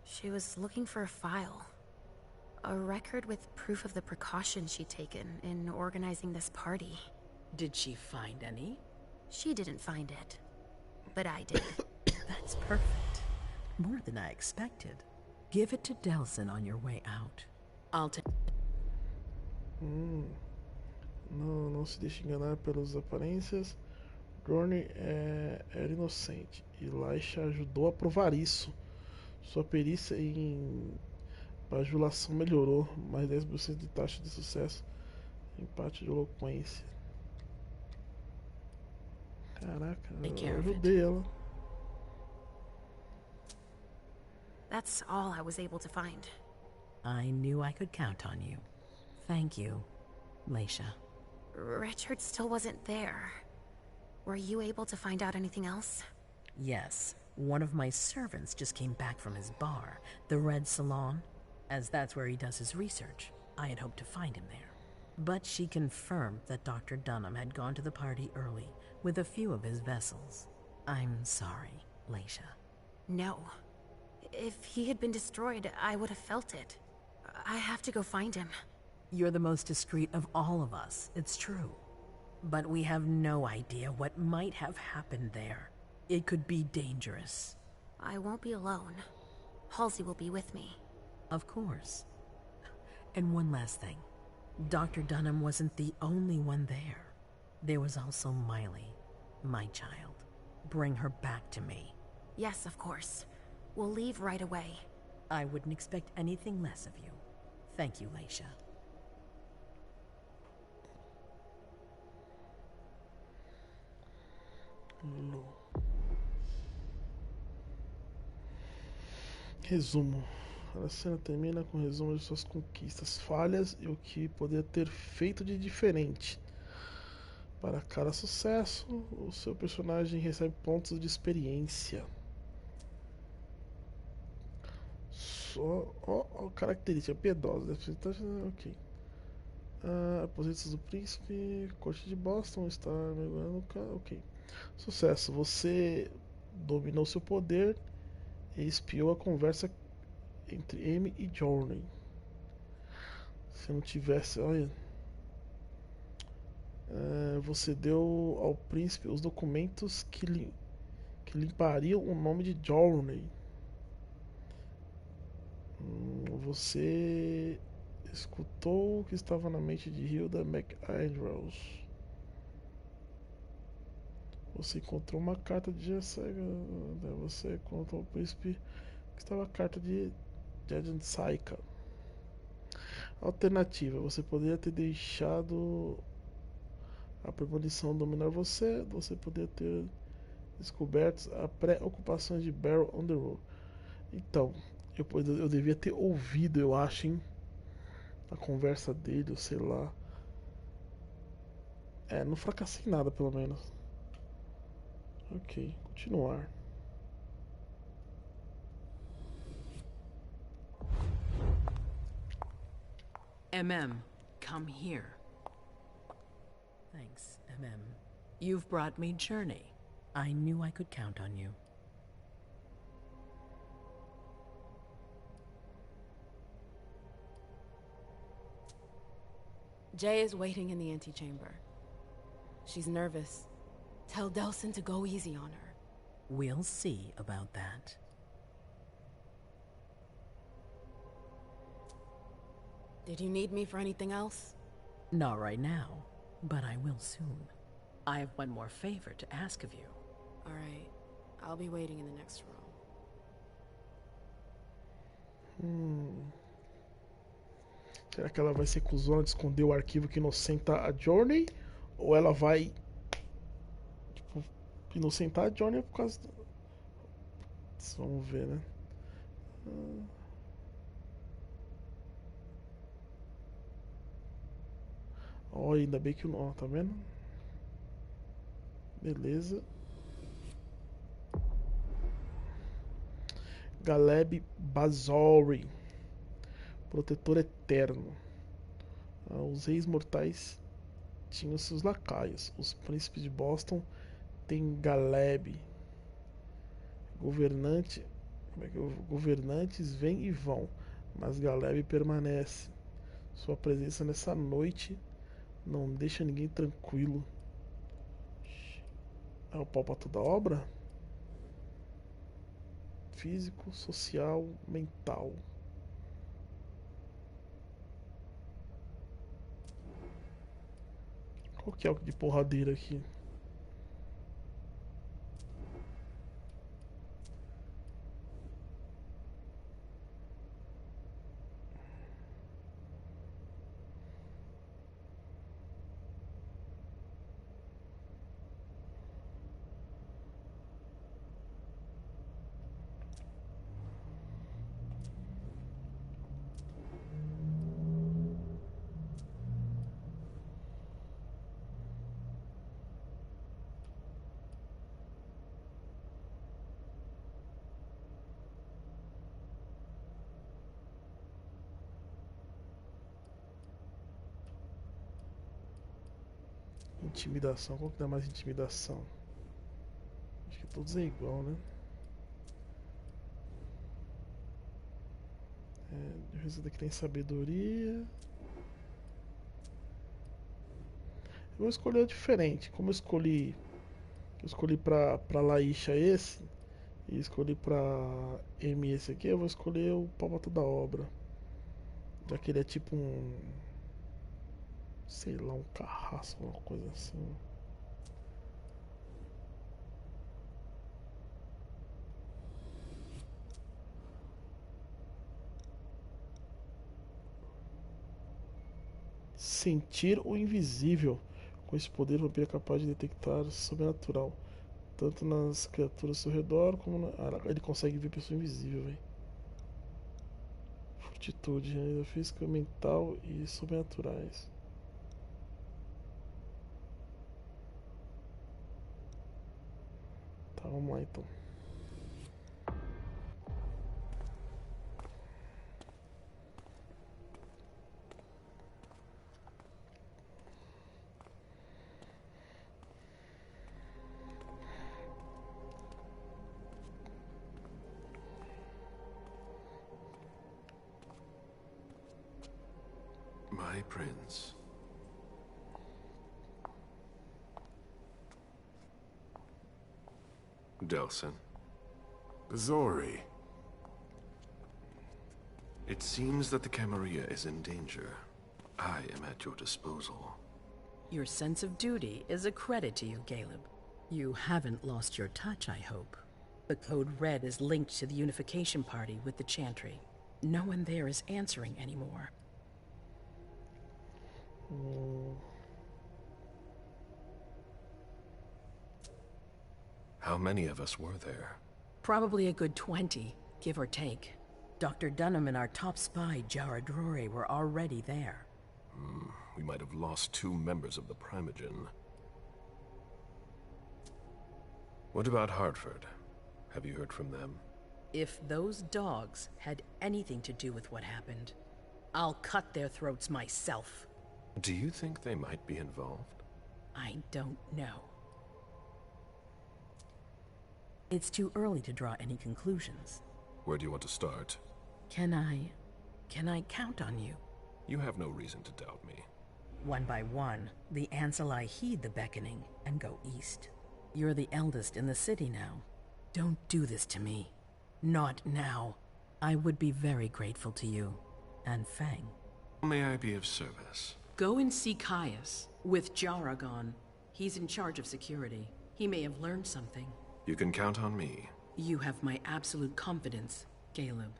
She was looking for a file. A record with proof of the precautions she'd taken in organizing this party. Did she find any? She didn't find it, but I did. That's perfect. More than I expected. Give it to Delsin on your way out. I'll take... Não se deixe enganar pelas aparências. Journey era inocente e Laisha ajudou a provar isso. Sua perícia em bajulação melhorou, mais 10% de taxa de sucesso. Empate de eloquência. Caraca, eu ajudei ela. That's all I was able to find. I knew I could count on you. Thank you, Laisha. Richard still wasn't there. Were you able to find out anything else? Yes. One of my servants just came back from his bar, the Red Salon, as that's where he does his research. I had hoped to find him there. But she confirmed that Dr. Dunham had gone to the party early with a few of his vessels. I'm sorry, Laisha. No. If he had been destroyed, I would have felt it. I have to go find him. You're the most discreet of all of us, it's true. But we have no idea what might have happened there. It could be dangerous. I won't be alone. Halsey will be with me. Of course. And one last thing. Dr. Dunham wasn't the only one there. There was also Miley, my child. Bring her back to me. Yes, of course. We'll leave right away. I wouldn't expect anything less of you. Thank you, Laisha. Resumo. A cena termina com um resumo de suas conquistas, falhas e o que poderia ter feito de diferente. Para cada sucesso, o seu personagem recebe pontos de experiência. Característica piedosa. Ok. Aposentos do príncipe, corte de Boston, está melhorando. Ok. Sucesso. Você dominou seu poder e espiou a conversa entre Amy e Journey. Se não tivesse, olha, você deu ao príncipe os documentos que limpariam o nome de Journey. Você escutou o que estava na mente de Hilda McAndrews. Você encontrou uma carta de Jessica. Você encontrou o príncipe que estava a carta de Saika. Alternativa: você poderia ter deixado a premonição dominar você. Você poderia ter descoberto a pré-ocupação de Barrel on the Road. Então, eu devia ter ouvido, eu acho, hein? A conversa dele, ou sei lá. Não fracassei em nada, pelo menos. Ok, continuar. Come here. Thanks, You've brought me Journey. I knew I could count on you. Jay is waiting in the antechamber. She's nervous. Tell Delsin to go easy on her. We'll see about that. Did you need me for anything else? Not right now, but I will soon. I have one more favor to ask of you. All right. I'll be waiting in the next room. Será que ela vai ser cuzona de esconder o arquivo que inocenta a Journey? Ou ela vai, tipo, inocentar a Journey por causa do... Vamos ver, né? Ó, ainda bem que não, tá vendo? Beleza. Galeb Bazori, protetor eterno. Os reis mortais tinham seus lacaios. Os príncipes de Boston têm Galeb. Governantes vêm e vão, Mas Galeb permanece. Sua presença nessa noite não deixa ninguém tranquilo. É o pau pra toda obra? Físico, social, mental. Qual que é o de porradeira aqui? Intimidação, qual que dá mais intimidação? Acho que todos é igual, né? Esse daqui tem sabedoria. Eu vou escolher diferente. Como eu escolhi pra Laisha esse, e escolhi pra Amy esse aqui, eu vou escolher o pau pra toda obra. Já que ele é tipo um. Sei lá, um carrasco, uma coisa assim. Sentir o invisível. Com esse poder, o vampiro é capaz de detectar o sobrenatural. Tanto nas criaturas ao seu redor, como na... ele consegue ver pessoa invisível, velho. Fortitude, ainda física, mental e sobrenaturais. Tá, vamos lá então. My prince. Delson. Zori. It seems that the Camarilla is in danger. I am at your disposal. Your sense of duty is a credit to you, Caleb. You haven't lost your touch, I hope. The Code Red is linked to the Unification Party with the Chantry. No one there is answering anymore. How many of us were there? Probably a good 20, give or take. Dr. Dunham and our top spy, Jara Drury, were already there. We might have lost 2 members of the Primogen. What about Hartford? Have you heard from them? If those dogs had anything to do with what happened, I'll cut their throats myself. Do you think they might be involved? I don't know. It's too early to draw any conclusions. Where do you want to start? Can I count on you? You have no reason to doubt me. One by one, the Anseli heed the beckoning and go east. You're the eldest in the city now. Don't do this to me. Not now. I would be very grateful to you. And Fang. May I be of service? Go and see Caius. With Jara gone. He's in charge of security. He may have learned something. You can count on me. You have my absolute confidence, Caleb.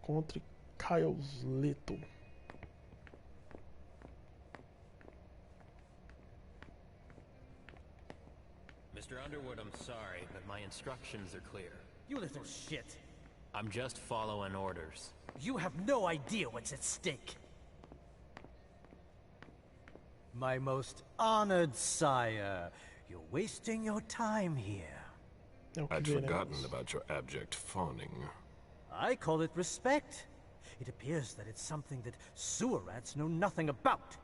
Encontre Kyle's Leto. Mr. Underwood, I'm sorry, but my instructions are clear. You little shit. I'm just following orders. You have no idea what's at stake. My most honored sire, you're wasting your time here. I'd forgotten about your abject fawning. I call it respect. It appears that it's something that sewer rats know nothing about.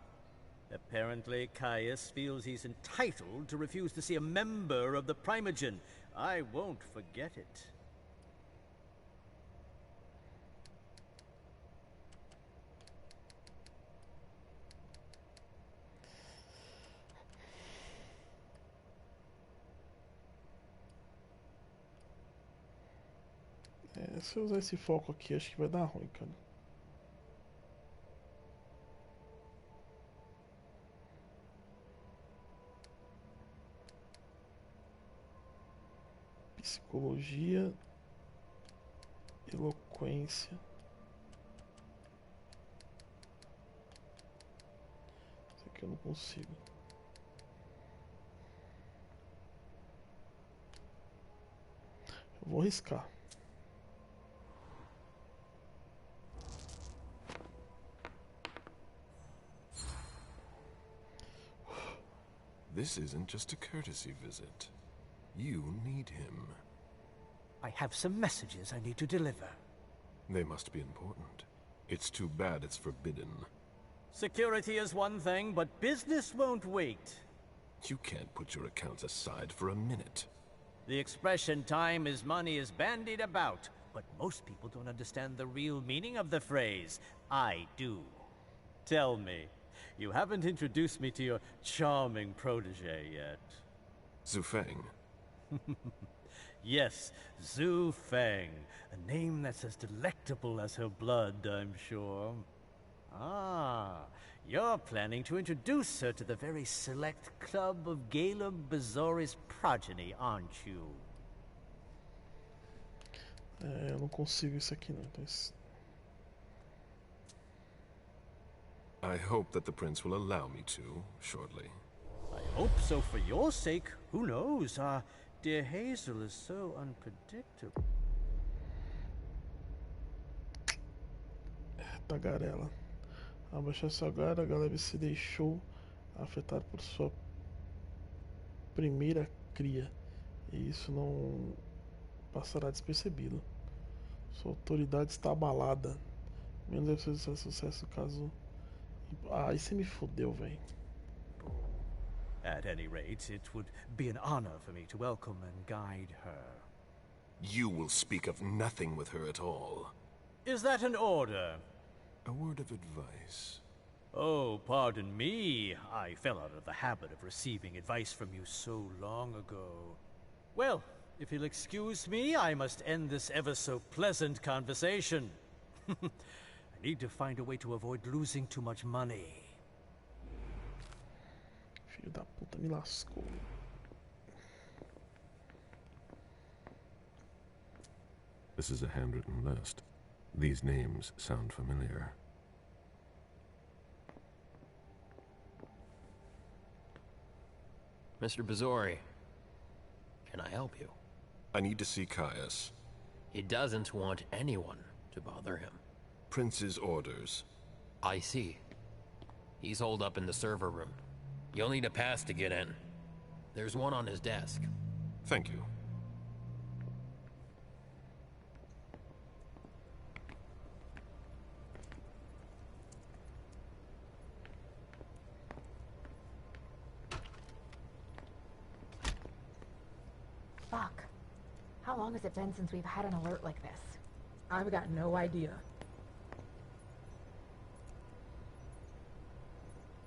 Apparently, Caius feels he's entitled to refuse to see a member of the Primogen. I won't forget it. Se eu usar esse foco aqui, acho que vai dar ruim, cara. Psicologia, eloquência. Isso aqui eu não consigo. Eu vou arriscar. This isn't just a courtesy visit. You need him. I have some messages I need to deliver. They must be important. It's too bad it's forbidden. Security is one thing, but business won't wait. You can't put your accounts aside for a minute. The expression time is money is bandied about, but most people don't understand the real meaning of the phrase. I do. Tell me, you haven't introduced me to your charming protege yet. Zhu Feng. Yes, Zhu Feng. A name that's as delectable as her blood, I'm sure. Ah, you're planning to introduce her to the very select club of Gala Bazori's progeny, aren't you? Eu não consigo isso aqui não, então I hope that the prince will allow me to, shortly. I hope so for your sake. Who knows? Dear Hazel is so unpredictable. Tagarela. Ao baixar sua guarda, a galera se deixou afetar por sua primeira cria. E isso não passará despercebido. Sua autoridade está abalada. Menos deve ser sucesso caso... aí você me fodeu, velho. At any rate, it would be an honor for me to welcome and guide her. You will speak of nothing with her at all. Is that an order? A word of advice. Oh, pardon me. I fell out of the habit of receiving advice from you so long ago. Well, if you'll excuse me, I must end this ever so pleasant conversation. I need to find a way to avoid losing too much money. Filho da puta, me lascou. This is a handwritten list. These names sound familiar. Mr. Bazori, can I help you? I need to see Caius. He doesn't want anyone to bother him. Prince's orders. I see. He's holed up in the server room. You'll need a pass to get in. There's one on his desk. Thank you. Fuck. How long has it been since we've had an alert like this? I've got no idea.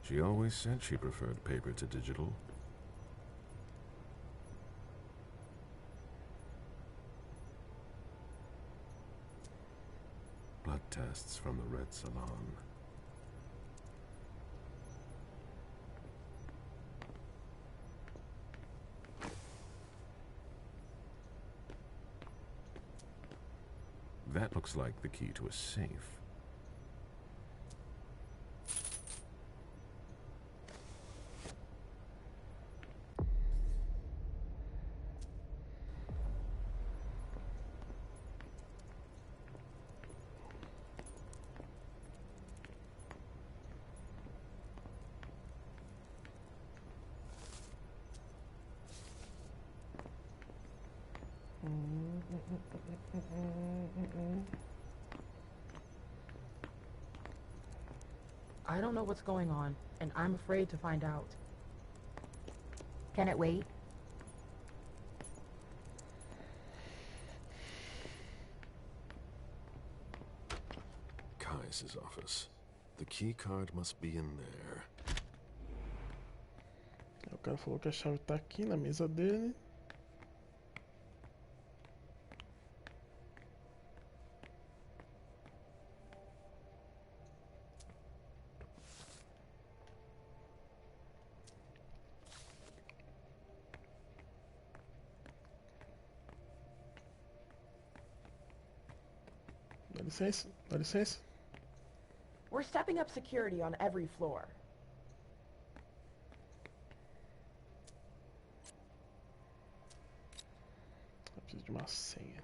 She always said she preferred paper to digital. Blood tests from the Red Salon. That looks like the key to a safe. I don't know what's going on, and I'm afraid to find out. Can it wait? Caius' office. The key card must be in there. O cara falou que a chave tá aqui na mesa dele. Dá licença, dá licença. We're stepping up security on every floor. Eu preciso de uma senha.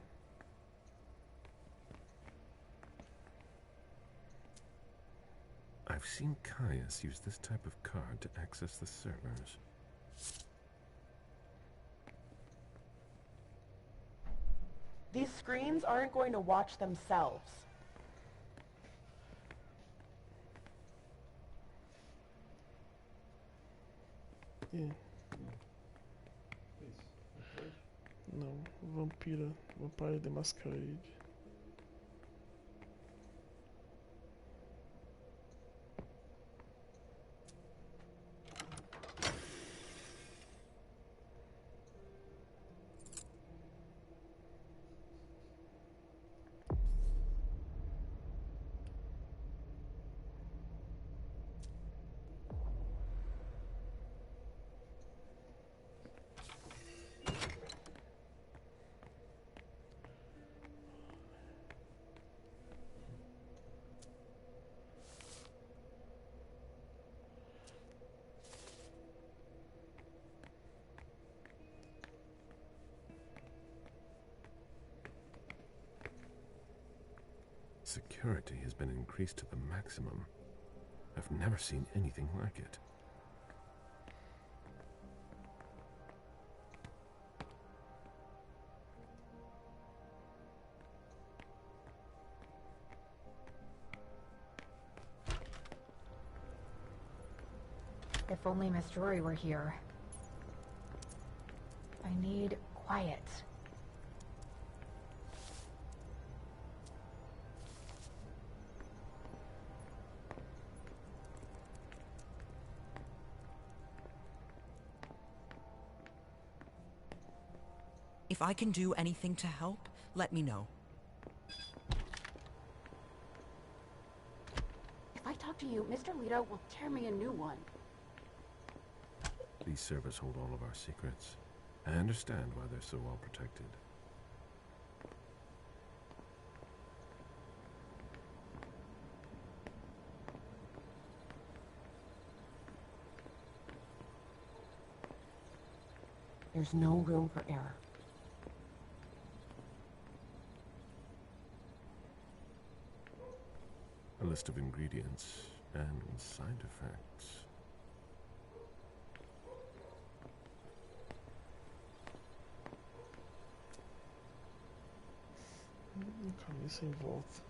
I've seen Caius use this type of card to access the servers. These screens aren't going to watch themselves. Yeah. Não, Vampire de Masquerade. Security has been increased to the maximum. I've never seen anything like it. If only Miss Drury were here. I need quiet. If I can do anything to help, let me know. If I talk to you, Mr. Leto will tear me a new one. These servers hold all of our secrets. I understand why they're so well protected. There's no room for error. A list of ingredients and side effects. Caminho sem volta.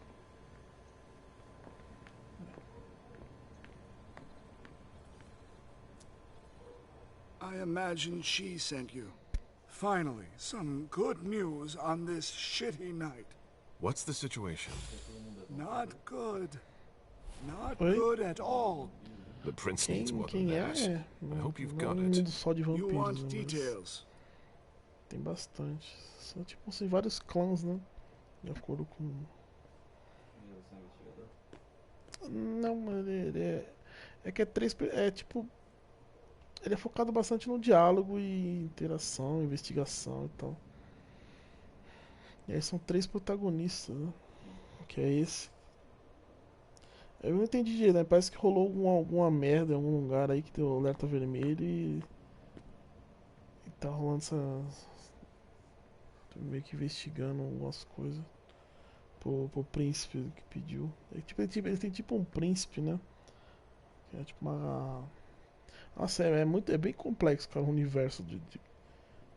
I imagine she sent you. Finally, some good news on this shitty night. What's the situation? Not good. Not good at all. The prince needs more than that. I hope you've got Não é um it. mundo só de You vampiros, want né, mas details? tem bastante. São tipo assim, vários clãs, né? De acordo com. Não, é que é três. É tipo. Ele é focado bastante no diálogo e interação, investigação e tal. E aí são três protagonistas, né? Que é esse. Eu não entendi direito, né? Parece que rolou alguma merda em algum lugar aí que deu alerta vermelho e tá rolando essa. Tô meio que investigando algumas coisas pro príncipe que pediu. Ele tem tipo um príncipe, né? Que é tipo uma. Nossa, é bem complexo, cara, o universo de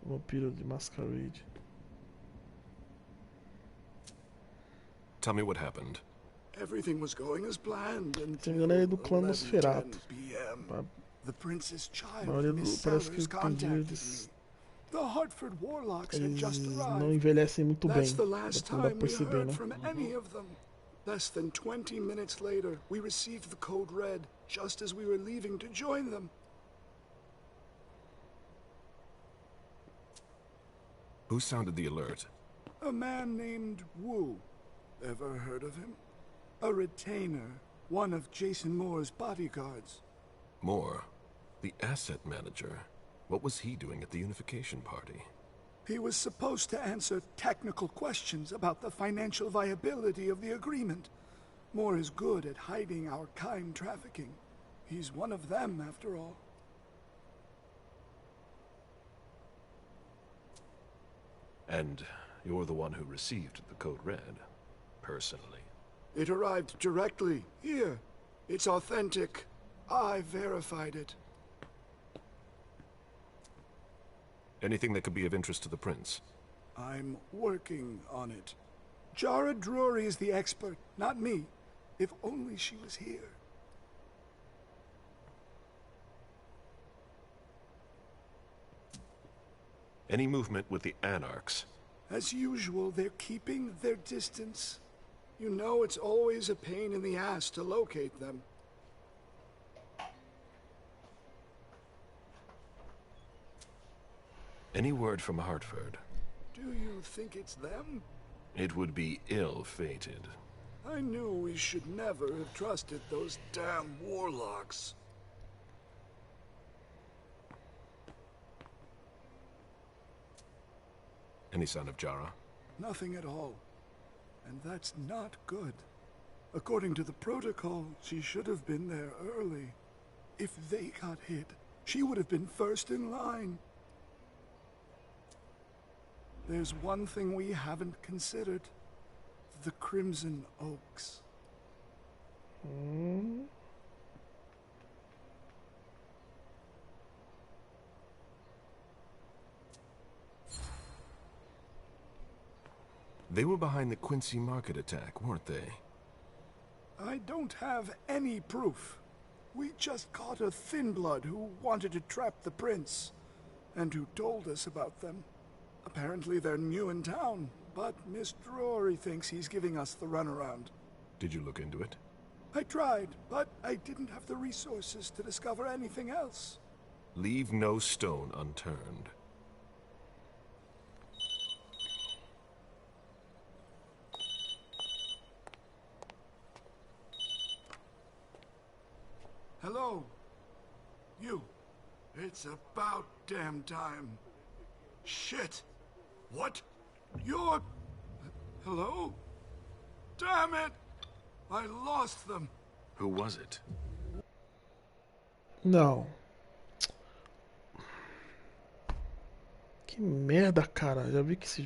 Vampiro de Masquerade. Tell me what happened. Everything was going as planned Se não me engano, é do clã 11:10 Nosferatu. p.m. The Princess A Child, maioria Miss parece que Sellers, contacted eles, me. The Hartford Warlocks had just eles não arrived. envelhecem muito bem. That's the last Dá pra time we perceber, heard né? from any of them. Less than 20 minutes later, we received the code red, just as we were leaving to join them. Who sounded the alert? A man named Wu. Ever heard of him? A retainer, one of Jason Moore's bodyguards. Moore, the asset manager. What was he doing at the unification party? He was supposed to answer technical questions about the financial viability of the agreement. Moore is good at hiding our kind trafficking. He's one of them, after all. And you're the one who received the code red, personally. It arrived directly here. It's authentic. I verified it. Anything that could be of interest to the prince? I'm working on it. Jara Drury is the expert, not me. If only she was here. Any movement with the Anarchs? As usual, they're keeping their distance. You know it's always a pain in the ass to locate them. Any word from Hartford? Do you think it's them? It would be ill-fated. I knew we should never have trusted those damn warlocks. Any sign of Jara? Nothing at all. And that's not good. According to the protocol, she should have been there early. If they got hit, she would have been first in line. There's one thing we haven't considered. The Crimson Oaks. They were behind the Quincy Market attack, weren't they? I don't have any proof. We just caught a thin blood who wanted to trap the prince, and who told us about them. Apparently they're new in town, but Miss Drury thinks he's giving us the runaround. Did you look into it? I tried, but I didn't have the resources to discover anything else. Leave no stone unturned. Hello? You. It's about damn time. Shit. What? You're... Hello? Damn it! I lost them. Who was it? Não. Que merda, cara. Já vi que esse